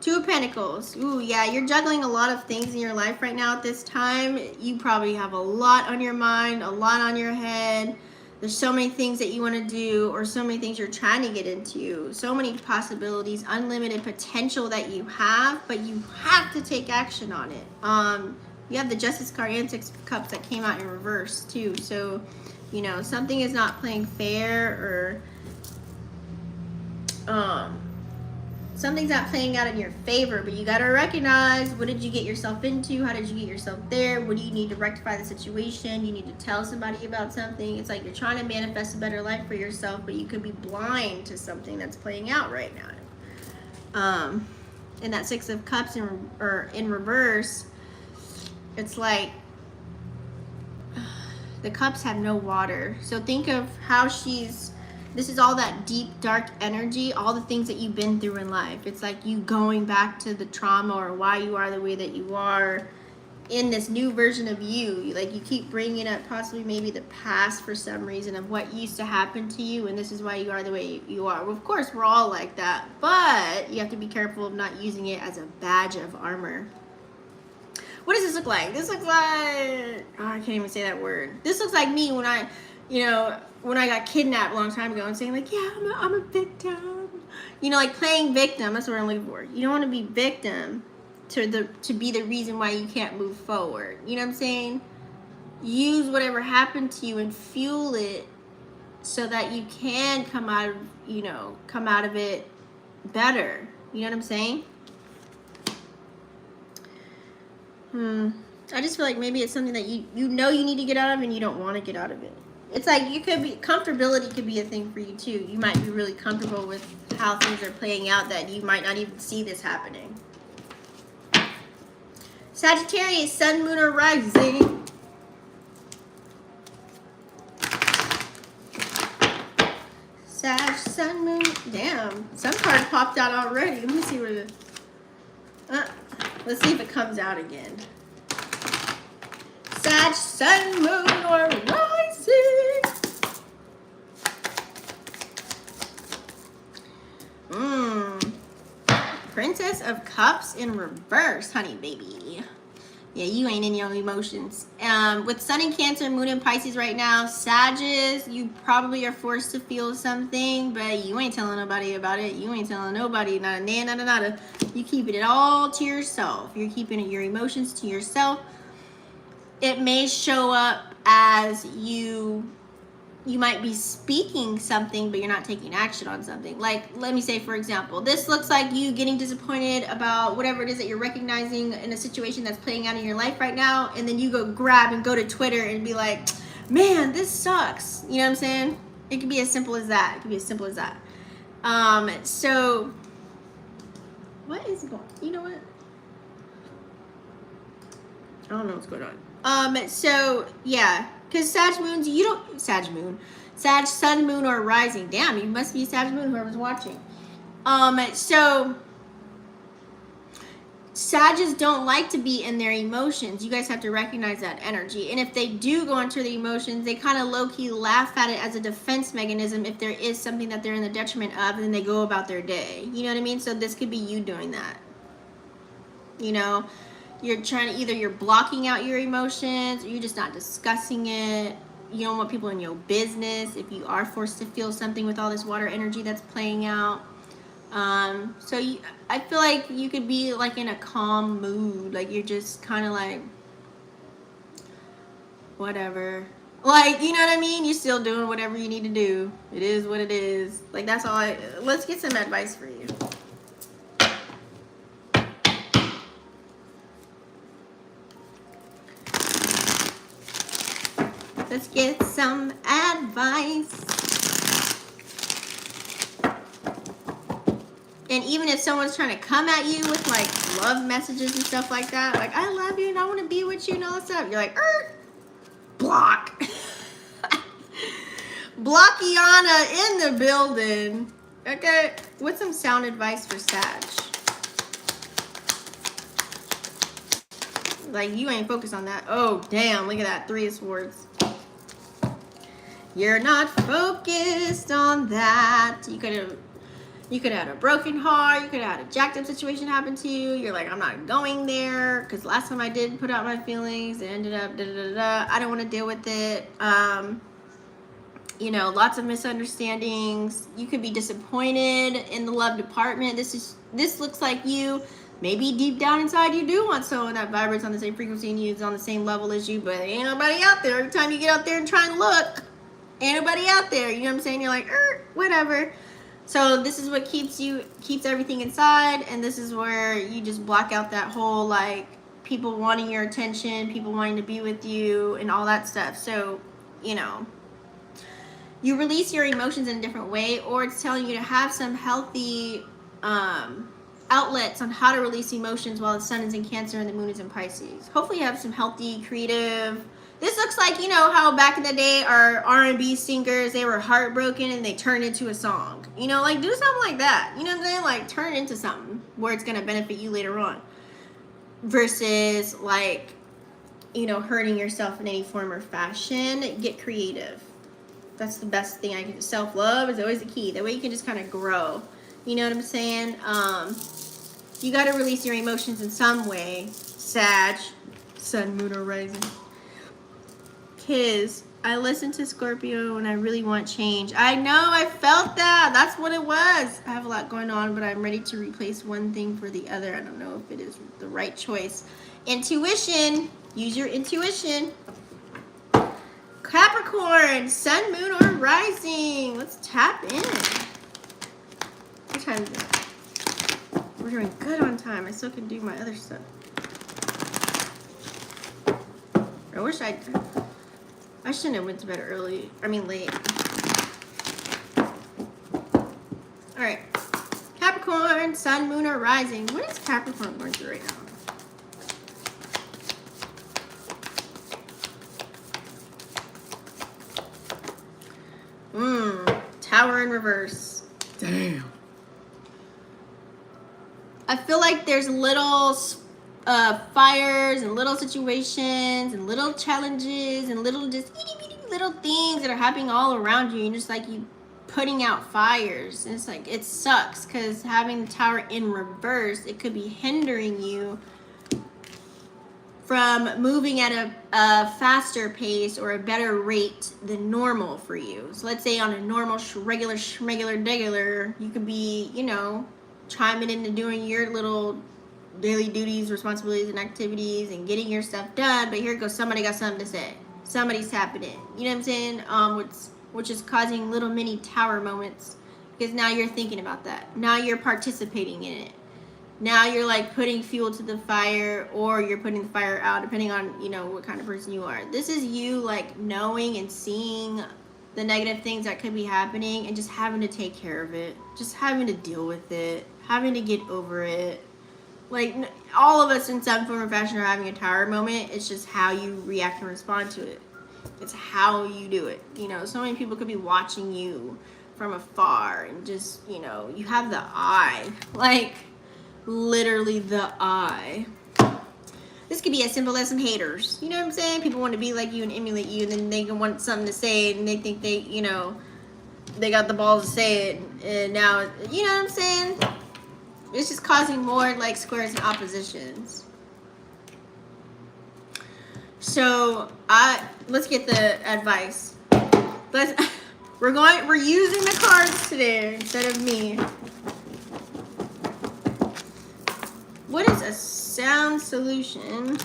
Two of Pentacles. Ooh, yeah, you're juggling a lot of things in your life right now at this time. You probably have a lot on your mind, a lot on your head. There's so many things that you want to do, or so many things you're trying to get into. So many possibilities, unlimited potential that you have, but you have to take action on it. You have the Justice card and Six of Cups that came out in reverse too. So, you know, something is not playing fair, or something's not playing out in your favor, but you got to recognize, what did you get yourself into? How did you get yourself there? What do you need to rectify the situation? You need to tell somebody about something. It's like you're trying to manifest a better life for yourself, but you could be blind to something that's playing out right now. And that Six of Cups in reverse, it's like the cups have no water. So think of how this is all that deep, dark energy, all the things that you've been through in life. It's like you going back to the trauma or why you are the way that you are in this new version of you. Like you keep bringing up possibly maybe the past for some reason of what used to happen to you, and this is why you are the way you are. Well, of course, we're all like that, but you have to be careful of not using it as a badge of armor. What does this look like? This looks like, oh, I can't even say that word. This looks like me when you know, when I got kidnapped a long time ago and saying like, yeah, I'm a victim. You know, like playing victim. That's what I'm looking for. You don't want to be victim to be the reason why you can't move forward. You know what I'm saying? Use whatever happened to you and fuel it so that you can come out of it better. You know what I'm saying? I just feel like maybe it's something that you know you need to get out of and you don't want to get out of it. It's like comfortability could be a thing for you too. You might be really comfortable with how things are playing out that you might not even see this happening. Sagittarius, sun, moon, or rising. Sag, sun, moon. Damn, some card popped out already. Let me see where the... let's see if it comes out again. Sag, sun, moon, or rising. Princess of Cups in reverse, honey baby. Yeah, you ain't in your emotions. With Sun in Cancer, Moon in Pisces right now, Sagittarius, you probably are forced to feel something, but you ain't telling nobody about it. You ain't telling nobody, nada. You keeping it all to yourself. You're keeping your emotions to yourself. It may show up as you might be speaking something, but you're not taking action on something. Like, let me say, for example, this looks like you getting disappointed about whatever it is that you're recognizing in a situation that's playing out in your life right now, and then you go to Twitter and be like, man, this sucks. You know what I'm saying? It could be as simple as that. So, what is going on? You know what? I don't know what's going on. So, yeah. Because Sag Moons, Sag Sun, Moon, or Rising. Damn, you must be Sag Moon, whoever's watching. So Sagittarius don't like to be in their emotions. You guys have to recognize that energy. And if they do go into the emotions, they kind of low-key laugh at it as a defense mechanism if there is something that they're in the detriment of, and then they go about their day. You know what I mean? So this could be you doing that. You know? You're trying to, you're blocking out your emotions, or you're just not discussing it. You don't want people in your business if you are forced to feel something with all this water energy that's playing out. I feel like you could be like in a calm mood. Like you're just kind of like, whatever. Like, you know what I mean? You're still doing whatever you need to do. It is what it is. Like, that's all let's get some advice for you. Let's get some advice. And even if someone's trying to come at you with like love messages and stuff like that, like I love you and I want to be with you and all that stuff, you're like, block. Blockiana in the building. Okay, what's some sound advice for Sag? Like, you ain't focused on that. Oh, damn, look at that. 3 of Swords. You're not focused on that. You could have had a broken heart. You could have had a jacked up situation happen to you. You're like, I'm not going there because last time I did put out my feelings, it ended up I don't want to deal with it. You know, lots of misunderstandings. You could be disappointed in the love department. This looks like you. Maybe deep down inside you do want someone that vibrates on the same frequency and is on the same level as you, but ain't nobody out there. Every time you get out there and try and look, ain't nobody out there. You know what I'm saying? You're like, whatever. So this is what keeps everything inside, and this is where you just block out that whole like people wanting your attention, people wanting to be with you, and all that stuff. So, you know, you release your emotions in a different way, or it's telling you to have some healthy outlets on how to release emotions while the sun is in Cancer and the moon is in Pisces. Hopefully you have some healthy, creative. This looks like, you know, how back in the day our R&B singers, they were heartbroken and they turned into a song. You know, like do something like that. You know what I'm saying? Like turn it into something where it's going to benefit you later on. Versus like, you know, hurting yourself in any form or fashion. Get creative. That's the best thing I can do. Self-love is always the key. That way you can just kind of grow. You know what I'm saying? You got to release your emotions in some way. Sag, sun, moon, or rising. Because I listen to Scorpio and I really want change. I know, I felt that. That's what it was. I have a lot going on, but I'm ready to replace one thing for the other. I don't know if it is the right choice. Intuition. Use your intuition. Capricorn, sun, moon, or rising. Let's tap in. What time is it? We're doing good on time. I still can do my other stuff. I wish I shouldn't have went to bed early. I mean late. All right. Capricorn, sun, moon, or rising. What is Capricorn going through right now? Tower in reverse. Damn. I feel like there's little fires and little situations and little challenges and little just little things that are happening all around you, and just like you putting out fires. And it's like, it sucks because having the tower in reverse, it could be hindering you from moving at a faster pace or a better rate than normal for you. So let's say on a normal regular you could be, you know, chiming into doing your little daily duties, responsibilities, and activities and getting your stuff done, but here goes somebody got something to say. Somebody's tapping in. You know what I'm saying? Which is causing little mini tower moments, because now you're thinking about that. Now you're participating in it. Now you're like putting fuel to the fire, or you're putting the fire out, depending on, you know, what kind of person you are. This is you like knowing and seeing the negative things that could be happening and just having to take care of it. Just having to deal with it. Having to get over it. Like, all of us in some form or fashion are having a tower moment. It's just how you react and respond to it. It's how you do it. You know, so many people could be watching you from afar and just, you know, you have the eye. Like, literally the eye. This could be as simple as some haters. You know what I'm saying? People want to be like you and emulate you, and then they can want something to say, and they think they, you know, they got the balls to say it, and now, you know what I'm saying? It's just causing more like squares and oppositions. So let's get the advice. We're using the cards today instead of me. What is a sound solution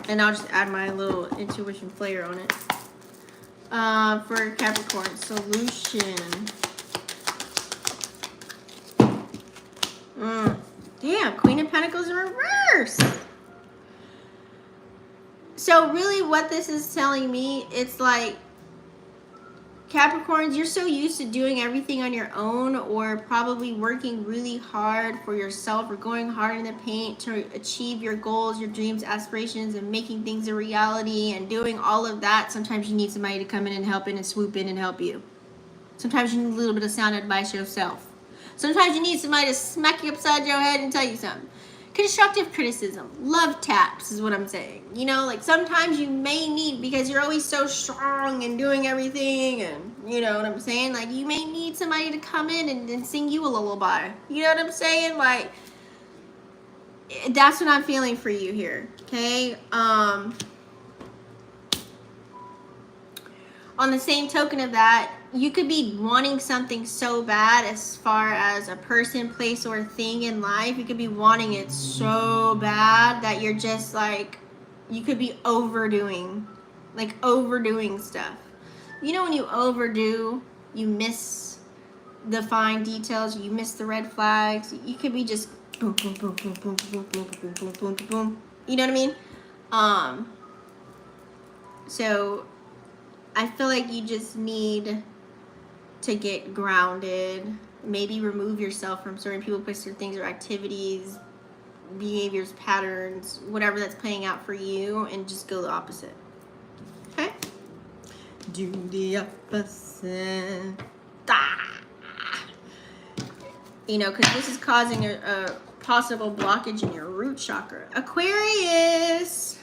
and I'll just add my little intuition flair on it. For Capricorn, solution. Damn, Queen of Pentacles in reverse. So really what this is telling me, it's like, Capricorns, you're so used to doing everything on your own, or probably working really hard for yourself, or going hard in the paint to achieve your goals, your dreams, aspirations, and making things a reality and doing all of that. Sometimes you need somebody to come in and help in and swoop in and help you. Sometimes you need a little bit of sound advice yourself. Sometimes you need somebody to smack you upside your head and tell you something. Constructive criticism, love taps is what I'm saying. You know, like sometimes you may need, because you're always so strong and doing everything, and you know what I'm saying? Like you may need somebody to come in and sing you a lullaby. You know what I'm saying? Like that's what I'm feeling for you here, okay? On the same token of that, you could be wanting something so bad as far as a person, place, or thing in life. You could be wanting it so bad that you're just like, you could be overdoing stuff. You know when you overdo, you miss the fine details, you miss the red flags. You could be just boom, boom, boom, boom, boom, boom, boom, boom, boom, boom, boom, boom. You know what I mean? So I feel like you just need to get grounded, maybe remove yourself from certain people, places, or things, or activities, behaviors, patterns, whatever that's playing out for you, and just go the opposite. Okay? Do the opposite. You know, because this is causing a possible blockage in your root chakra. Aquarius.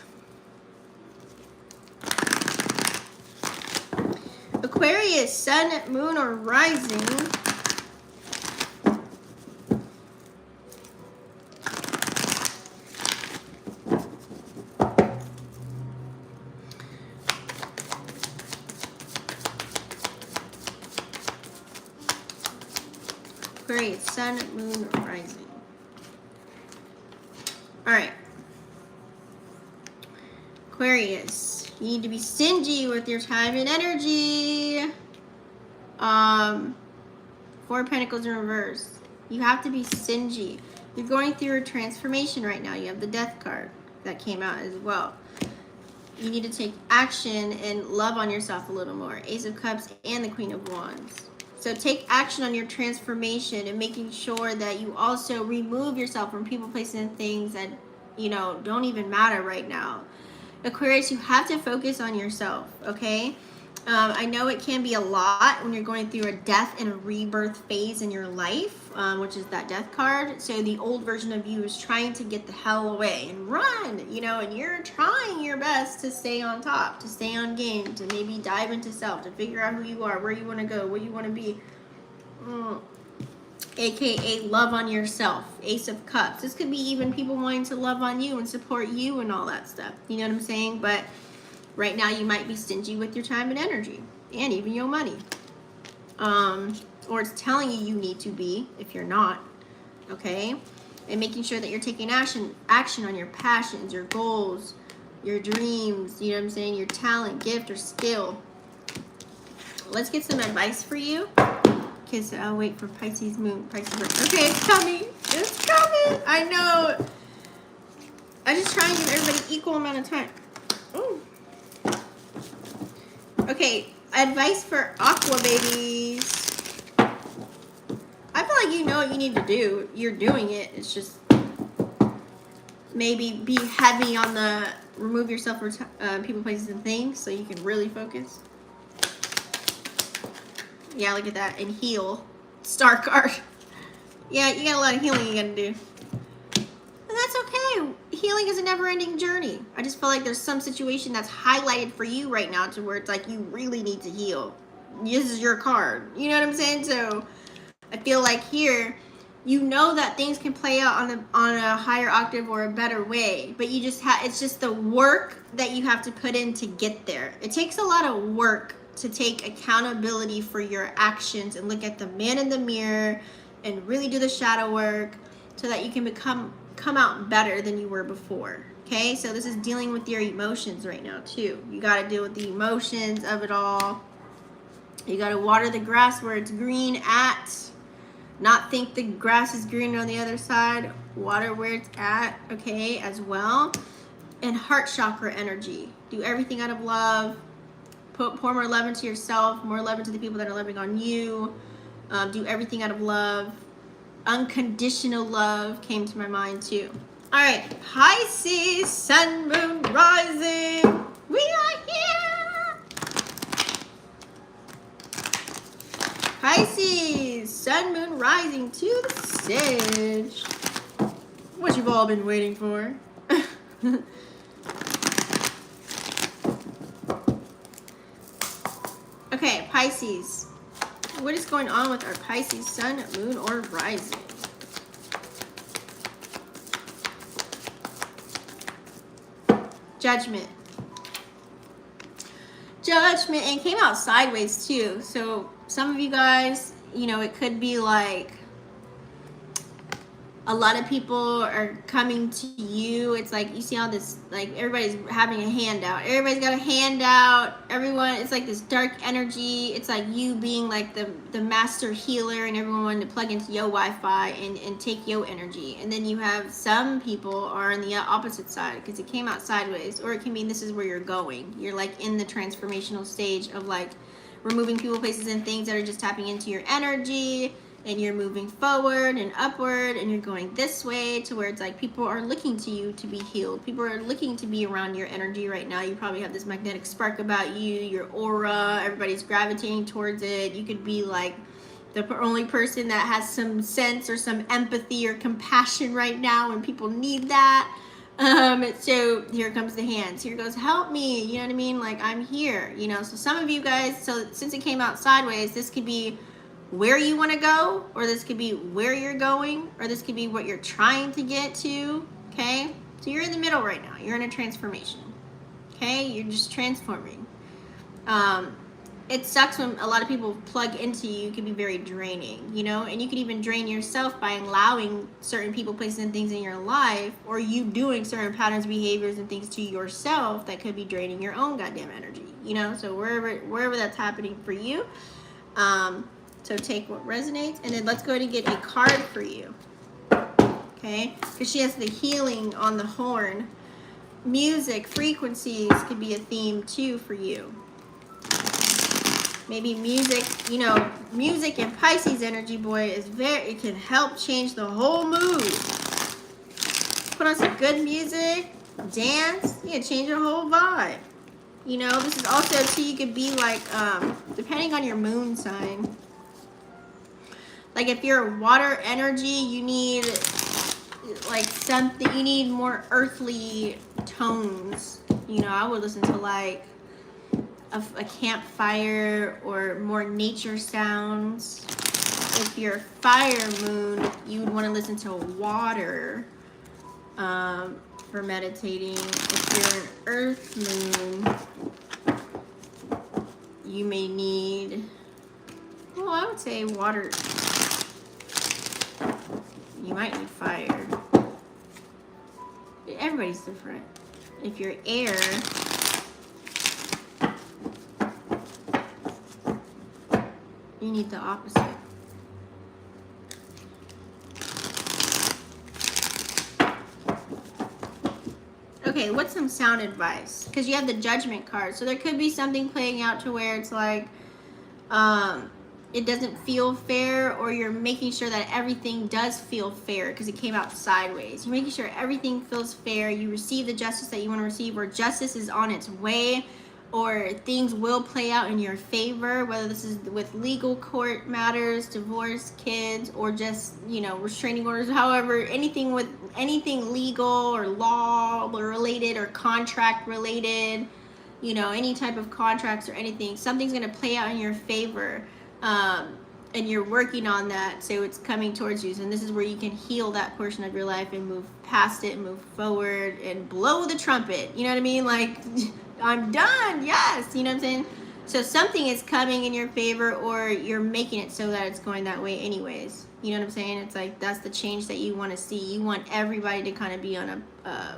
Aquarius, sun, moon, or rising. Aquarius, sun, moon, rising. All right. Aquarius, you need to be stingy with your time and energy. Four of Pentacles in reverse. You have to be stingy. You're going through a transformation right now. You have the Death card that came out as well. You need to take action and love on yourself a little more. Ace of Cups and the Queen of Wands. So take action on your transformation and making sure that you also remove yourself from people, places, and things that, you know, don't even matter right now. Aquarius, you have to focus on yourself, okay? I know it can be a lot when you're going through a death and a rebirth phase in your life, which is that Death card. So the old version of you is trying to get the hell away and run, you know, and you're trying your best to stay on top, to stay on game, to maybe dive into self, to figure out who you are, where you want to go, what you want to be. AKA love on yourself. Ace of Cups. This could be even people wanting to love on you and support you and all that stuff. You know what I'm saying? But right now you might be stingy with your time and energy and even your money. Or it's telling you you need to be if you're not. Okay? And making sure that you're taking action on your passions, your goals, your dreams, you know what I'm saying? Your talent, gift, or skill. Let's get some advice for you. So I'll wait for Pisces moon, Pisces birth. Okay, it's coming. It's coming. I know. I just try and give everybody equal amount of time. Ooh. Okay, advice for Aqua babies. I feel like you know what you need to do. You're doing it. It's just maybe be heavy on the remove yourself from people, places, and things so you can really focus. Yeah, look at that. And heal. Star card. Yeah, you got a lot of healing you gotta do. And that's okay. Healing is a never-ending journey. I just feel like there's some situation that's highlighted for you right now to where it's like you really need to heal. This is your card. You know what I'm saying? So I feel like here, you know that things can play out on a higher octave or a better way, but you just it's just the work that you have to put in to get there. It takes a lot of work to take accountability for your actions and look at the man in the mirror and really do the shadow work so that you can come out better than you were before. Okay, so this is dealing with your emotions right now too. You got to deal with the emotions of it all. You got to water the grass where it's green at, not think the grass is green on the other side. Water where it's at, okay, as well. And heart chakra energy. Do everything out of love. Pour more love into yourself, more love into the people that are loving on you. Do everything out of love. Unconditional love came to my mind too. All right, Pisces, sun, moon, rising. We are here. Pisces, sun, moon, rising to the stage. What you've all been waiting for. Okay, Pisces. What is going on with our Pisces sun, moon, or rising? Judgment. Judgment, and came out sideways too. So some of you guys, you know, it could be like a lot of people are coming to you. It's like you see all this, like everybody's having a handout. Everybody's got a handout. Everyone, it's like this dark energy. It's like you being like the master healer and everyone wanting to plug into your Wi-Fi and take your energy. And then you have some people are on the opposite side because it came out sideways. Or it can mean this is where you're going. You're like in the transformational stage of like removing people, places, and things that are just tapping into your energy. And you're moving forward and upward and you're going this way to where it's like people are looking to you to be healed. People are looking to be around your energy right now. You probably have this magnetic spark about you, your aura, everybody's gravitating towards it. You could be like the only person that has some sense or some empathy or compassion right now and people need that. So here comes the hands. Here goes, help me. You know what I mean? Like I'm here, you know. So some of you guys, so since it came out sideways, this could be where you want to go, or this could be where you're going, or this could be what you're trying to get to. Okay, so you're in the middle right now. You're in a transformation. Okay, you're just transforming. it sucks when a lot of people plug into you. It can be very draining, you know, and you can even drain yourself by allowing certain people, places, and things in your life, or you doing certain patterns, behaviors, and things to yourself that could be draining your own goddamn energy, you know. So wherever that's happening for you, so take what resonates, and then let's go ahead and get a card for you, okay? Because she has the healing on the horn. Music, frequencies could be a theme too for you. Maybe music, you know, music and Pisces energy, boy, is it can help change the whole mood. Put on some good music, dance, you can change your whole vibe. You know, this is also too, you could be like, depending on your moon sign. Like if you're water energy, you need like something, you need more earthly tones. You know, I would listen to like a campfire or more nature sounds. If you're fire moon, you would want to listen to water for meditating. If you're an earth moon, you may need, well, I would say water. You might need fire. Everybody's different. If you're air, you need the opposite. Okay, what's some sound advice? Because you have the Judgment card. So there could be something playing out to where it's like, it doesn't feel fair, or you're making sure that everything does feel fair because it came out sideways. You're making sure everything feels fair. You receive the justice that you want to receive, or justice is on its way, or things will play out in your favor, whether this is with legal court matters, divorce, kids, or just, you know, restraining orders, however, anything legal or law related or contract related, you know, any type of contracts or anything, something's going to play out in your favor. And you're working on that, so it's coming towards you. And this is where you can heal that portion of your life and move past it, move forward, and blow the trumpet. You know what I mean? Like, I'm done. Yes. You know what I'm saying? So something is coming in your favor, or you're making it so that it's going that way anyways. You know what I'm saying? It's like, that's the change that you want to see. You want everybody to kind of be on a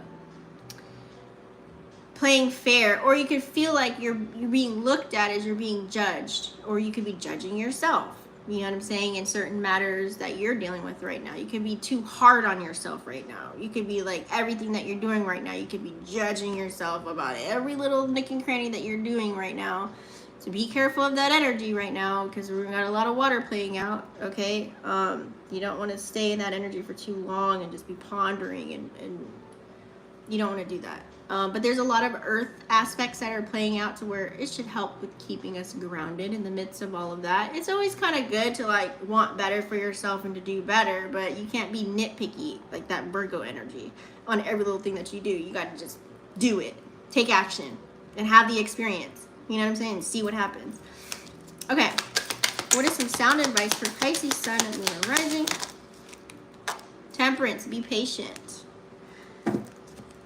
playing fair, or you could feel like you're being looked at as you're being judged, or you could be judging yourself, you know what I'm saying, in certain matters that you're dealing with right now. You could be too hard on yourself right now. You could be like, everything that you're doing right now, you could be judging yourself about it, every little nook and cranny that you're doing right now. So be careful of that energy right now, because we've got a lot of water playing out, okay? You don't want to stay in that energy for too long and just be pondering, and you don't want to do that. But there's a lot of earth aspects that are playing out to where it should help with keeping us grounded in the midst of all of that. It's always kind of good to like want better for yourself and to do better, but you can't be nitpicky like that Virgo energy on every little thing that you do. You got to just do it, take action, and have the experience. You know what I'm saying? See what happens. Okay, what is some sound advice for Pisces, Sun, and Lunar rising? Temperance, be patient.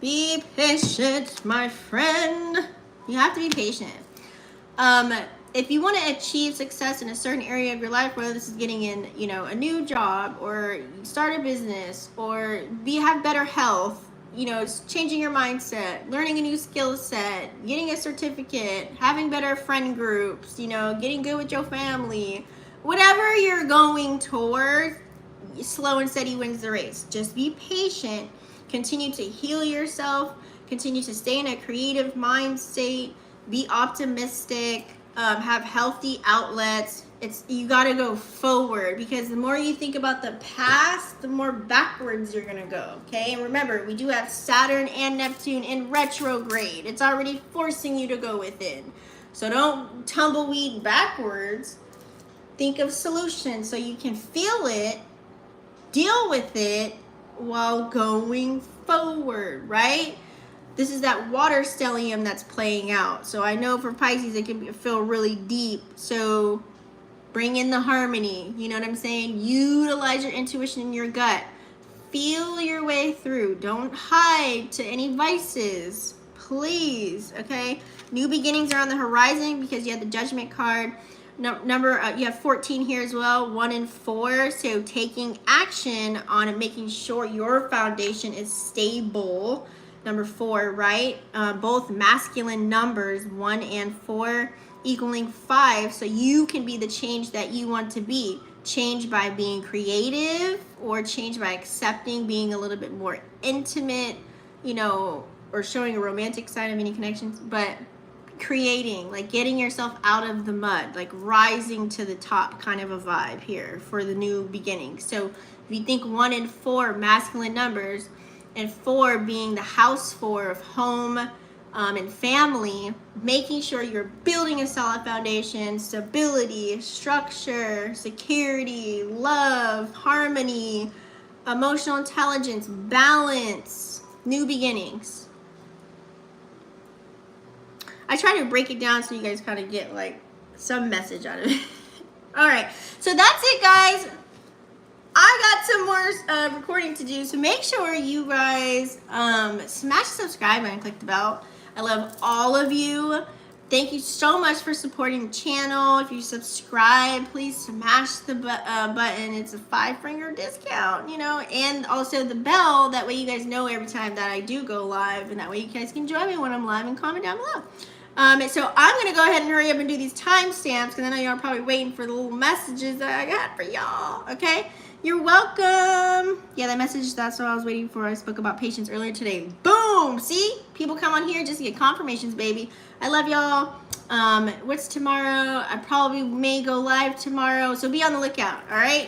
Be patient, my friend. You have to be patient. If you want to achieve success in a certain area of your life, whether this is getting in, you know, a new job, or start a business, or have better health, you know, it's changing your mindset, learning a new skill set, getting a certificate, having better friend groups, you know, getting good with your family, whatever you're going towards, slow and steady wins the race. Just be patient. Continue to heal yourself. Continue to stay in a creative mind state. Be optimistic. Have healthy outlets. You got to go forward, because the more you think about the past, the more backwards you're going to go. Okay? And remember, we do have Saturn and Neptune in retrograde. It's already forcing you to go within. So don't tumbleweed backwards. Think of solutions so you can feel it, deal with it, while going forward, right? This is that water stellium that's playing out. So I know for Pisces it can feel really deep. So bring in the harmony. You know what I'm saying? Utilize your intuition and your gut. Feel your way through. Don't hide to any vices. please, okay? New beginnings are on the horizon because you have the Judgment card. You have 14 here as well, 1 and 4. So taking action on it, making sure your foundation is stable. Number 4, right? Both masculine numbers, 1 and 4, equaling 5. So you can be the change that you want to be. Change by being creative, or change by accepting, being a little bit more intimate, you know, or showing a romantic side of any connections, but creating, like getting yourself out of the mud, like rising to the top kind of a vibe here for the new beginning. So if you think 1 and 4 masculine numbers, and 4 being the house 4 of home and family, making sure you're building a solid foundation, stability, structure, security, love, harmony, emotional intelligence, balance, new beginnings. I try to break it down so you guys kind of get like some message out of it. All right, so that's it, guys. I got some more recording to do, so make sure you guys smash the subscribe button, click the bell. I love all of you. Thank you so much for supporting the channel. If you subscribe, please smash the button. It's a 5-finger discount, you know, and also the bell. That way you guys know every time that I do go live, and that way you guys can join me when I'm live, and comment down below. So I'm going to go ahead and hurry up and do these timestamps, because I know y'all are probably waiting for the little messages that I got for y'all, okay? You're welcome. Yeah, that message, that's what I was waiting for. I spoke about patience earlier today. Boom! See? People come on here just to get confirmations, baby. I love y'all. What's tomorrow? I probably may go live tomorrow, so be on the lookout, all right?